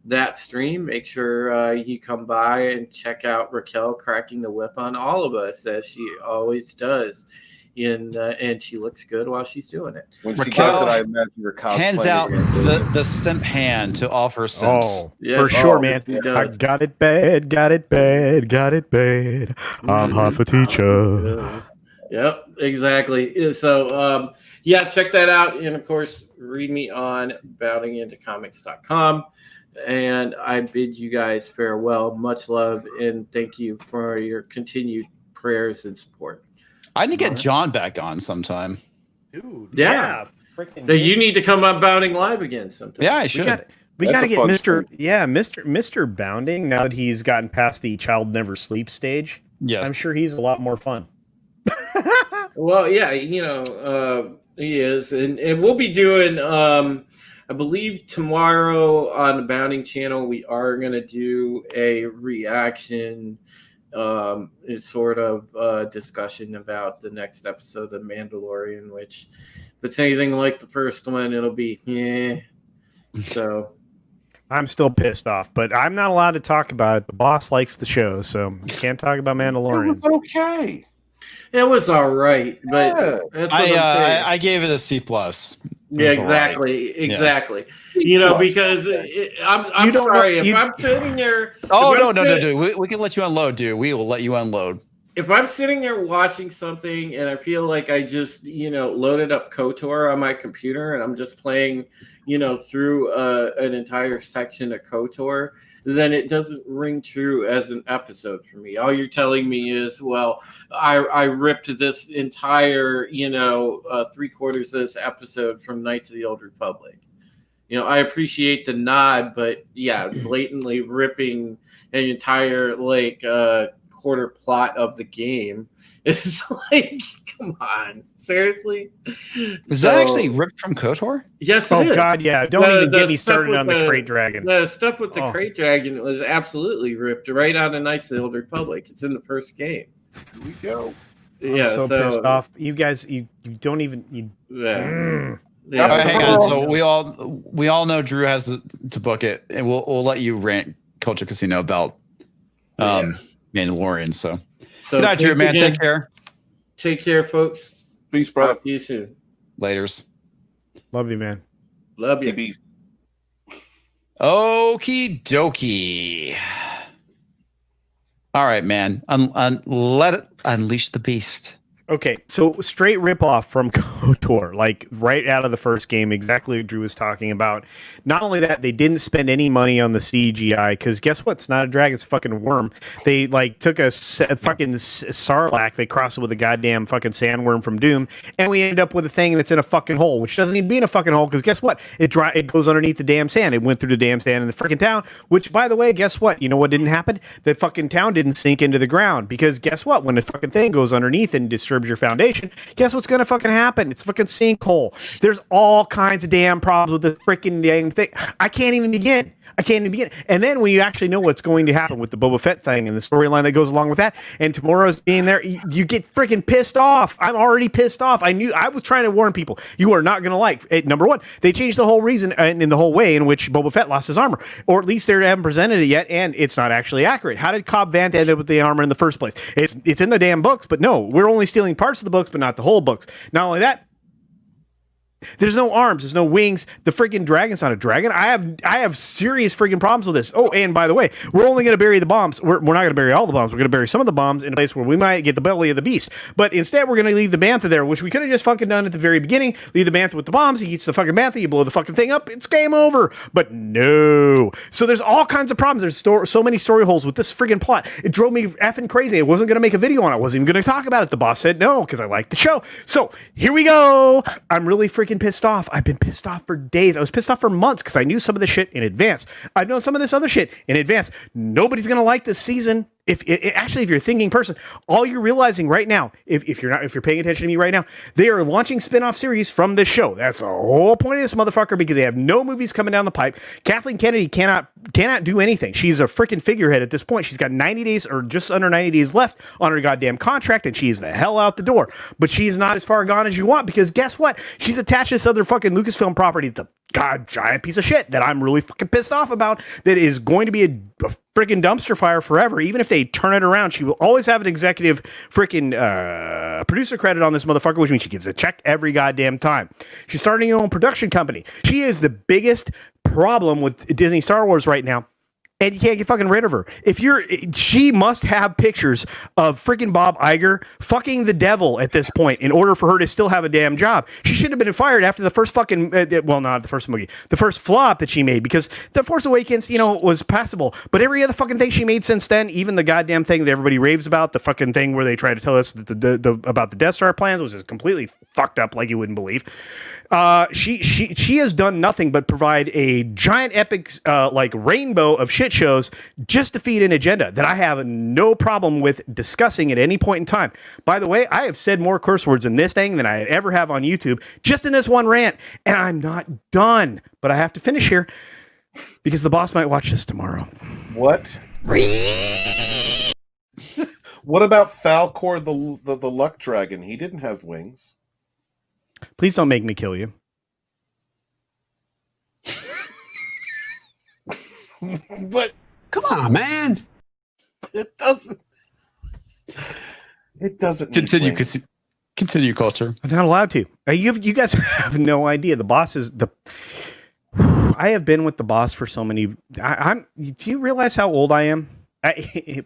that stream. Make sure you come by and check out Raquel cracking the whip on all of us, as she always does. And she looks good while she's doing it. When she Raquel does it, I imagine her cosplaying. Hands out again. the simp hand to all of her simps. Oh, Yes. for sure, Oh, man. he I does. got it bad, got it bad, got it bad. I'm half a teacher. Yep, exactly. So, check that out. And of course, read me on boundingintocomics.com. And I bid you guys farewell. Much love and thank you for your continued prayers and support. I need to get John back on sometime. Dude, Yeah. freaking Now, you need to come on Bounding Live again sometime. Yeah, I should. We That's got to a get fun Mr. Bounding, now that he's gotten past the child never sleeps stage. Yes. I'm sure he's a lot more fun. Well, yeah, he is. And we'll be doing, I believe tomorrow on the Bounding channel, we are going to do a reaction it's sort of discussion about the next episode of Mandalorian, which if it's anything like the first one, it'll be So I'm still pissed off, but I'm not allowed to talk about it. The boss likes the show, so you can't talk about Mandalorian. It was okay. it was all right, but Yeah. that's what I'm saying. I gave it a C+. Yeah, It was all right. exactly. Plus. Because I'm You don't sorry know- if I'm sitting there. Oh, if no, I'm no, no, sit- dude. We can let you unload, dude. We will let you unload. If I'm sitting there watching something and I feel like I just loaded up KOTOR on my computer and I'm just playing through an entire section of KOTOR, then it doesn't ring true as an episode for me. All you're telling me is, well, I ripped this entire 3/4 of this episode from Knights of the Old Republic. I appreciate the nod, but yeah, blatantly ripping an entire quarter plot of the game. It's like, come on, seriously? Is that actually ripped from KOTOR? Yes, it Oh is. God, yeah! Don't The- even the get me stuff started with on the Crate Dragon. The stuff with the Oh. Crate Dragon was absolutely ripped right out of Knights of the Old Republic. It's in the first game. Here we go. I'm Yeah, so pissed off. You guys, you don't even. Yeah. Mm. Yeah. All right, hang on. Oh. So we all know Drew has to book it, and we'll let you rant Culture Casino about Mandalorian. So So good night, Drew, thanks man. again. Take care. Take care, folks. Peace, brother. Talk to you soon. Laters. Love you, man. Love you. Beef. Okie dokie. All right, man. Let it unleash the beast. Okay, so straight ripoff from KOTOR, like right out of the first game, exactly what Drew was talking about. Not only that, they didn't spend any money on the CGI, because guess what? It's not a dragon, it's a fucking worm. They like took a fucking sarlacc, they crossed it with a goddamn fucking sandworm from Doom, and we end up with a thing that's in a fucking hole, which doesn't even be in a fucking hole, because guess what? It goes underneath the damn sand. It went through the damn sand in the freaking town, which, by the way, guess what? You know what didn't happen? The fucking town didn't sink into the ground, because guess what? When the fucking thing goes underneath and disturbs your foundation, guess what's gonna fucking happen? It's fucking sinkhole. There's all kinds of damn problems with the freaking damn thing. I can't even begin. And then when you actually know what's going to happen with the Boba Fett thing and the storyline that goes along with that, and tomorrow's being there, you get freaking pissed off. I'm already pissed off. I was trying to warn people. You are not going to like it. Number one, they changed the whole reason in the whole way in which Boba Fett lost his armor, or at least they haven't presented it yet, and it's not actually accurate. How did Cobb Vanth end up with the armor in the first place? It's in the damn books, but no, we're only stealing parts of the books, but not the whole books. Not only that, there's no arms. There's no wings. The freaking dragon's not a dragon. I have serious freaking problems with this. Oh, and by the way, we're only going to bury the bombs. We're not going to bury all the bombs. We're going to bury some of the bombs in a place where we might get the belly of the beast. But instead, we're going to leave the bantha there, which we could have just fucking done at the very beginning. Leave the bantha with the bombs. He eats the fucking bantha. You blow the fucking thing up. It's game over. But no. So there's all kinds of problems. There's so many story holes with this freaking plot. It drove me effing crazy. I wasn't going to make a video on it. I wasn't even going to talk about it. The boss said no because I like the show. So here we go. I'm really freaking pissed off. I've been pissed off for days. I was pissed off for months because I knew some of this shit in advance. I know some of this other shit in advance. Nobody's gonna like this season. If you're a thinking person, all you're realizing right now, if you're paying attention to me right now, they are launching spin-off series from this show. That's the whole point of this motherfucker, because they have no movies coming down the pipe. Kathleen Kennedy cannot do anything. She's a freaking figurehead at this point. She's got 90 days or just under 90 days left on her goddamn contract, and she's the hell out the door. But she's not as far gone as you want, because guess what? She's attached to this other fucking Lucasfilm property. The giant piece of shit that I'm really fucking pissed off about, that is going to be a freaking dumpster fire forever. Even if they turn it around, she will always have an executive freaking producer credit on this motherfucker, which means she gets a check every goddamn time. She's starting her own production company. She is the biggest problem with Disney Star Wars right now. And you can't get fucking rid of her. She must have pictures of freaking Bob Iger fucking the devil at this point in order for her to still have a damn job. She should have been fired after the first fucking, not the first movie, the first flop that she made, because The Force Awakens, was passable. But every other fucking thing she made since then, even the goddamn thing that everybody raves about, the fucking thing where they try to tell us that about the Death Star plans, was just completely fucked up like you wouldn't believe. She has done nothing but provide a giant epic like rainbow of shit shows just to feed an agenda that I have no problem with discussing at any point in time. By the way, I have said more curse words in this thing than I ever have on YouTube, just in this one rant, and I'm not done. But I have to finish here because the boss might watch this tomorrow. What? What about Falcor the Luck Dragon? He didn't have wings. Please don't make me kill you. But come on, man. It doesn't. Continue, continue, culture. I'm not allowed to. You guys have no idea. The boss is the. I have been with the boss for so many. Do you realize how old I am?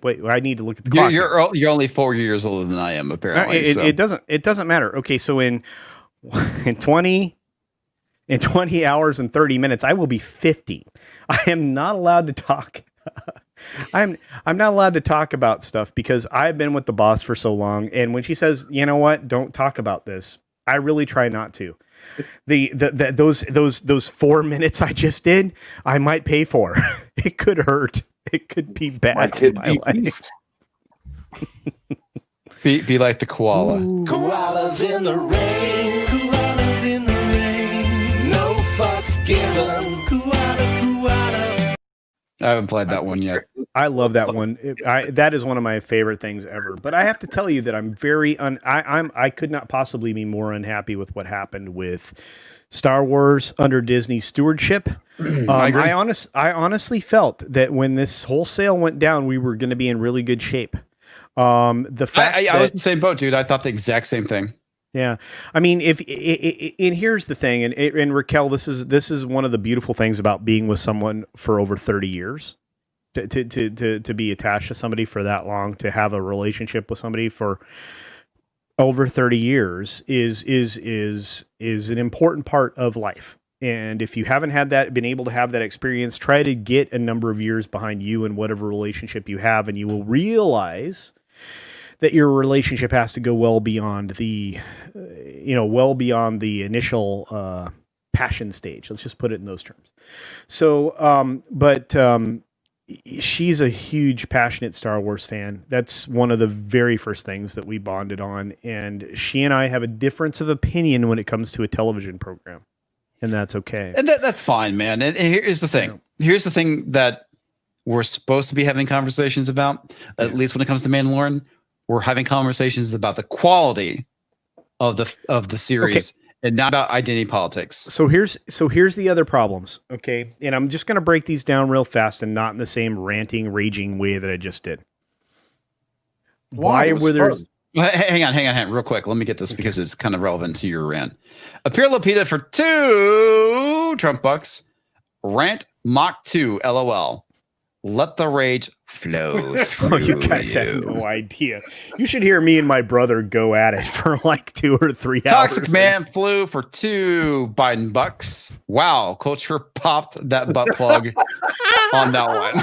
Wait, I need to look at the clock. You're only 4 years older than I am, apparently. It doesn't matter. Okay, so in 20 hours and 30 minutes, I will be 50. I am not allowed to talk. I'm not allowed to talk about stuff because I've been with the boss for so long. And when she says, you know what, don't talk about this, I really try not to. Those 4 minutes I just did, I might pay for. It could hurt. It could be bad in my life. Be like the koala. Ooh. Koalas in the rain. Koalas in the rain. No fucks given. Koala. I haven't played that one yet. I love that one. That is one of my favorite things ever. But I have to tell you that I'm very I could not possibly be more unhappy with what happened with Star Wars under Disney's stewardship. I honestly felt that when this whole sale went down, we were going to be in really good shape. The fact I was in the same boat, dude. I thought the exact same thing. Yeah, I mean, and here's the thing, and Raquel, this is one of the beautiful things about being with someone for over 30 years, to be attached to somebody for that long, to have a relationship with somebody for over 30 years is an important part of life. And if you haven't been able to have that experience, try to get a number of years behind you and whatever relationship you have, and you will realize that your relationship has to go well beyond the initial passion stage. Let's just put it in those terms. So, she's a huge, passionate Star Wars fan. That's one of the very first things that we bonded on. And she and I have a difference of opinion when it comes to a television program. And that's okay. And that's fine, man. And here's the thing. Here's the thing that we're supposed to be having conversations about, at least when it comes to Mandalorian. We're having conversations about the quality of the series and not about identity politics. So here's the other problems, okay? And I'm just going to break these down real fast and not in the same ranting, raging way that I just did. Why were there... Hang on, real quick. Let me get this because it's kind of relevant to your rant. Appear Lupita for 2 Trump bucks. Rant Mach 2, LOL. Let the rage flow through you guys have no idea. You should hear me and my brother go at it for like 2 or 3 hours. Toxic Man flew for 2 Biden bucks. Wow, culture popped that butt plug on that one.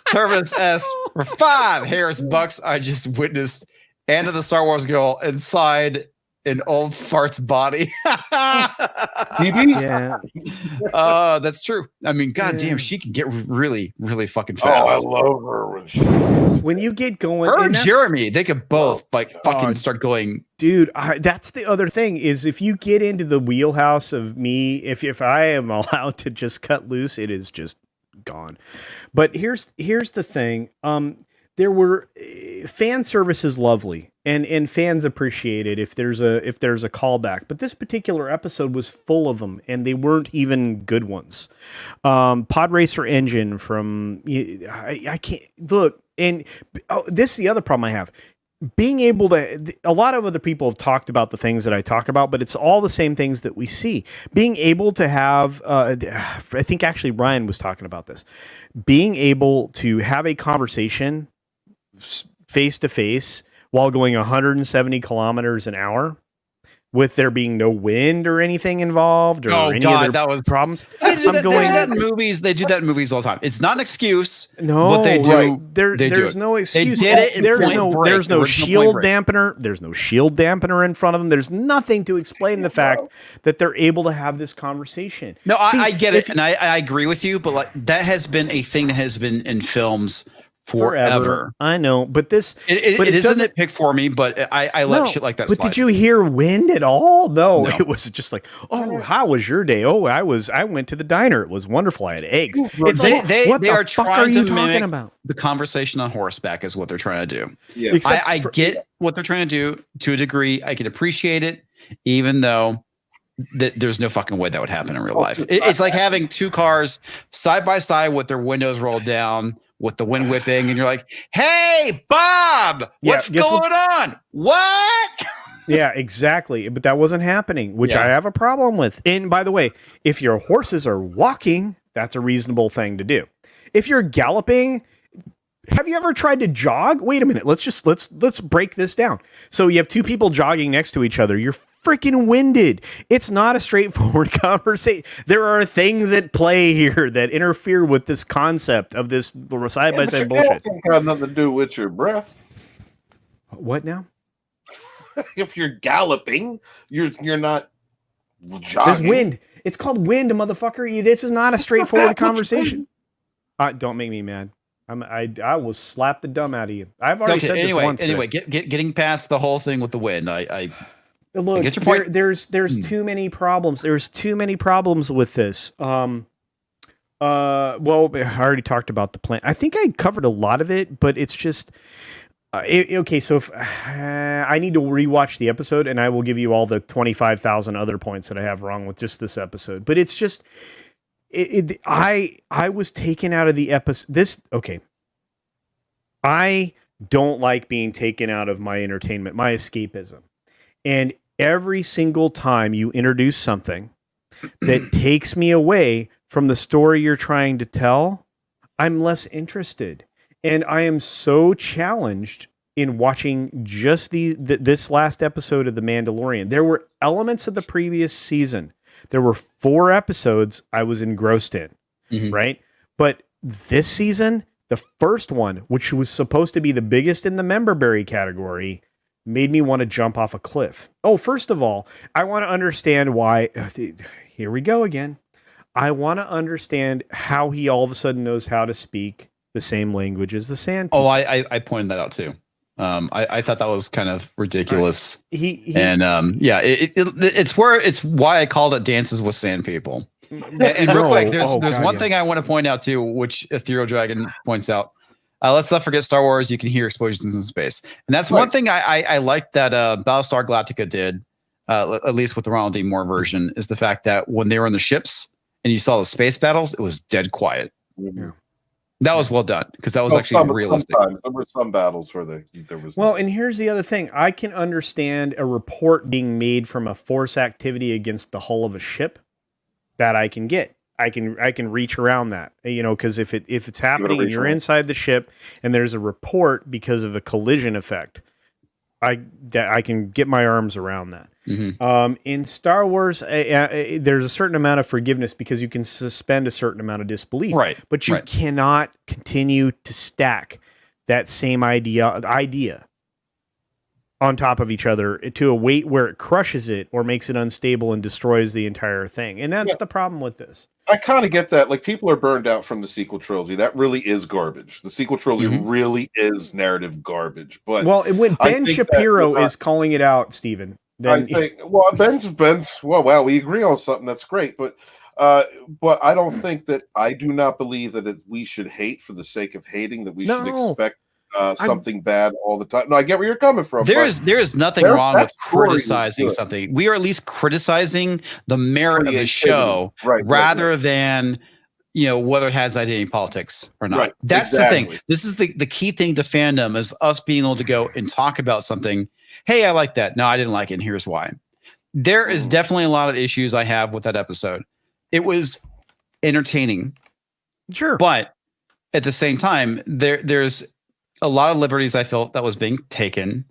Turvis S for 5 Harris bucks. I just witnessed Anna the Star Wars girl inside an old fart's body. Yeah. That's true. I mean, goddamn, she can get really, really fucking fast. Oh, I love her when you get going. Her and Jeremy, they could both fucking start going. Dude, that's the other thing is if you get into the wheelhouse of me, if I am allowed to just cut loose, it is just gone. But here's the thing. There were fan service is lovely and fans appreciate it if there's a callback. But this particular episode was full of them and they weren't even good ones. Pod Racer Engine from I can't look. And this is the other problem I have. Being able to, a lot of other people have talked about the things that I talk about, but it's all the same things that we see. Being able to have, I think actually Ryan was talking about this, being able to have a conversation face to face while going 170 kilometers an hour with there being no wind or anything involved or other problems. They do that in movies. They do that in movies all the time. It's not an excuse. No, but they do. Right. There's no excuse. They did it. There's no shield dampener. There's no shield dampener in front of them. There's nothing to explain the fact that they're able to have this conversation. No, I get it, and I agree with you. But like that has been a thing that has been in films forever. I know, but this it isn't a pick for me, but I let shit like that But slide. did you hear wind at all? No, it was just like, oh, how was your day? Oh, I went to the diner. It was wonderful. I had eggs. It's they, like, they, what they the are fuck trying are you to talking mimic about? The conversation on horseback is what they're trying to do. Yeah. I get what they're trying to do to a degree. I can appreciate it, even though there's no fucking way that would happen in real life. It's like having 2 cars side by side with their windows rolled down, with the wind whipping, and you're like, "Hey, Bob, what's going on? What?" Yeah, exactly. But that wasn't happening, which I have a problem with. And by the way, if your horses are walking, that's a reasonable thing to do. If you're galloping, have you ever tried to jog? Wait a minute. Let's break this down. So you have 2 people jogging next to each other. You're freaking winded. It's not a straightforward conversation. There are things at play here that interfere with this concept of this side by side bullshit. It got nothing to do with your breath. What now? If you're galloping, you're not jogging. There's wind. It's called wind, motherfucker. This is not a straightforward conversation. Don't make me mad. I will slap the dumb out of you. I've already said this once. Anyway, getting past the whole thing with the wind, look. Get your point. There's too many problems. There's too many problems with this. Well, I already talked about the plan. I think I covered a lot of it, but it's just okay. So if I need to rewatch the episode, and I will give you all the 25,000 other points that I have wrong with just this episode. But it's just. I was taken out of the episode. I don't like being taken out of my entertainment, my escapism. And every single time you introduce something that takes me away from the story you're trying to tell, I'm less interested. And I am so challenged in watching just this last episode of The Mandalorian. There were elements of the previous season. There were 4 episodes I was engrossed in, right? But this season, the first one, which was supposed to be the biggest in the memberberry category, made me want to jump off a cliff. Oh, first of all, I want to understand why. Here we go again. I want to understand how he all of a sudden knows how to speak the same language as the Sand People. Oh, I pointed that out too. I thought that was kind of ridiculous. It's why I called it Dances with Sand People. And real quick, there's one thing I want to point out too, which Ethereal Dragon points out. Let's not forget Star Wars. You can hear explosions in space, and that's one thing I like that Battlestar Galactica did, at least with the Ronald D. Moore version, is the fact that when they were on the ships and you saw the space battles, it was dead quiet. Mm-hmm. That was well done because that was actually realistic. There were some battles where there was. Well, and here's the other thing: I can understand a report being made from a force activity against the hull of a ship. That I can get. I can reach around that, because if it's happening and you're inside the ship and there's a report because of a collision effect, I can get my arms around that. Mm-hmm. In Star Wars, there's a certain amount of forgiveness because you can suspend a certain amount of disbelief, right? But you cannot continue to stack that same idea on top of each other to a weight where it crushes it or makes it unstable and destroys the entire thing. And that's the problem with this. I kind of get that. Like, people are burned out from the sequel trilogy. That really is garbage. The sequel trilogy really is narrative garbage. But when Ben Shapiro is calling it out, Stephen, then I think Ben's wow, we agree on something. That's great. But I don't think that I do not believe that we should hate for the sake of hating, that we should expect something bad all the time. No, I get where you're coming from. There is nothing wrong with criticizing something. We are at least criticizing the merit of the show, rather than whether it has identity politics or not. Right, that's the thing. This is the key thing to fandom, is us being able to go and talk about something. Hey, I like that. No, I didn't like it, and here's why. There is definitely a lot of issues I have with that episode. It was entertaining, sure, but at the same time, there's a lot of liberties I felt that was being taken.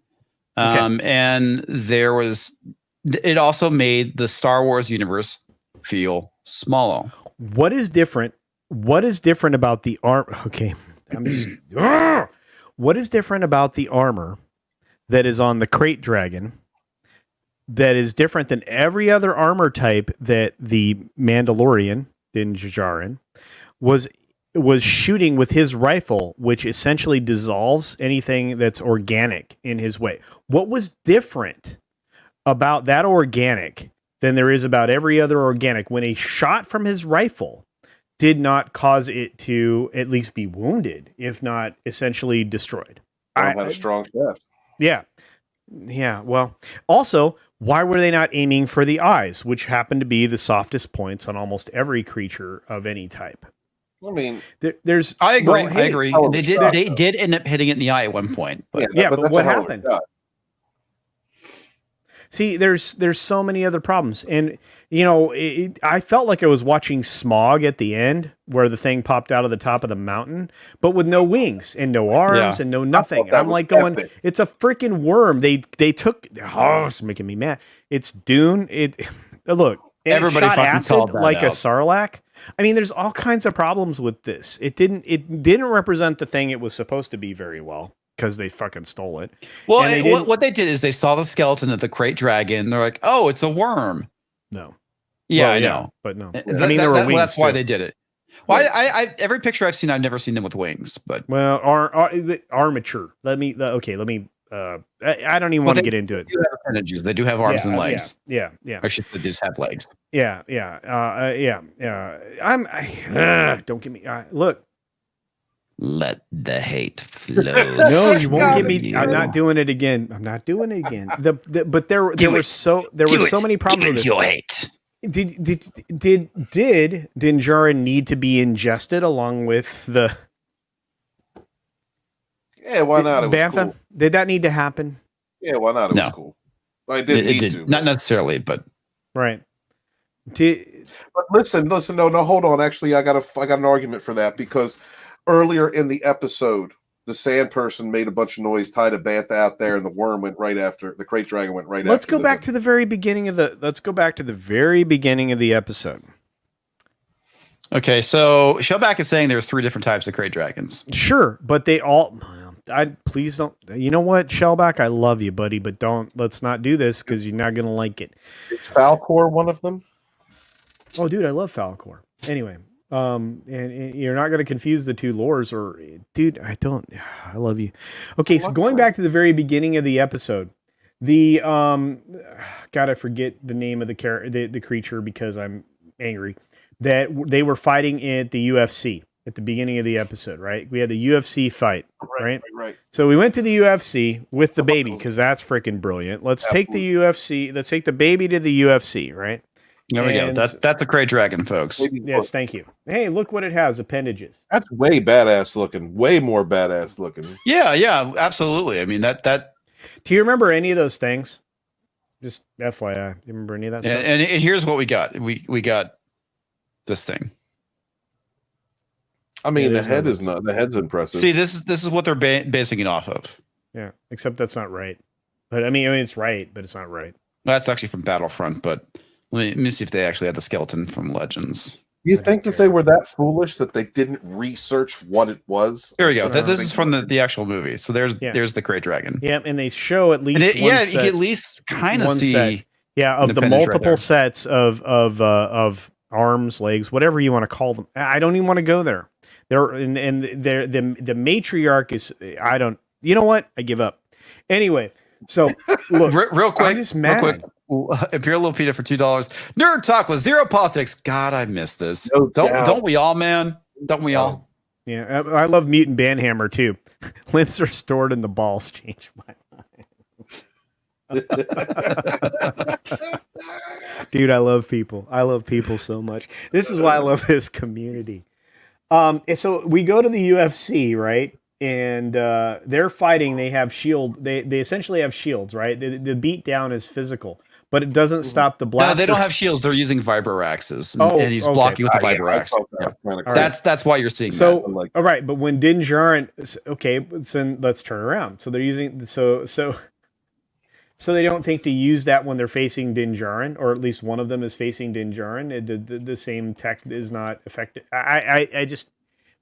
And it also made the Star Wars universe feel smaller. What is different about the armor? Okay. What is different about the armor that is on the Crate Dragon that is different than every other armor type that the Mandalorian, Din Djarin, was shooting with his rifle, which essentially dissolves anything that's organic in his way? What was different about that organic than there is about every other organic when a shot from his rifle did not cause it to at least be wounded, if not essentially destroyed? I had a strong shaft. Yeah. Well, also, why were they not aiming for the eyes, which happen to be the softest points on almost every creature of any type? I mean, I agree. I agree. They did end up hitting it in the eye at one point. But but what happened? See, there's so many other problems, and I felt like I was watching Smog at the end, where the thing popped out of the top of the mountain, but with no wings and no arms and no nothing. I'm like going, it's a freaking worm. They took. Oh, it's making me mad. It's Dune. Look. Everybody shot acid like a Sarlacc. I mean, there's all kinds of problems with this. It didn't represent the thing it was supposed to be very well, because they fucking stole it. Well, what they did is they saw the skeleton of the Crate Dragon. They're like, "Oh, it's a worm." No. Yeah, I know, but no. I mean, there were wings. That's why they did it. Well, I every picture I've seen, I've never seen them with wings. But armature. Let me. I don't even want to get into it. They do have arms and legs. Yeah. I should just have legs. Yeah. Don't get me. Look. Let the hate flow. No, you won't get me. I'm not doing it again. But there were so many problems with your hate. Did Din Djarin need to be ingested along with the? Yeah, why not? It was Bantha? Cool. Did that need to happen? Yeah, why not? It was cool. I didn't need to. Not necessarily, but right. But listen. No, hold on. Actually, I got an argument for that, because earlier in the episode, the sand person made a bunch of noise, tied a bantha out there, and the worm went right after the crate dragon went right. Let's after go back to the very beginning of the. Let's go back to the very beginning of the episode. Okay, so Shellback is saying there's 3 different types of crate dragons. Sure, but they all. Please don't. You know what, Shellback? I love you, buddy, but don't. Let's not do this because you're not gonna like it. Is Falcor one of them? Oh, dude, I love Falcor. Anyway, and you're not gonna confuse the 2 lores, or dude, I don't. I love you. Okay, so going back to the very beginning of the episode, the God, I forget the name of the creature because I'm angry. That they were fighting at the UFC at the beginning of the episode, right? We had the UFC fight, right? So we went to the UFC with the baby because that's freaking brilliant. Let's take the UFC. Let's take the baby to the UFC, right? There we go. That's a crate dragon, folks. Yes, thank you. Hey, look what it has, appendages. That's way badass looking. Way more badass looking. Yeah, absolutely. I mean, that. Do you remember any of those things? Just FYI, you remember any of that stuff? And here's what we got. We got this thing. I mean, the head's impressive. See, this is what they're basing it off of. Yeah, except that's not right. But I mean, it's right, but it's not right. That's actually from Battlefront, but let me see if they actually had the skeleton from Legends. Do you think that they were that foolish that they didn't research what it was? Here we go. This is from the actual movie. So there's the crate dragon. Yeah, and they show at least you can at least kind of see. Set. Yeah, of the multiple sets of arms, legs, whatever you want to call them. I don't even want to go there. The matriarch is. I don't. You know what? I give up. Anyway, so look, real quick, I'm just mad. Real quick, Imperial Peter for $2. Nerd Talk with zero politics. God, I miss this. No don't doubt. we all, man? Don't we all? Yeah, I love Mutant Banhammer too. Limbs are stored in the balls. Change my mind. Dude, I love people. I love people so much. This is why I love this community. So we go to the UFC, right? And they're fighting. They have shield. They essentially have shields, right? The beat down is physical, but it doesn't stop the blast. No, they don't have shields. They're using vibro axes, and he's blocking with the vibro axe. That's why you're seeing so, that. All right, but when Din Djarin, okay, so let's turn around. So they're using so they don't think to use that when they're facing Din Djarin, or at least one of them is facing Din Djarin. The same tech is not effective. I just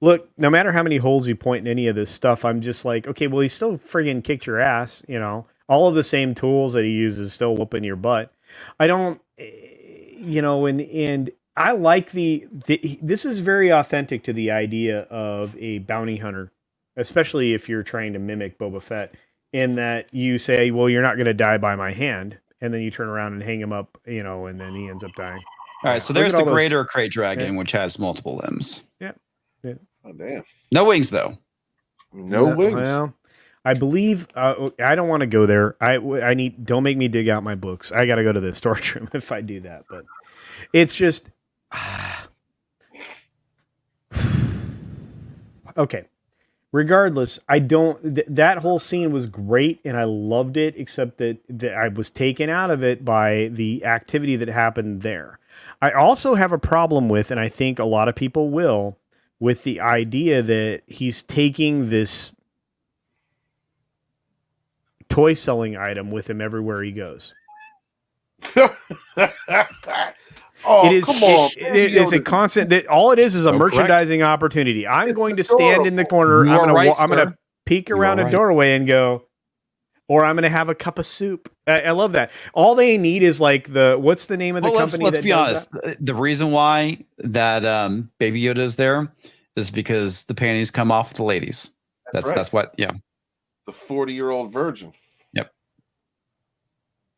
look. No matter how many holes you point in any of this stuff, I'm just like, okay, well, he still friggin' kicked your ass. You know, all of the same tools that he uses still whooping your butt. I don't, and I like this is very authentic to the idea of a bounty hunter, especially if you're trying to mimic Boba Fett. In that you say, well, you're not going to die by my hand, and then you turn around and hang him up, and then he ends up dying. All right, so there's the greater crate dragon, which has multiple limbs. Yeah. Oh, damn. No wings, though. No wings. Well, I believe I don't want to go there. I need. Don't make me dig out my books. I got to go to the storage room if I do that. But it's just okay. Regardless, I don't. That whole scene was great, and I loved it. Except that I was taken out of it by the activity that happened there. I also have a problem with, and I think a lot of people will, with the idea that he's taking this toy selling item with him everywhere he goes. Oh, it is, come on. It is a constant. All it is a merchandising opportunity. I'm going to stand in the corner. I'm going to peek around a doorway and go, or I'm going to have a cup of soup. I love that. All they need is like what's the name of the company? Let's be honest. The reason why that Baby Yoda is there is because the panties come off the ladies. That's what. Yeah. The 40-year-old virgin. Yep.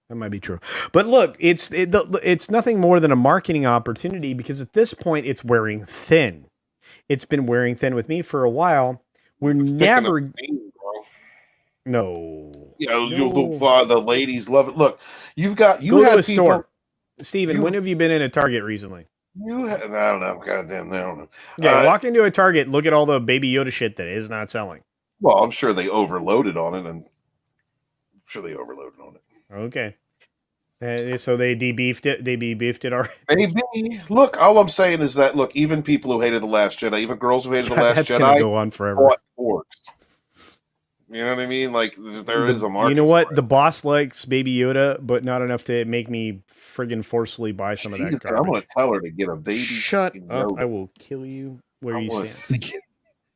That might be true. But look, it's nothing more than a marketing opportunity because at this point it's wearing thin. It's been wearing thin with me for a while. We're never. No. The ladies love it. Look, you go had to a people, store. Steven, when have you been in a Target recently? I don't know. Goddamn, I don't know. Yeah, walk into a Target, look at all the Baby Yoda shit that is not selling. Well, I'm sure they overloaded on it, Okay. So they debeefed it. They beefed it already. Maybe. Look, all I'm saying is that even people who hated The Last Jedi, even girls who hated The Last That's Jedi, gonna go on forever. bought orcs. You know what I mean? Like there is a market. You know what? for The boss likes Baby Yoda, but not enough to make me friggin' forcefully buy some of that I'm garbage. gonna tell her to get a baby. Shut fucking up! Yoda. I will kill you where I you wanna stand. see it.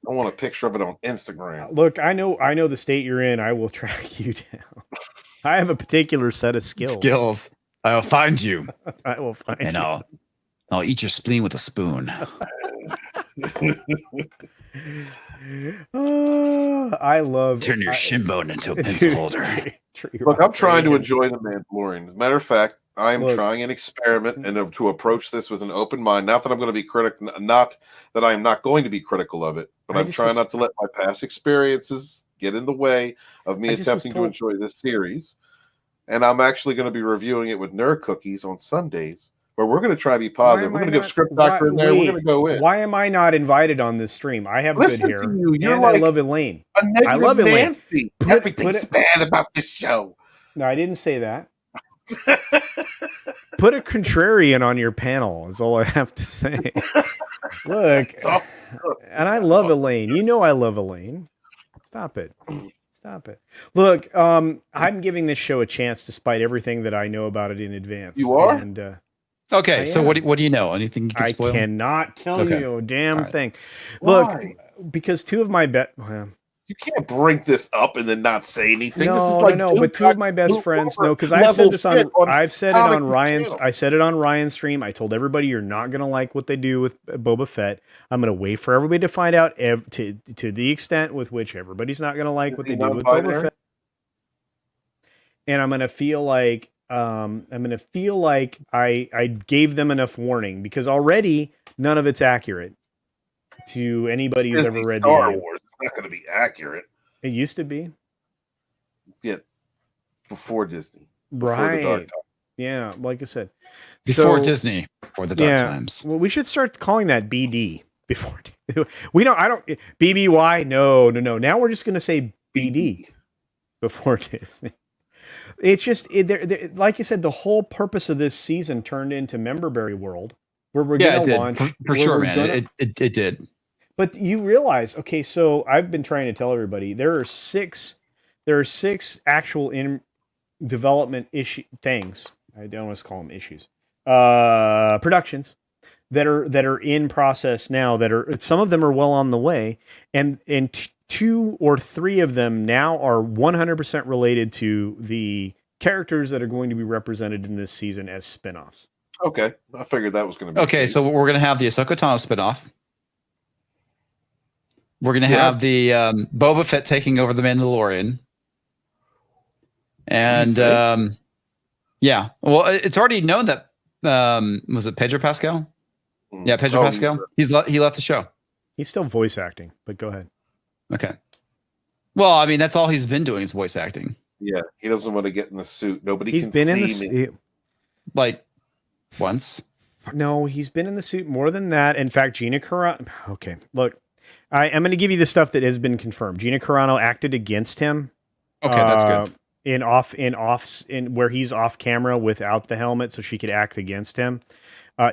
I want a picture of it on Instagram. Look, I know the state you're in. I will track you down. I have a particular set of skills. I'll find you, I will find and you. I'll eat your spleen with a spoon. I love Turn your shin bone into a Dude, pencil holder. Look, I'm trying to enjoy The Mandalorian. As a matter of fact, I am Look. trying an experiment and to approach this with an open mind. Not that I'm going to be critical, not that I'm not going to be critical of it, but I'm trying not to let my past experiences get in the way of me attempting to enjoy this series. And I'm actually going to be reviewing it with Nerd Cookies on Sundays, where we're going to try to be positive. We're going to give Script Doctor in there. We're going to go in. Why am I not invited on this stream? I have good hair. You're and like I love Elaine. A negative I love Elaine. Nancy. Everything's bad about this show. No, I didn't say that. Put a contrarian on your panel is all I have to say. Look, and I love Elaine. You know I love Elaine. Stop it. Stop it. Look, I'm giving this show a chance despite everything that I know about it in advance. You are? And, okay, so what do you know? Anything you can spoil? I cannot tell you a damn thing. Why? Look, because two of my you can't bring this up and then not say anything. No, this is like but two of my best friends. No, because I've said this on. I've said it on Ryan's. Channel. I said it on Ryan's stream. I told everybody you're not gonna like what they do with Boba Fett. I'm gonna wait for everybody to find out to the extent with which everybody's not gonna like what they do with Boba Fett. And I'm gonna feel like I gave them enough warning because already none of it's accurate to anybody who's ever read Star Wars. It's not going to be accurate. It used to be. Yeah, before Disney. Right. Yeah, like I said. Before Disney, before the dark times. Well, we should start calling that BD before. We don't. I don't. BBY. No. Now we're just going to say BD before Disney. It's just like you said. The whole purpose of this season turned into Memberberry World, where we're going to launch. For sure, man. It did. But you realize, okay, so I've been trying to tell everybody there are six actual in development things. I don't want to call them issues. Productions that are in process now. Some of them are well on the way, and 2 or 3 of them now are 100% related to the characters that are going to be represented in this season as spinoffs. Okay, I figured that was going to be okay. So we're going to have the Ahsoka Tano spinoff. We're going to have the Boba Fett taking over the Mandalorian. And yeah, well, it's already known that was it Pedro Pascal? Yeah, Pedro Pascal. He left the show. He's still voice acting, but go ahead. Okay. Well, I mean, that's all he's been doing is voice acting. Yeah, he doesn't want to get in the suit. He's been in the suit like once. No, he's been in the suit more than that. In fact, Gina Carano. Okay, look. I'm going to give you the stuff that has been confirmed. Gina Carano acted against him. Okay, that's good. In where he's off camera without the helmet, so she could act against him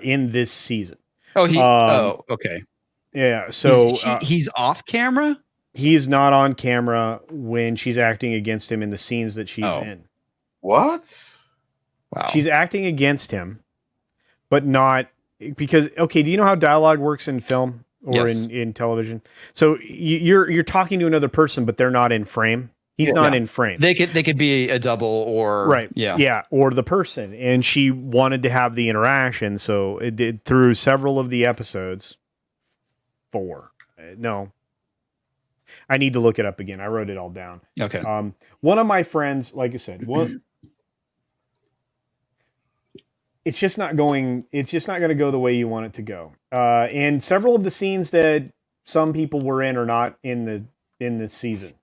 in this season. Oh, okay. Yeah, so he's off camera. He's not on camera when she's acting against him in the scenes that she's in. What? Wow. She's acting against him, but not because. Okay, do you know how dialogue works in film? Or in television. So you're talking to another person, but they're not in frame. He's not in frame. They could be a double or right. Yeah. Or the person. And she wanted to have the interaction. So it did through several of the episodes. 4. No. I need to look it up again. I wrote it all down. Okay. One of my friends, like I said, it's just not going to go the way you want it to go. And several of the scenes that some people were in are not in the season.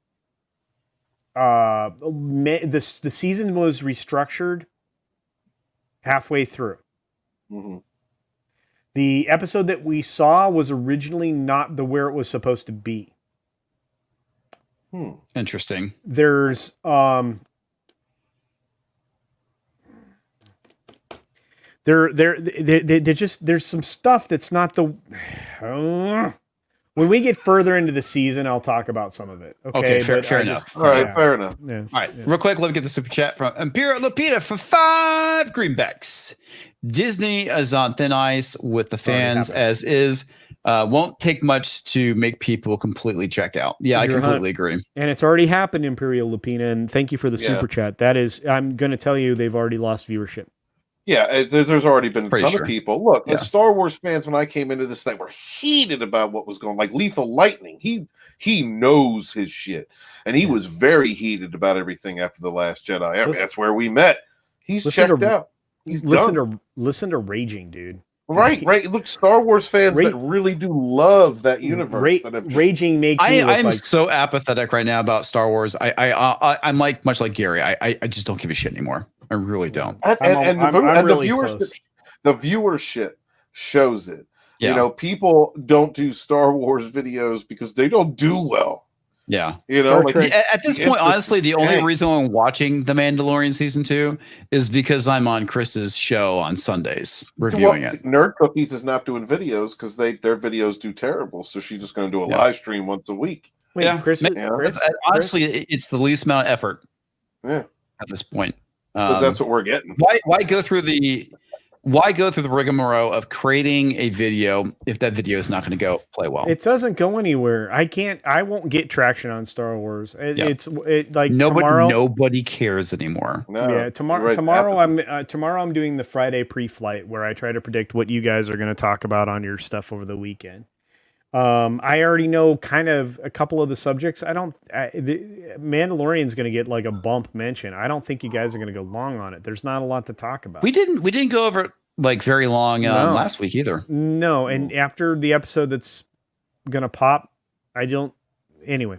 The season was restructured halfway through. Mm-hmm. The episode that we saw was originally not where it was supposed to be. Interesting. There's there's some stuff that's not the When we get further into the season, I'll talk about some of it. Okay, fair But I enough. just- All right, yeah. fair enough. Yeah. All right, real quick, let me get the super chat from Imperial Lapita for 5 greenbacks. Disney is on thin ice with the fans happened. as is. Won't take much to make people completely check out. Yeah, I You're completely agree. And it's already happened, Imperial Lupina, and thank you for the Yeah. super chat. That is, I'm going to tell you, they've already lost viewership. Yeah, there's already been a Pretty ton sure. of people. Look, Yeah. as Star Wars fans, when I came into this thing, were heated about what was going. Like Lethal Lightning, he knows his shit, and he was very heated about everything after the Last Jedi. I mean, Listen- that's where we met. He's listen checked to- out. He's Listen done. to Raging, dude. Right. Look, Star Wars fans Ra- that really do love that universe. that have just, Raging makes me look I'm like so apathetic right now about Star Wars. I'm like much like Gary. I just don't give a shit anymore. I really don't. and I'm the really viewership, close. the viewership shows it. Yeah. You know, people don't do Star Wars videos because they don't do well. Yeah. You Star know, Trek- At this point, honestly, the only reason I'm watching The Mandalorian season 2 is because I'm on Chris's show on Sundays reviewing it. Nerd Cookies is not doing videos because their videos do terrible. So she's just going to do a Yeah. live stream once a week. Wait, Yeah. Chris, Yeah. Chris, Honestly, it's the least amount of effort Yeah, at this point. because that's what we're getting. Why go through the rigmarole of creating a video if that video is not going to go play well? it doesn't go anywhere. I won't get traction on Star Wars. Yeah. It's like Nobody tomorrow. cares anymore. No, Yeah, you're tomorrow. right. Tomorrow I'm doing the Friday pre-flight where I try to predict what you guys are going to talk about on your stuff over the weekend. I already know kind of a couple of the subjects. The Mandalorian's going to get like a bump mention. I don't think you guys are going to go long on it. There's not a lot to talk about. We didn't go over it like very long No. last week either. No, and after the episode that's going to pop, I don't. Anyway,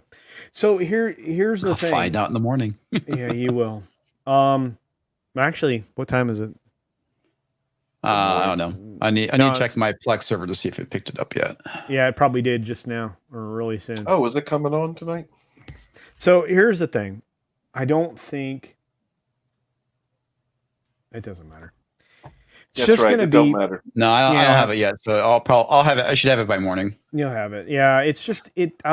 so here's the I'll thing. find out in the morning. Yeah, you will. Actually, what time is it? I don't know. I need No, to check it's- my Plex server to see if it picked it up yet. Yeah, it probably did just now or really soon. Oh, is it coming on tonight? So here's the thing. I don't think it doesn't matter. It's That's just right. going to It don't be, matter. No, I Yeah. don't have it yet. So I'll have it. I should have it by morning. you'll have it. Yeah. It's just,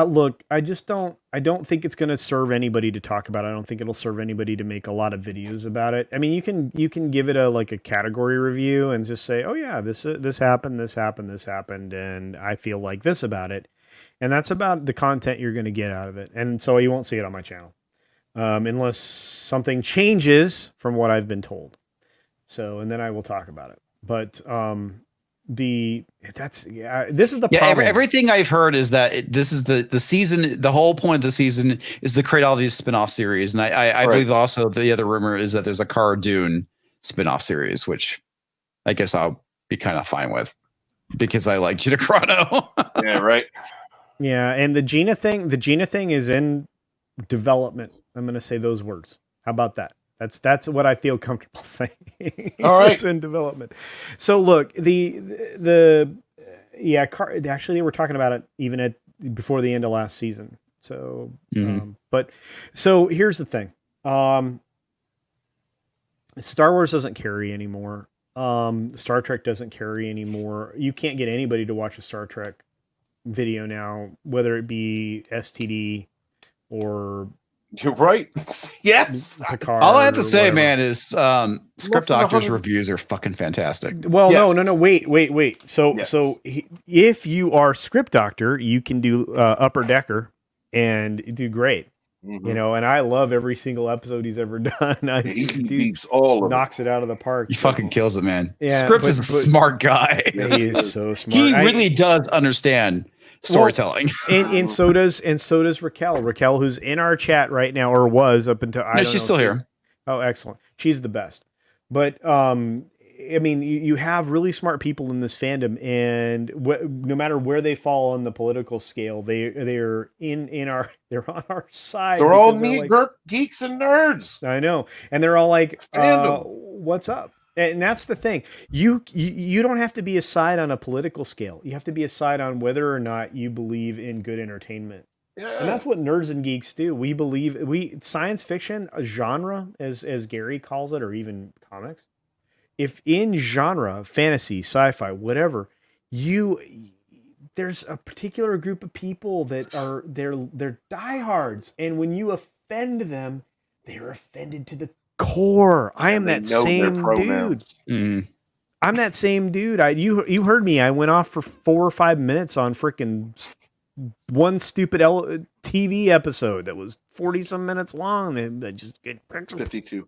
look, I don't think it's going to serve anybody to talk about. I don't think it'll serve anybody to make a lot of videos about it. I mean, you can give it a category review and just say, oh yeah, this happened, this happened, this happened. And I feel like this about it. And that's about the content you're going to get out of it. And so you won't see it on my channel. Unless something changes from what I've been told. So, and then I will talk about it. But this is the problem. Everything I've heard is that this is the season. The whole point of the season is to create all these spin-off series, and I believe also the other rumor is that there's a Cara Dune spin-off series, which I guess I'll be kind of fine with because I like Gina Carano. Yeah, right. Yeah, and the Gina thing is in development. I'm going to say those words. How about that? That's what I feel comfortable saying. All right. It's in development. So look, actually they were talking about it even before the end of last season. So, but here's the thing. Star Wars doesn't carry anymore. Star Trek doesn't carry anymore. You can't get anybody to watch a Star Trek video now, whether it be STD or You're right. Yes. Picard. All I have to or say, whatever. man, is Script than Doctor's 100 reviews are fucking fantastic. Well, Yes. no. Wait. So, Yes. If you are Script Doctor, you can do Upper Decker and do great. Mhm. You know, and I love every single episode he's ever done. He Dude beats all of knocks it out of the park. He fucking kills it, man. Yeah, Script but- is a but- smart guy. Yes, He he is is. so smart. He really does understand storytelling. and so does Raquel. Raquel, who's in our chat right now, or was up until I No, don't she's know still if she- here. Oh, excellent. She's the best. But I mean, you have really smart people in this fandom, and no matter where they fall on the political scale, they're they're on our side. They're all because neat like, geeks and nerds. I know, and they're all like, Fandom. "What's up?" And that's the thing. You don't have to be a side on a political scale. You have to be a side on whether or not you believe in good entertainment. Yeah. And that's what nerds and geeks do. We believe science fiction, a genre, as Gary calls it, or even comics. If in genre, fantasy, sci-fi, whatever, there's a particular group of people that are they're diehards, and when you offend them, they're offended to the core. I am that same dude. I'm that same dude. You heard me. I went off for 4 or 5 minutes on freaking one stupid TV episode that was 40 some minutes long. And I just get 52.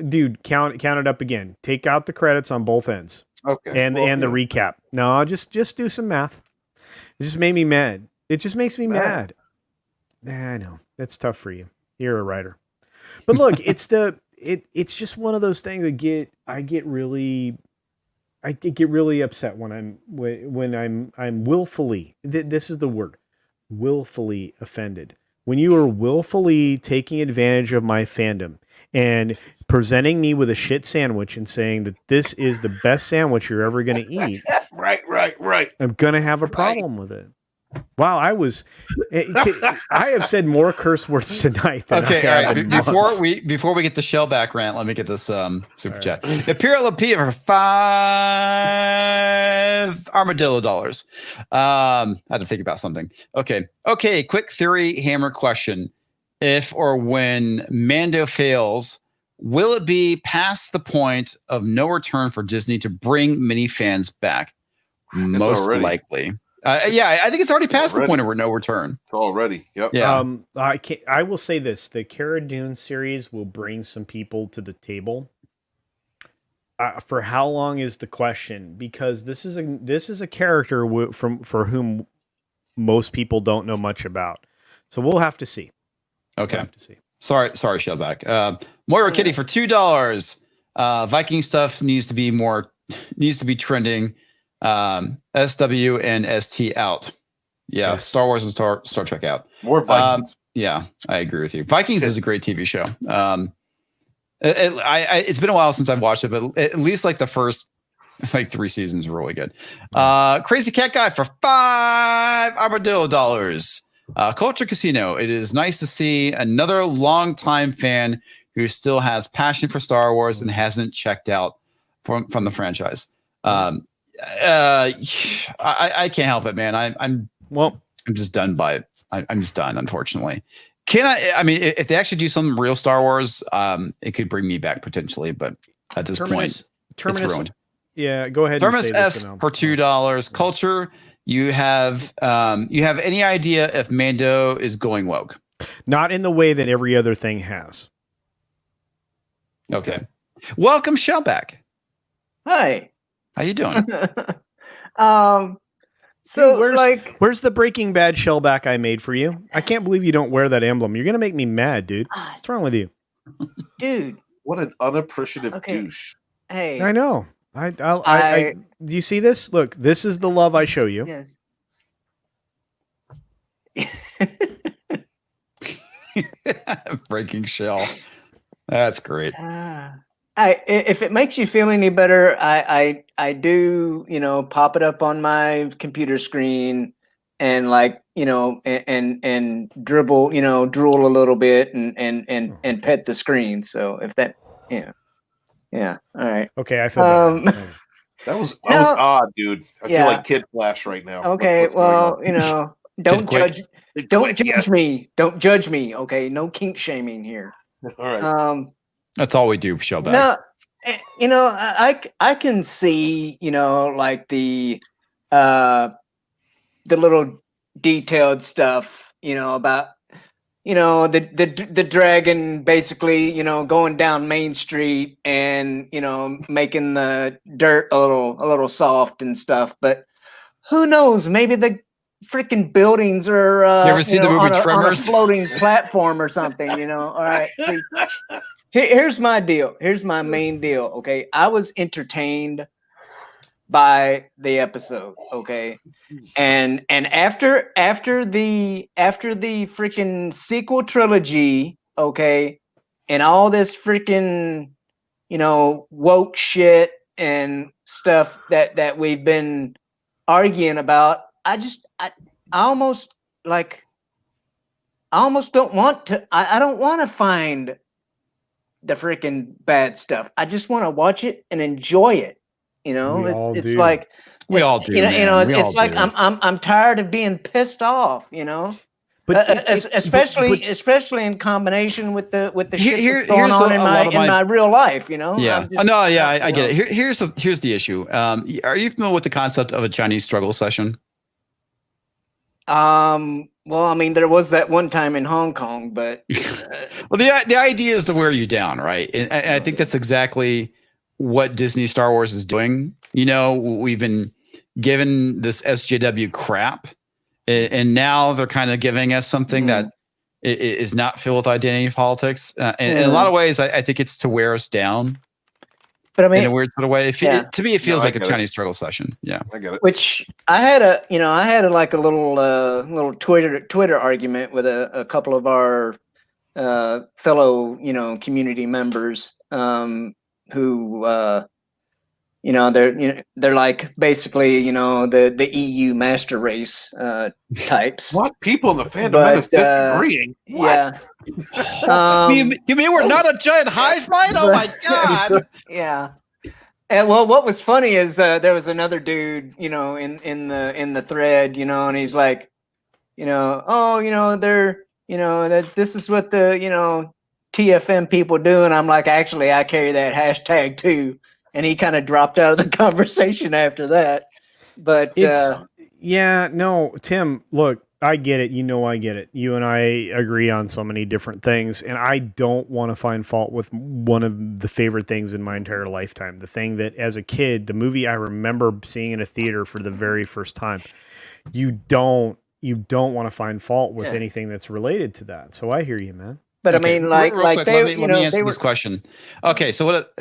Dude, count it up again. Take out the credits on both ends. Okay. And the recap. No, just do some math. It just made me mad. It just makes me mad. I know. That's tough for you. You're a writer. But look, it's just one of those things that I get really upset when I'm willfully, this is the word, willfully offended. When you are willfully taking advantage of my fandom and presenting me with a shit sandwich and saying that this is the best sandwich you're ever going to eat. Right. I'm going to have a problem with it. Wow, I have said more curse words tonight than I have in months. Before we get the shellback rant, let me get this super chat. Imperial Lapia for $5 armadillo dollars. I had to think about something. Okay. Quick theory hammer question: if or when Mando fails, will it be past the point of no return for Disney to bring mini fans back? Most likely. I think it's already past the point of no return. It's already. Yep. Yeah. I will say this: the Cara Dune series will bring some people to the table. For how long is the question? Because this is a character for whom most people don't know much about. So we'll have to see. Okay. We'll have to see. Sorry, Shellback. Moira Kitty for $2. Viking stuff needs to be trending. SW and ST out. Yeah, yes. Star Wars and Star Trek out. More Vikings. Yeah, I agree with you. Vikings is a great TV show. It's been a while since I've watched it, but at least like the first 3 seasons are really good. Crazy Cat Guy for $5 armadillo dollars. Culture Casino. It is nice to see another longtime fan who still has passion for Star Wars and hasn't checked out from the franchise. I can't help it, man. I'm just done by it. I'm just done, unfortunately. I mean, if they actually do some real Star Wars, it could bring me back potentially, but at this point, it's ruined. Yeah, go ahead. Terminus S for $2. Culture, you have any idea if Mando is going woke? Not in the way that every other thing has. Okay. Welcome, Shellback. Hi. How you doing? So where's the Breaking Bad shellback I made for you? I can't believe you don't wear that emblem. You're gonna make me mad, dude. What's wrong with you, dude? What an unappreciative douche. Hey, I know. I do you see this? Look, this is the love I show you. Yes. Breaking shell. That's great. If it makes you feel any better, I do, pop it up on my computer screen and and dribble, drool a little bit and pet the screen. So if that, yeah. All right. Okay, I feel better. That was odd, dude. I feel like Kid Flash right now. Okay, don't judge me. Don't judge me. Okay, no kink shaming here. All right. That's all we do, Shellback. No, I can see, like the little detailed stuff, about, the dragon basically, going down Main Street and, making the dirt a little soft and stuff. But who knows? Maybe the freaking buildings are you ever see the movie Tremors? On a floating platform or something, All right. See, here's my deal. Here's my main deal. Okay. I was entertained by the episode. Okay. And after the freaking sequel trilogy, okay, and all this freaking, woke shit and stuff that we've been arguing about, I almost don't want to, I don't want to find the freaking bad stuff. I just want to watch it and enjoy it. It's like We all do. You know, man. We all it's like do. I'm tired of being pissed off. Especially in combination with the shit that's going on in my real life. Yeah. I get it. Here's the issue. Are you familiar with the concept of a Chinese struggle session? Well, I mean, there was that one time in Hong Kong, but well, the idea is to wear you down, right? And I think that's exactly what Disney Star Wars is doing. We've been given this SJW crap, and now they're kind of giving us something that is not filled with identity politics. And in a lot of ways, I think it's to wear us down. But I mean, in a weird sort of way, to me, it feels like a Chinese struggle session. Yeah, I get it. Which I had a little Twitter argument with a couple of our fellow community members who they're like basically the EU master race types. What people in the fandom is disagreeing? What? Yeah. You mean we're not a giant hive mind? Oh my god! Yeah. And well, what was funny is there was another dude, in the thread, and he's like, they're, that this is what the TFM people do, and I'm like, actually, I carry that hashtag too. And he kind of dropped out of the conversation after that. But Tim, look, I get it. I get it. You and I agree on so many different things. And I don't want to find fault with one of the favorite things in my entire lifetime. The thing that as a kid, the movie I remember seeing in a theater for the very first time, you don't want to find fault with anything that's related to that. So I hear you, man. But I mean, real quick, let me answer this question. Okay, so what?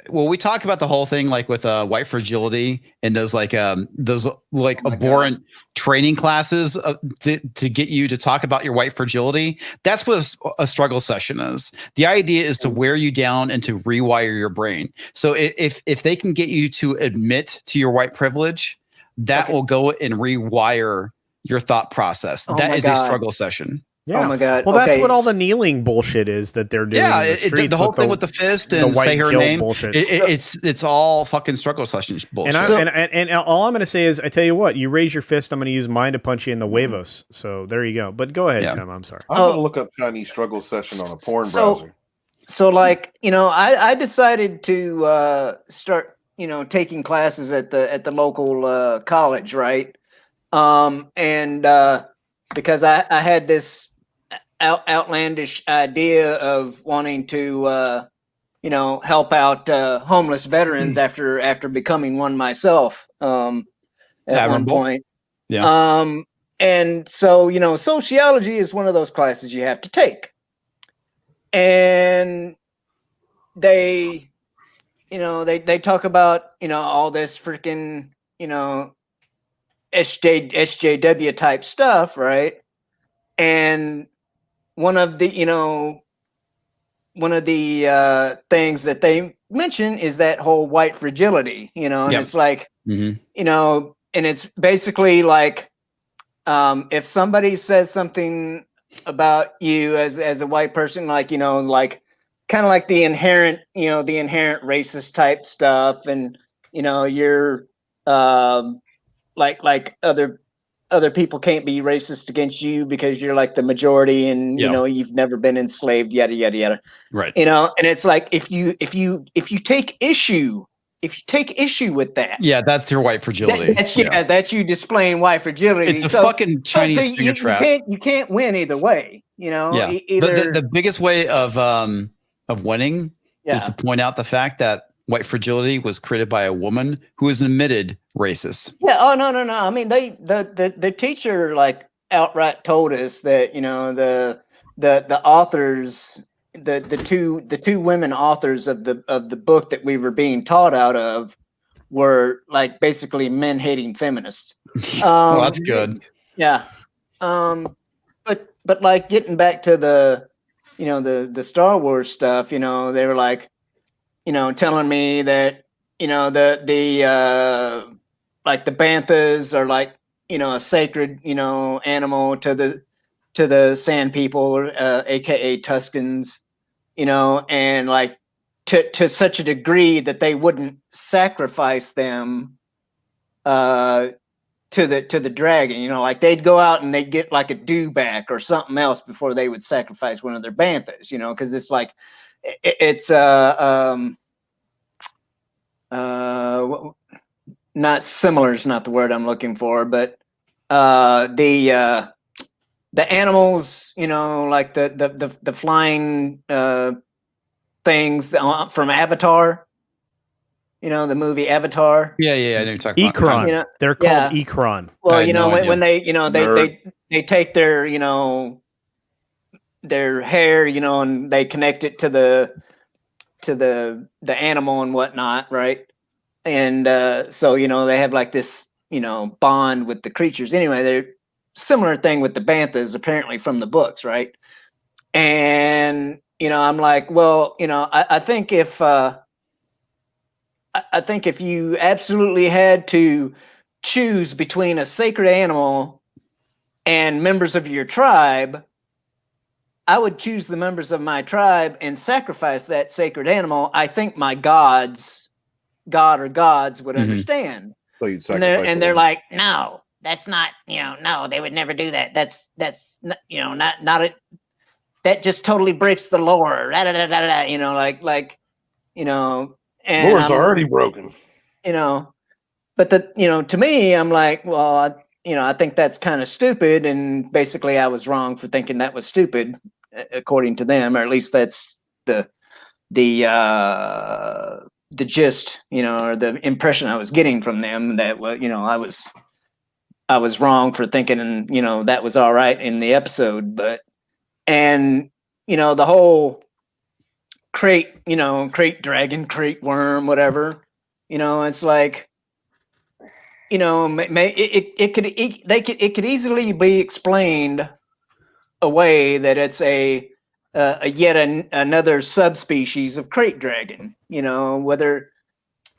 We talk about the whole thing like with white fragility and those abhorrent training classes to get you to talk about your white fragility. That's what a struggle session is. The idea is to wear you down and to rewire your brain. So if they can get you to admit to your white privilege, that will go and rewire your thought process. That is a struggle session. Yeah. Oh my god! Well, that's what all the kneeling bullshit is that they're doing. Yeah, the whole thing with the fist and say her name. Bullshit. It's all fucking struggle sessions bullshit. And all I'm going to say is, I tell you what, you raise your fist, I'm going to use mine to punch you in the huevos. So there you go. But go ahead, Tim. I'm sorry. I'm going to look up Chinese struggle session on a porn browser. So like I decided to start taking classes at the local college, right? And because I had this outlandish idea of wanting to help out homeless veterans after becoming one myself at one point. And so sociology is one of those classes you have to take, and they talk about all this freaking SJW type stuff, right? And one of the things that they mention is that whole white fragility, and it's like, and it's basically like, if somebody says something about you as a white person, like, like kind of like the inherent racist type stuff, and you're like other people can't be racist against you because you're like the majority, and you've never been enslaved, yada yada yada. Right. And it's like if you take issue with that, that's your white fragility. That's you displaying white fragility. It's a fucking Chinese finger trap. You can't win either way. Either the biggest way of winning is to point out the fact that white fragility was created by a woman who is an admitted racist. Yeah. Oh no. I mean, the teacher like outright told us that the authors, the two women authors of the book that we were being taught out of were like basically men hating feminists. Well, that's good. Yeah. But like getting back to the Star Wars stuff, they were like, telling me that, the like the banthas are like, a sacred, animal to the Sand People, aka Tuscans, and like to such a degree that they wouldn't sacrifice them to the dragon. You know, like they'd go out and they'd get like a dewback or something else before they would sacrifice one of their banthas. You know, because it's like it's not similar is not the word I'm looking for, but the animals, you know, like the flying things from Avatar. You know, the movie Avatar. Yeah, I know you're talking about. Ekron. You know, They're called Ekron. Well, had you know, no when they, you know, Nerd. they take their, you know, their hair, you know, and they connect it to the animal and whatnot, right? And so, you know, they have like this, you know, bond with the creatures. Anyway, they're similar thing with the banthas, apparently from the books, right? And you know, I'm like, well, you know, I think if you absolutely had to choose between a sacred animal and members of your tribe, I would choose the members of my tribe and sacrifice that sacred animal. I think my God or gods would understand. So you'd And sacrifice they're them. like, no, that's not, you know, no, they would never do that. That's not, you know, not a, that just totally breaks the lore. You know, like, you know, and Lore's already broken. you know, but you know, to me, I'm like, well, you know, I think that's kind of stupid. And basically I was wrong for thinking that was stupid, according to them, or at least that's the gist, you know, or the impression I was getting from them, that, well, you know, I was wrong for thinking, and, you know, that was all right in the episode. But, and, you know, the whole crate dragon, crate worm, whatever, you know, it's like, you know, it could easily be explained away that it's another subspecies of crate dragon, you know,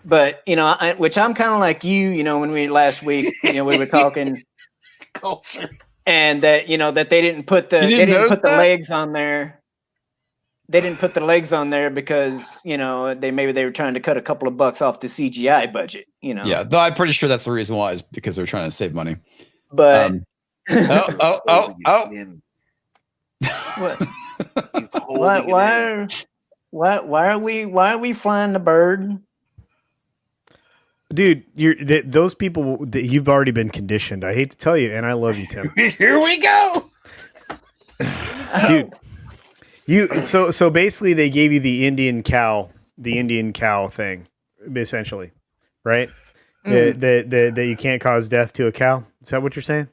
but you know, which I'm kind of like you know, when last week, you know, we were talking Culture. and that, you know, that they didn't put the legs on there. They didn't put the legs on there because, you know, maybe they were trying to cut a couple of bucks off the CGI budget, you know. Yeah, though I'm pretty sure that's the reason why, is because they're trying to save money. But Oh. what? He's holding it in. Why are we flying the bird? Dude, those people that you've already been conditioned. I hate to tell you, and I love you, Tim. Here we go. Dude, so basically they gave you the Indian cow thing, essentially, right? That you can't cause death to a cow. Is that what you're saying?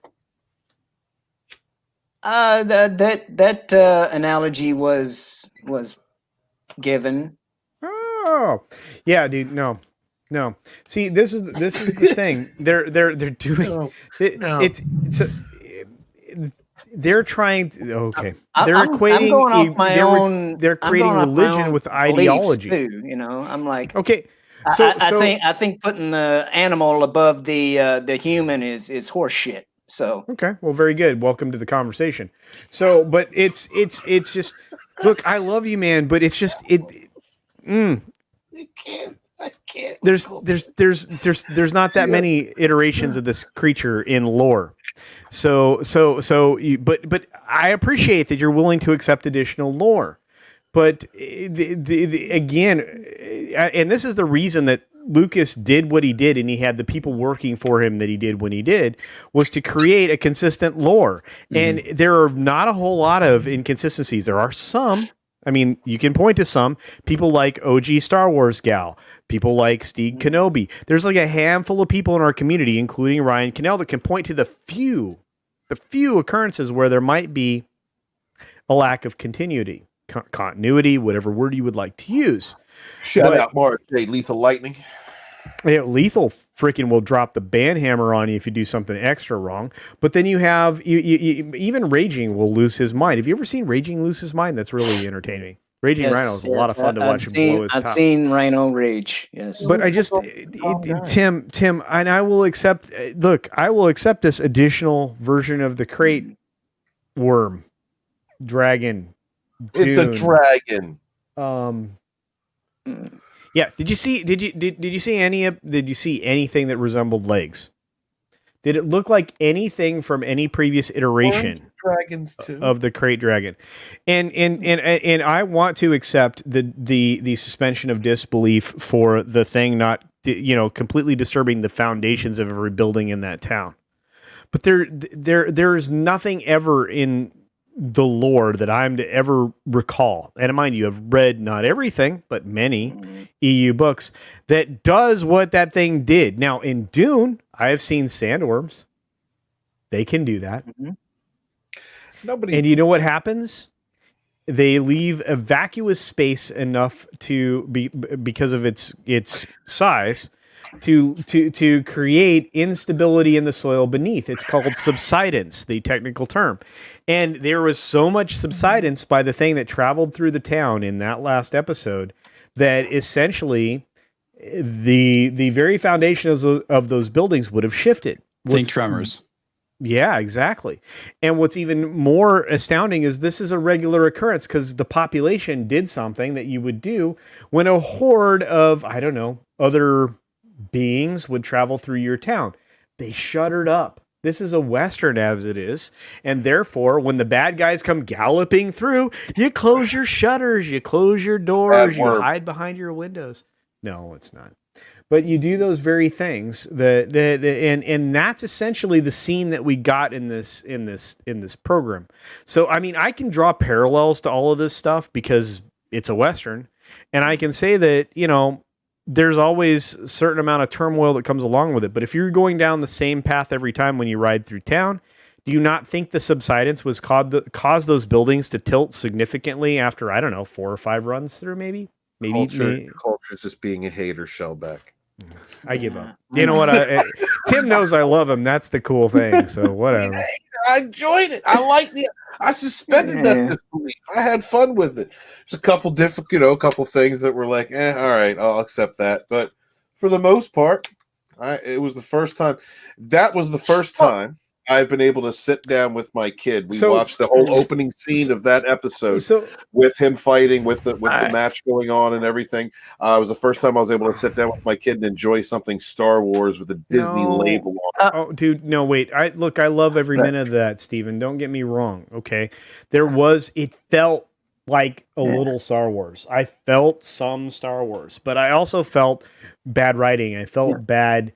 That analogy was given. Oh, yeah, dude. No. See, this is the thing. They're doing. They're trying to. Okay, they're equating. They're creating religion with ideology. Too, you know, I'm like, okay. I think putting the animal above the human is horse shit. So okay, well, very good. Welcome to the conversation. So, but it's just, look, I love you, man, but it's just I can't. There's not that many iterations of this creature in lore. So but I appreciate that you're willing to accept additional lore. But again, and this is the reason that Lucas did what he did, and he had the people working for him that he did when he did, was to create a consistent lore. Mm-hmm. And there are not a whole lot of inconsistencies. There are some. I mean, you can point to some people like OG Star Wars gal, people like Steve Kenobi. There's like a handful of people in our community, including Ryan Cannell, that can point to the few occurrences where there might be a lack of continuity. Continuity, whatever word you would like to use. Shout out Mark, Lethal Lightning. Yeah, Lethal freaking will drop the ban hammer on you if you do something extra wrong. But then you have even Raging will lose his mind. Have you ever seen Raging lose his mind? That's really entertaining. Raging Rhino is a lot of fun to watch him blow his top. I've seen Rhino rage. Yes, but I just Tim, and I will accept. Look, I will accept this additional version of the crate worm, dragon. It's a dragon. Yeah. Did you see? Did you see Did you see anything that resembled legs? Did it look like anything from any previous iteration Dragons too. of the crate dragon? And I want to accept the suspension of disbelief for the thing not completely disturbing the foundations of every building in that town. But there's nothing ever in the lore that I'm to ever recall, and mind you, I've read not everything, but many EU books that does what that thing did. Now in Dune, I have seen sandworms. They can do that. Nobody. And you know what happens? They leave a vacuous space enough to be because of its size to create instability in the soil beneath. It's called subsidence, the technical term. And there was so much subsidence by the thing that traveled through the town in that last episode that essentially the very foundations of those buildings would have shifted. Think tremors. Yeah, exactly. And what's even more astounding is this is a regular occurrence because the population did something that you would do when a horde of, I don't know, other beings would travel through your town. They shuttered up. This is a Western as it is. And therefore, when the bad guys come galloping through, you close your shutters, you close your doors, you hide behind your windows. No, it's not. But you do those very things and that's essentially the scene that we got in this program. So I mean, I can draw parallels to all of this stuff because it's a Western, and I can say that, there's always a certain amount of turmoil that comes along with it. But if you're going down the same path every time when you ride through town, do you not think the subsidence was caused those buildings to tilt significantly after, I don't know, 4 or 5 runs through maybe? Culture's just being a hater, Shellback. I give up. You know what? Tim knows I love him. That's the cool thing. So whatever. I enjoyed it. I suspended that disbelief. I had fun with it. There's a couple different, couple things that were like, all right, I'll accept that. But for the most part, it was the first time. That was the first time I've been able to sit down with my kid. We watched the whole opening scene of that episode with him fighting with the match going on and everything. It was the first time I was able to sit down with my kid and enjoy something Star Wars with a Disney label on it. Oh, dude, no, wait. I love every minute of that, Steven. Don't get me wrong, okay? It felt like a little Star Wars. I felt some Star Wars, but I also felt bad writing. I felt bad.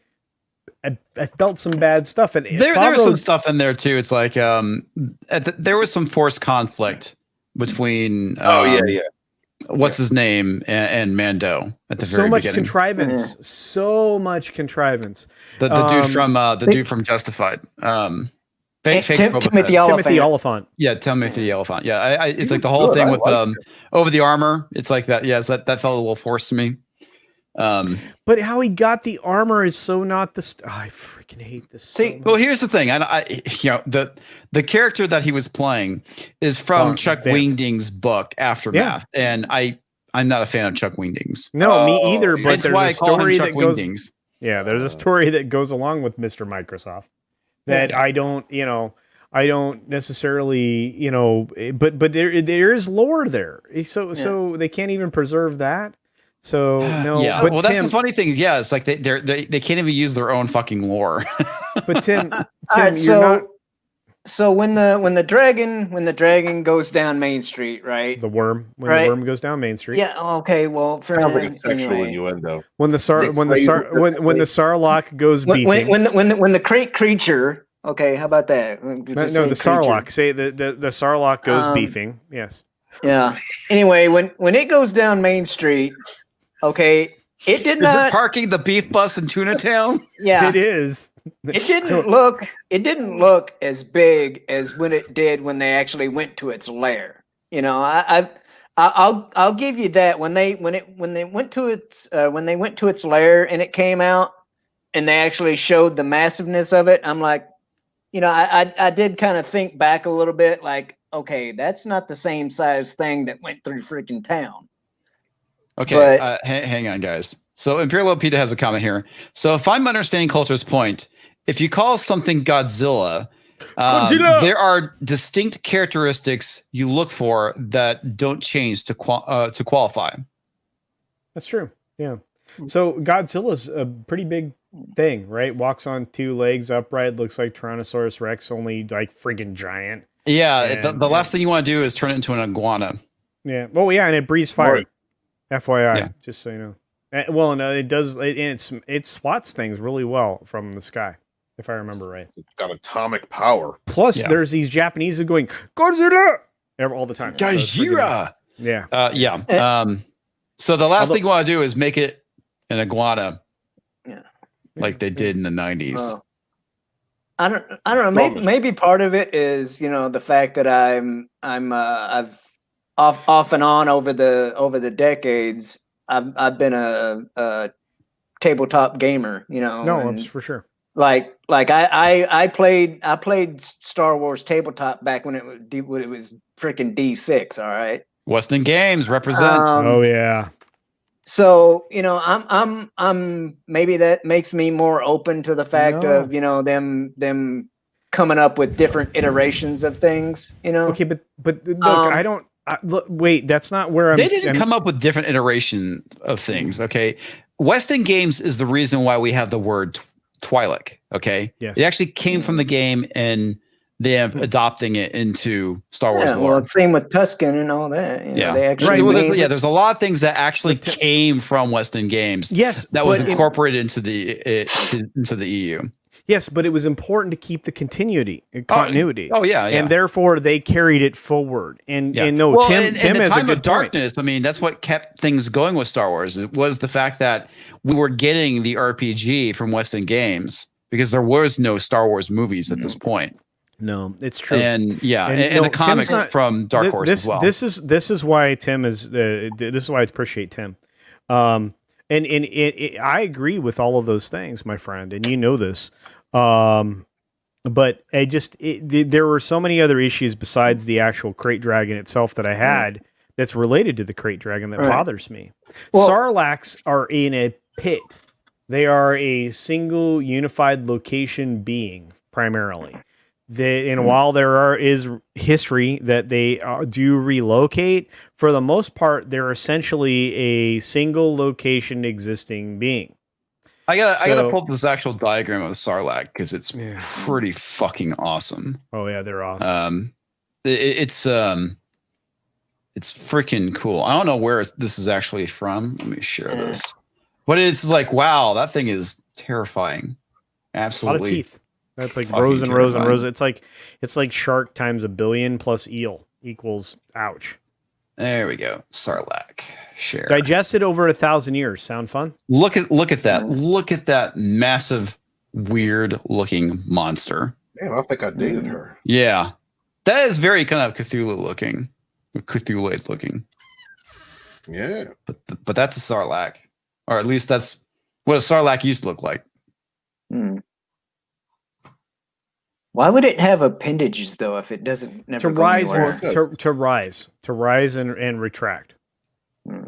I felt some bad stuff, and there was some stuff in there too. It's like there was some forced conflict between what's his name and Mando at the very beginning. So much contrivance. The dude from Justified. Timothy Oliphant. Yeah, Timothy Oliphant. Yeah, it's like the whole thing with over the armor. It's like that. Yes, that felt a little forced to me. But how he got the armor is so not the. I freaking hate this. Well, here's the thing. The character that he was playing is from Chuck Wingding's book Aftermath, and I'm not a fan of Chuck Wingding's. No, me either. But there's a story that goes. Wingdings. Yeah, there's a story that goes along with Mr. Microsoft that I don't necessarily, but there is lore there. So they can't even preserve that. So no, but well, that's the funny thing. Yeah, it's like they can't even use their own fucking lore. But Tim, right, you're not. So when the dragon goes down Main Street, right? The worm the worm goes down Main Street. Yeah. Okay. Well, for sexual innuendo. When the Sarlacc goes beefing. When the crate creature. Okay. How about that? No, the Sarlacc. Say the Sarlacc goes beefing. Yes. Yeah. Anyway, when it goes down Main Street. Okay, it did not. Is it parking the beef bus in Tuna Town? Yeah, it is. It didn't look as big as when it did when they actually went to its lair. I'll give you that. When they went to its lair and it came out and they actually showed the massiveness of it, I'm like, I did kind of think back a little bit, like, okay, that's not the same size thing that went through freaking town. Okay, hang on, guys. So Imperial Peter has a comment here. So if I'm understanding Coulter's point, if you call something Godzilla, there are distinct characteristics you look for that don't change to qualify. That's true. Yeah. So Godzilla's a pretty big thing, right? Walks on two legs upright, looks like Tyrannosaurus Rex, only like friggin' giant. Yeah, the And, last thing you want to do is turn it into an iguana. Yeah. Oh yeah, and it breathes fire. Right. FYI, Yeah. just so you know. Well, no, it does. It swats things really well from the sky, if I remember right. It's got atomic power. Plus, Yeah. there's these Japanese who are going Godzilla all the time. So it's freaking- Gajira. yeah. So the last Although- thing you want to do is make it an iguana. Yeah. Like they did in the 90s. I don't know. Maybe part of it is, the fact that I've off and on over the decades. I've been a tabletop gamer, No, and it's for sure. like I played Star Wars tabletop back when it was freaking D6. All right. Western Games represent. Oh yeah. So I'm maybe that makes me more open to the fact No. of them coming up with different iterations of things. Okay, but look, I don't. Look, wait, that's not where I'm. They didn't I'm- come up with different iteration of things. Okay, Western Games is the reason why we have the word Twi'lek. Okay, Yes. it actually came from the game, and them adopting it into Star Wars Yeah, lore. well, same with Tuscan and all that. Yeah. They actually Right, Well, named it. there's a lot of things that actually But came from Western Games Yes, that was but incorporated into the EU. yes, but it was important to keep the continuity. Oh yeah, And therefore they carried it forward. And no, Well, Tim in Tim the has a time good of darkness, I mean, that's what kept things going with Star Wars. It was the fact that we were getting the RPG from Western Games because there was no Star Wars movies at this point. point. No, it's true. And And the no, comics Tim's not- from Dark Horse this, as well. This is why Tim is. This is why I appreciate Tim. And I agree with all of those things, my friend, and you know this. But there were so many other issues besides the actual crate dragon itself that I had that's related to the crate dragon that Right. bothers me. Well- Sarlaccs are in a pit. They are a single unified location being primarily. While there is history that they do relocate, for the most part, they're essentially a single location existing being. I gotta So- pull up this actual diagram of the Sarlacc because it's Yeah. pretty fucking awesome. Oh yeah, they're awesome. It's freaking cool. I don't know where this is actually from. Let me share this. But it's like, wow, that thing is terrifying. A lot of Absolutely. teeth. That's like fucking rows and rows and terrifying. rows. It's like shark times a billion plus eel equals ouch. There we go. Sarlacc. Share. Digested over 1,000 years. Sound fun? Look at that. Look at that massive, weird looking monster. Damn, I think I dated her. Yeah. That is very kind of Cthulhu looking. Cthulhu looking. Yeah. But that's a Sarlacc. Or at least that's what a Sarlacc used to look like. Hmm. Why would it have appendages though if it doesn't never To go rise, anywhere? to rise and retract. Hmm.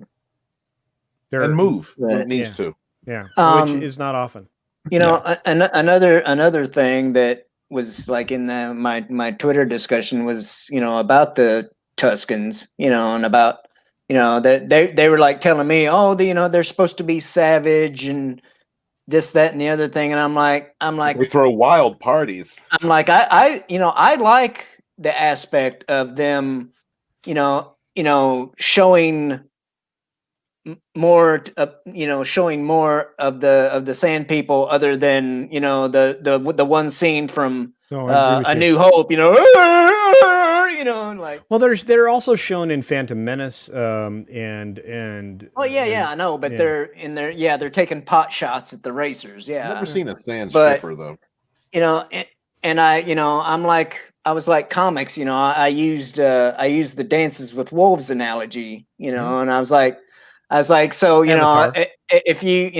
They're- And move when Right. it needs to. Yeah, Um, which is not often. Another thing that was like in my Twitter discussion was about the Tuscans, and about that they were like telling me, oh, they're supposed to be savage and this, that, and the other thing, and I'm like, We throw wild parties. I like the aspect of them, showing more, showing more of the Sand People, other than the one scene from No, I agree with A you. New Hope, like. Well, they're also shown in Phantom Menace, and. Oh yeah, I know, but yeah. they're taking pot shots at the racers, yeah. I've never seen a sand But- stripper though. And I was like comics, I used the Dances with Wolves analogy, and I was like, so, Avatar. if you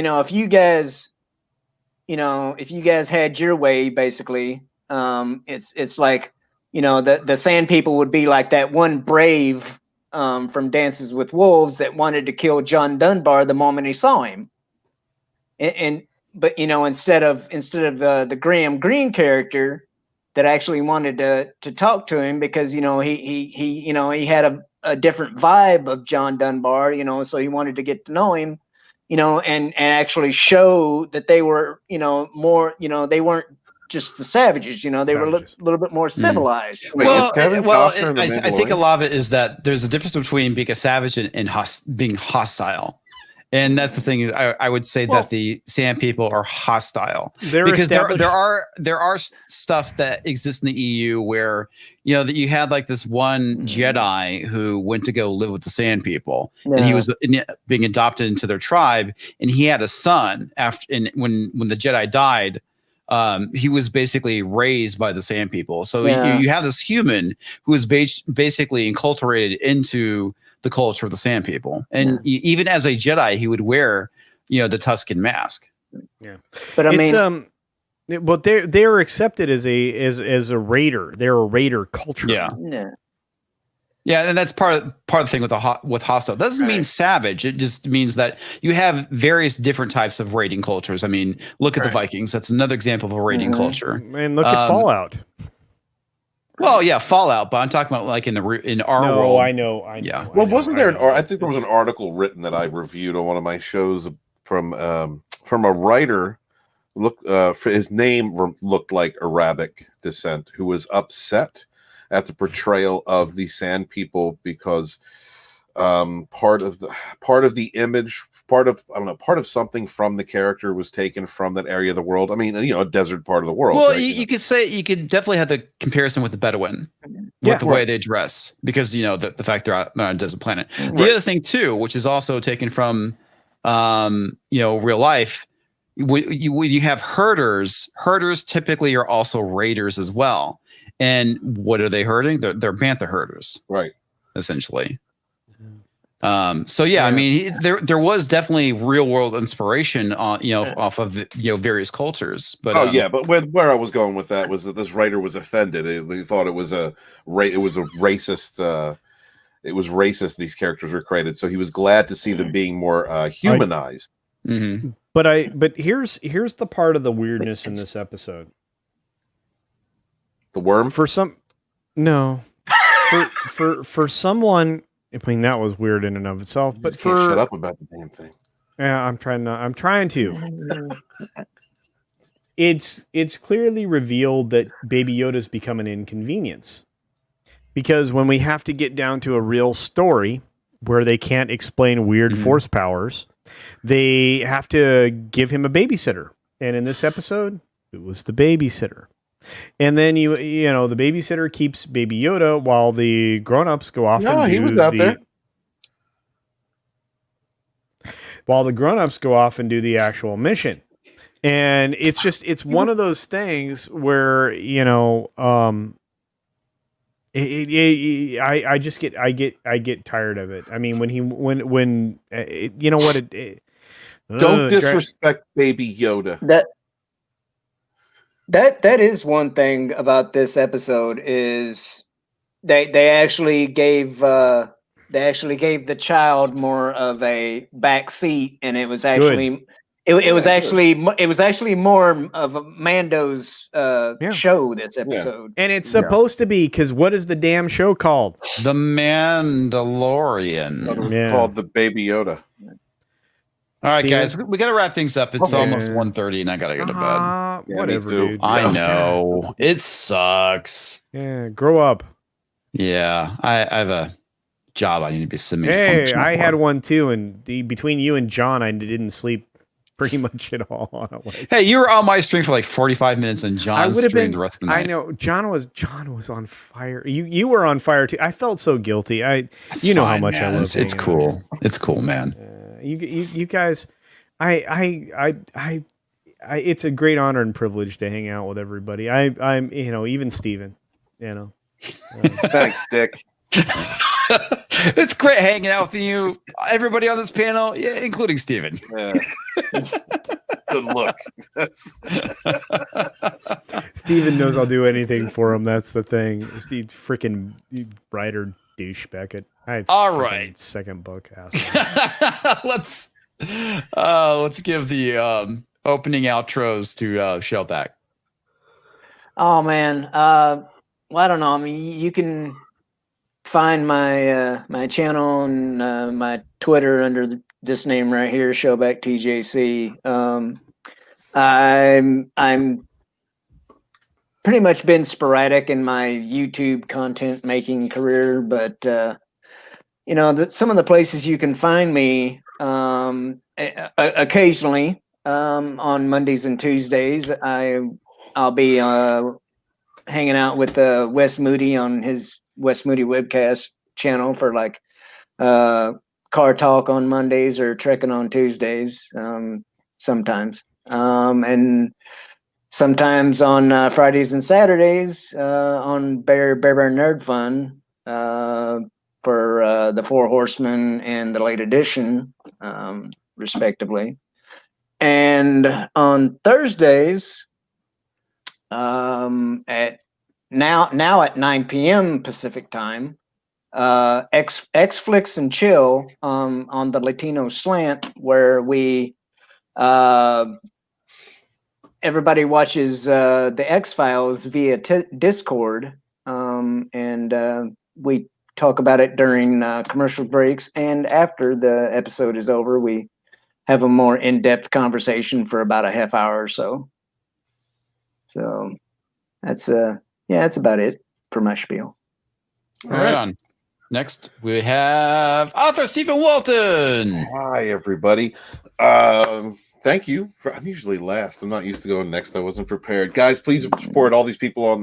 guys had your way, basically, it's like, the Sand People would be like that one brave, from Dances with Wolves that wanted to kill John Dunbar the moment he saw him. But instead of the Graham Greene character that actually wanted to talk to him because he had a different vibe of John Dunbar, so he wanted to get to know him. and actually show that they were, more, they weren't just the savages, they were a little bit more civilized. Wait, is Kevin Costner in The I think a Mandalorian? lot of it is that there's a difference between being a savage and being hostile. And that's the thing. I would say that the Sand People are hostile because there are stuff that exists in the EU where that you had like this one Jedi who went to go live with the Sand People, and he was being adopted into their tribe, and he had a son after. And when the Jedi died, he was basically raised by the Sand People. So you have this human who is basically enculturated into the culture of the Sand People, and even as a Jedi, he would wear, the Tusken mask. Yeah, but I mean, but they're accepted as a raider. They're a raider culture. Yeah, and that's part of the thing with hostile. It doesn't mean savage. It just means that you have various different types of raiding cultures. I mean, look at the Vikings. That's another example of a raiding culture. And look at Fallout. Well, yeah, Fallout, but I'm talking about like in our world. I know. Yeah. Well, wasn't there I think there was an article written that I reviewed on one of my shows from a writer. For his name looked like Arabic descent, who was upset at the portrayal of the Sand People because part of the image, part of something from the character was taken from that area of the world. I mean, a desert part of the world. Well, right? you could definitely have the comparison with the Bedouin, with the way they dress, because the fact they're on a desert planet. The other thing too, which is also taken from real life, when you have herders typically are also raiders as well. And what are they herding? They're bantha herders, right? Essentially. I mean, there was definitely real world inspiration on off of various cultures. But but where I was going with that was that this writer was offended. He thought it was racist. It was racist. These characters were created, so he was glad to see them being more humanized. But here's the part of the weirdness in this episode. The worm for someone. I mean, that was weird in and of itself. But can't shut up about the damn thing. Yeah, I'm trying to. It's clearly revealed that Baby Yoda's become an inconvenience, because when we have to get down to a real story where they can't explain weird force powers, they have to give him a babysitter. And in this episode, it was the babysitter. And then the babysitter keeps Baby Yoda while the grown-ups go off. He was out there. While the grown-ups go off and do the actual mission. And it's one of those things where, I get tired of it. I mean, when don't disrespect Baby Yoda. That is one thing about this episode is they actually gave the child more of a back seat, and it was actually it was actually more of a Mando's show this episode. And it's supposed to be, because what is the damn show called? The Mandalorian. Called the Baby Yoda. All right, guys, we got to wrap things up. It's almost 1:30, and I got to go to bed. Whatever, dude. I know. It sucks. Yeah, grow up. Yeah, I have a job I need to be submitting. Hey, I had one too, and between you and John, I didn't sleep pretty much at all on it. Hey, you were on my stream for like 45 minutes, and John streamed the rest of the night. I know John was on fire. You were on fire too. I felt so guilty. How much I love. It's cool. It's cool, man. You guys, it's a great honor and privilege to hang out with everybody. I'm even Steven, Thanks, Dick. It's great hanging out with you, everybody on this panel, including Steven. Yeah. Good look. Steven knows I'll do anything for him. That's the thing. Steve freaking writer douche Beckett. All right. Second book. Let's give the opening outros to Shellback. Oh man. Well, I don't know. I mean, you can find my my channel and my Twitter under the this name right here, Showback TJC. I'm pretty much been sporadic in my YouTube content making career, but some of the places you can find me occasionally on Mondays and Tuesdays, I'll be hanging out with Wes Moody on his Wes Moody webcast channel for like car talk on Mondays or trekking on Tuesdays sometimes, and sometimes on Fridays and Saturdays on Bear Nerd Fun for the Four Horsemen and the Late Edition, respectively. And on Thursdays, at 9 p.m. Pacific time, X Flicks and Chill on the Latino Slant, where we everybody watches the X-Files via Discord, and we talk about it during commercial breaks, and after the episode is over, we have a more in-depth conversation for about a half hour or so. So that's about it for my spiel. Right on. Next, we have author Stephen Walton. Hi, everybody. Thank you. I'm usually last. I'm not used to going next. I wasn't prepared. Guys, please support all these people on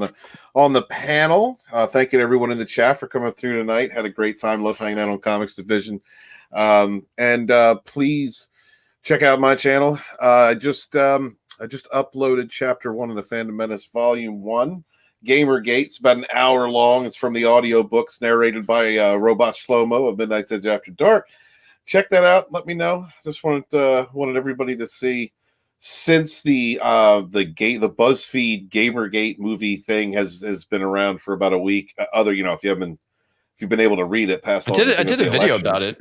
the panel. Thank you to everyone in the chat for coming through tonight. Had a great time. Love hanging out on Comics Division. And please check out my channel. I just uploaded chapter 1 of the Fandom Menace Volume 1. Gamergate's about an hour long. It's from the audiobooks narrated by Robot Shlomo of Midnight's Edge After Dark. Check that out. Let me know. Just wanted everybody to see, since the BuzzFeed Gamergate movie thing has been around for about a week. If you've been able to read it past. I did a video about it.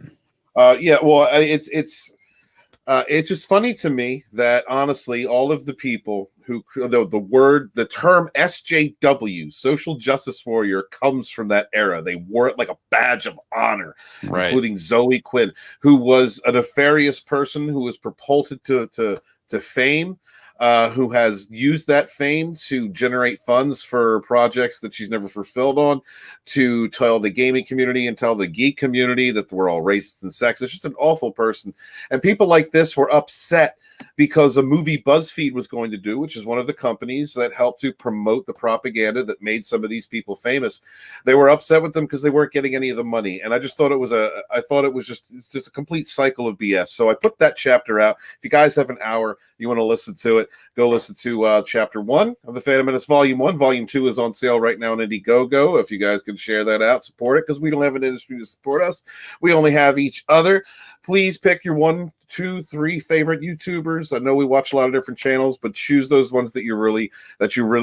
Yeah, well, it's just funny to me that honestly, all of the people who the term SJW, social justice warrior, comes from that era. They wore it like a badge of honor, right, including Zoe Quinn, who was a nefarious person who was propulsed to fame, who has used that fame to generate funds for projects that she's never fulfilled on, to tell the gaming community and tell the geek community that we're all racist and sexist. It's just an awful person. And people like this were upset because a movie BuzzFeed was going to do, which is one of the companies that helped to promote the propaganda that made some of these people famous. They were upset with them because they weren't getting any of the money. And I just thought it was just a complete cycle of BS. So I put that chapter out. If you guys have an hour, you want to listen to it, go listen to chapter 1 of the Phantom Menace Volume 1. Volume 2 is on sale right now on Indiegogo. If you guys can share that out, support it, because we don't have an industry to support us. We only have each other. Please pick your 1, 2, 3 favorite YouTubers. I know we watch a lot of different channels, but choose those ones that you really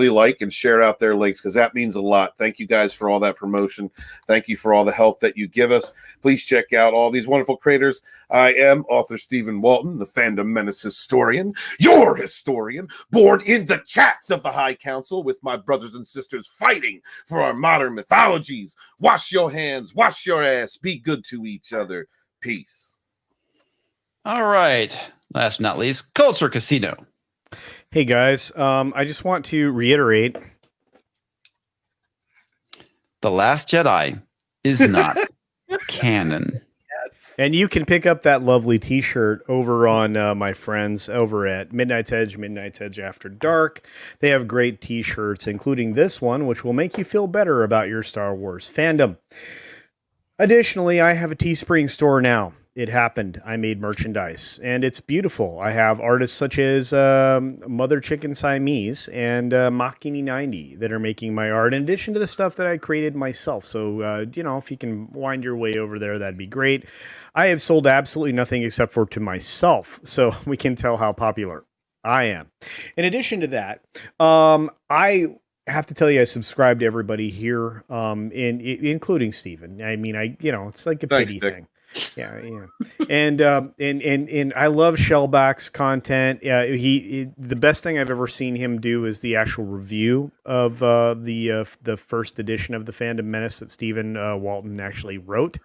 like and share out their links, because that means a lot. Thank you guys for all that promotion. Thank you for all the help that you give us. Please check out all these wonderful creators. I am author Stephen Walton, the Fandom Menace historian, your historian, born in the chats of the High Council with my brothers and sisters fighting for our modern mythologies. Wash your hands, wash your ass, be good to each other. Peace. All right. Last but not least, Culture Casino. Hey guys, I just want to reiterate, The Last Jedi is not canon. and you can pick up that lovely T-shirt over on my friends over at Midnight's Edge After Dark. They have great T-shirts, including this one, which will make you feel better about your Star Wars fandom. Additionally, I have a Teespring store now. It happened. I made merchandise, and it's beautiful. I have artists such as Mother Chicken Siamese and Makini 90 that are making my art, in addition to the stuff that I created myself. So, if you can wind your way over there, that'd be great. I have sold absolutely nothing except for to myself, so we can tell how popular I am. In addition to that, I have to tell you, I subscribe to everybody here, including Steven. I mean, it's like a pity thing. Yeah. And I love Shellback's content. The best thing I've ever seen him do is the actual review of the first edition of the Fandom Menace that Stephen Walton actually wrote.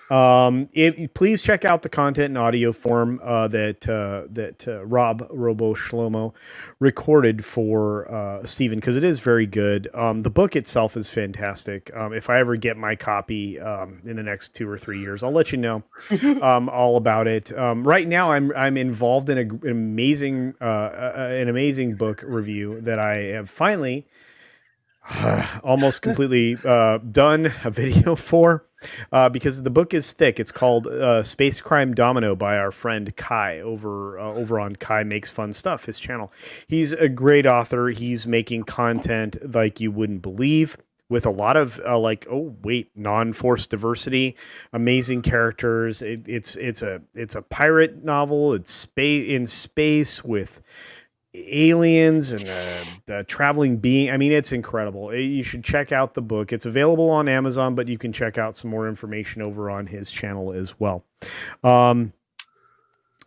Please check out the content in audio form that Rob Robo Shlomo recorded for Stephen, because it is very good. The book itself is fantastic. If I ever get my copy in the next 2 or 3 years, I'll let you know all about it. Right now, I'm involved in an amazing book review that I have finally almost completely done a video for, because the book is thick. It's called Space Crime Domino by our friend Kai over on Kai Makes Fun Stuff, his channel. He's a great author. He's making content like you wouldn't believe, with a lot of non-forced diversity, amazing characters. It's a pirate novel. It's in space with aliens and traveling being. I mean, it's incredible. You should check out the book. It's available on Amazon, but you can check out some more information over on his channel as well.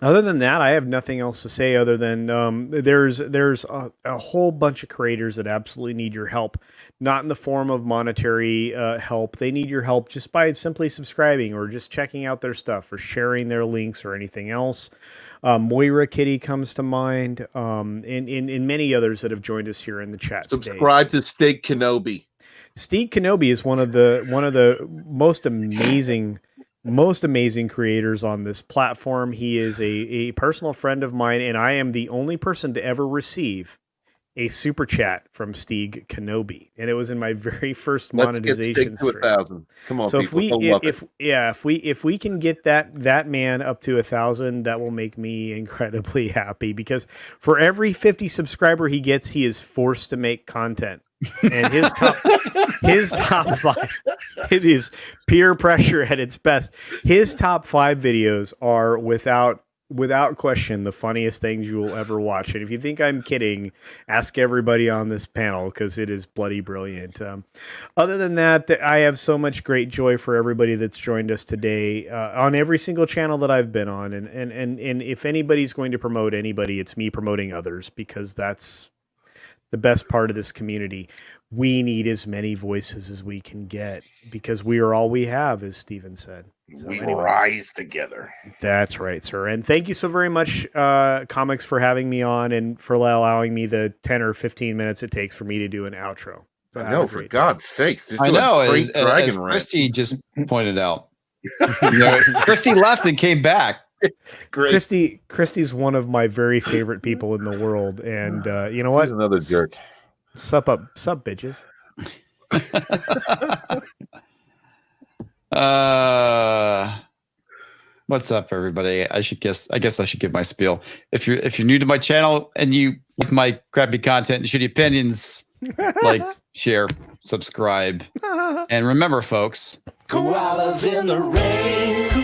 Other than that, I have nothing else to say other than there's a whole bunch of creators that absolutely need your help, not in the form of monetary help. They need your help just by simply subscribing or just checking out their stuff or sharing their links or anything else. Moira Kitty comes to mind, and many others that have joined us here in the chat. Subscribe today. to Steak Kenobi. Steve Kenobi is one of the most amazing creators on this platform. He is a personal friend of mine, and I am the only person to ever receive a super chat from Steve Kenobi, and it was in my very first monetization. Let's get Steak to 1,000. Come on, so people. if we can get that man up to 1,000, that will make me incredibly happy, because for every 50 subscriber he gets, he is forced to make content. And his top 5, it is peer pressure at its best. His top 5 videos are without question the funniest things you will ever watch. And if you think I'm kidding, ask everybody on this panel, because it is bloody brilliant. Other than that, I have so much great joy for everybody that's joined us today on every single channel that I've been on. And if anybody's going to promote anybody, it's me promoting others, because that's the best part of this community. We need as many voices as we can get, because we are all we have, as Stephen said. So we rise together. That's right, sir. And thank you so very much, Comics, for having me on and for allowing me the 10 or 15 minutes it takes for me to do an outro. So I know, for God's sakes. I know, as Christy just pointed out. Christy left and came back. Great. Christy's one of my very favorite people in the world, and you know what? He's another jerk. Sup bitches. What's up, everybody? I guess I should give my spiel. If you're new to my channel and you like my crappy content and shitty opinions, like, share, subscribe, and remember, folks. Koalas in the rain.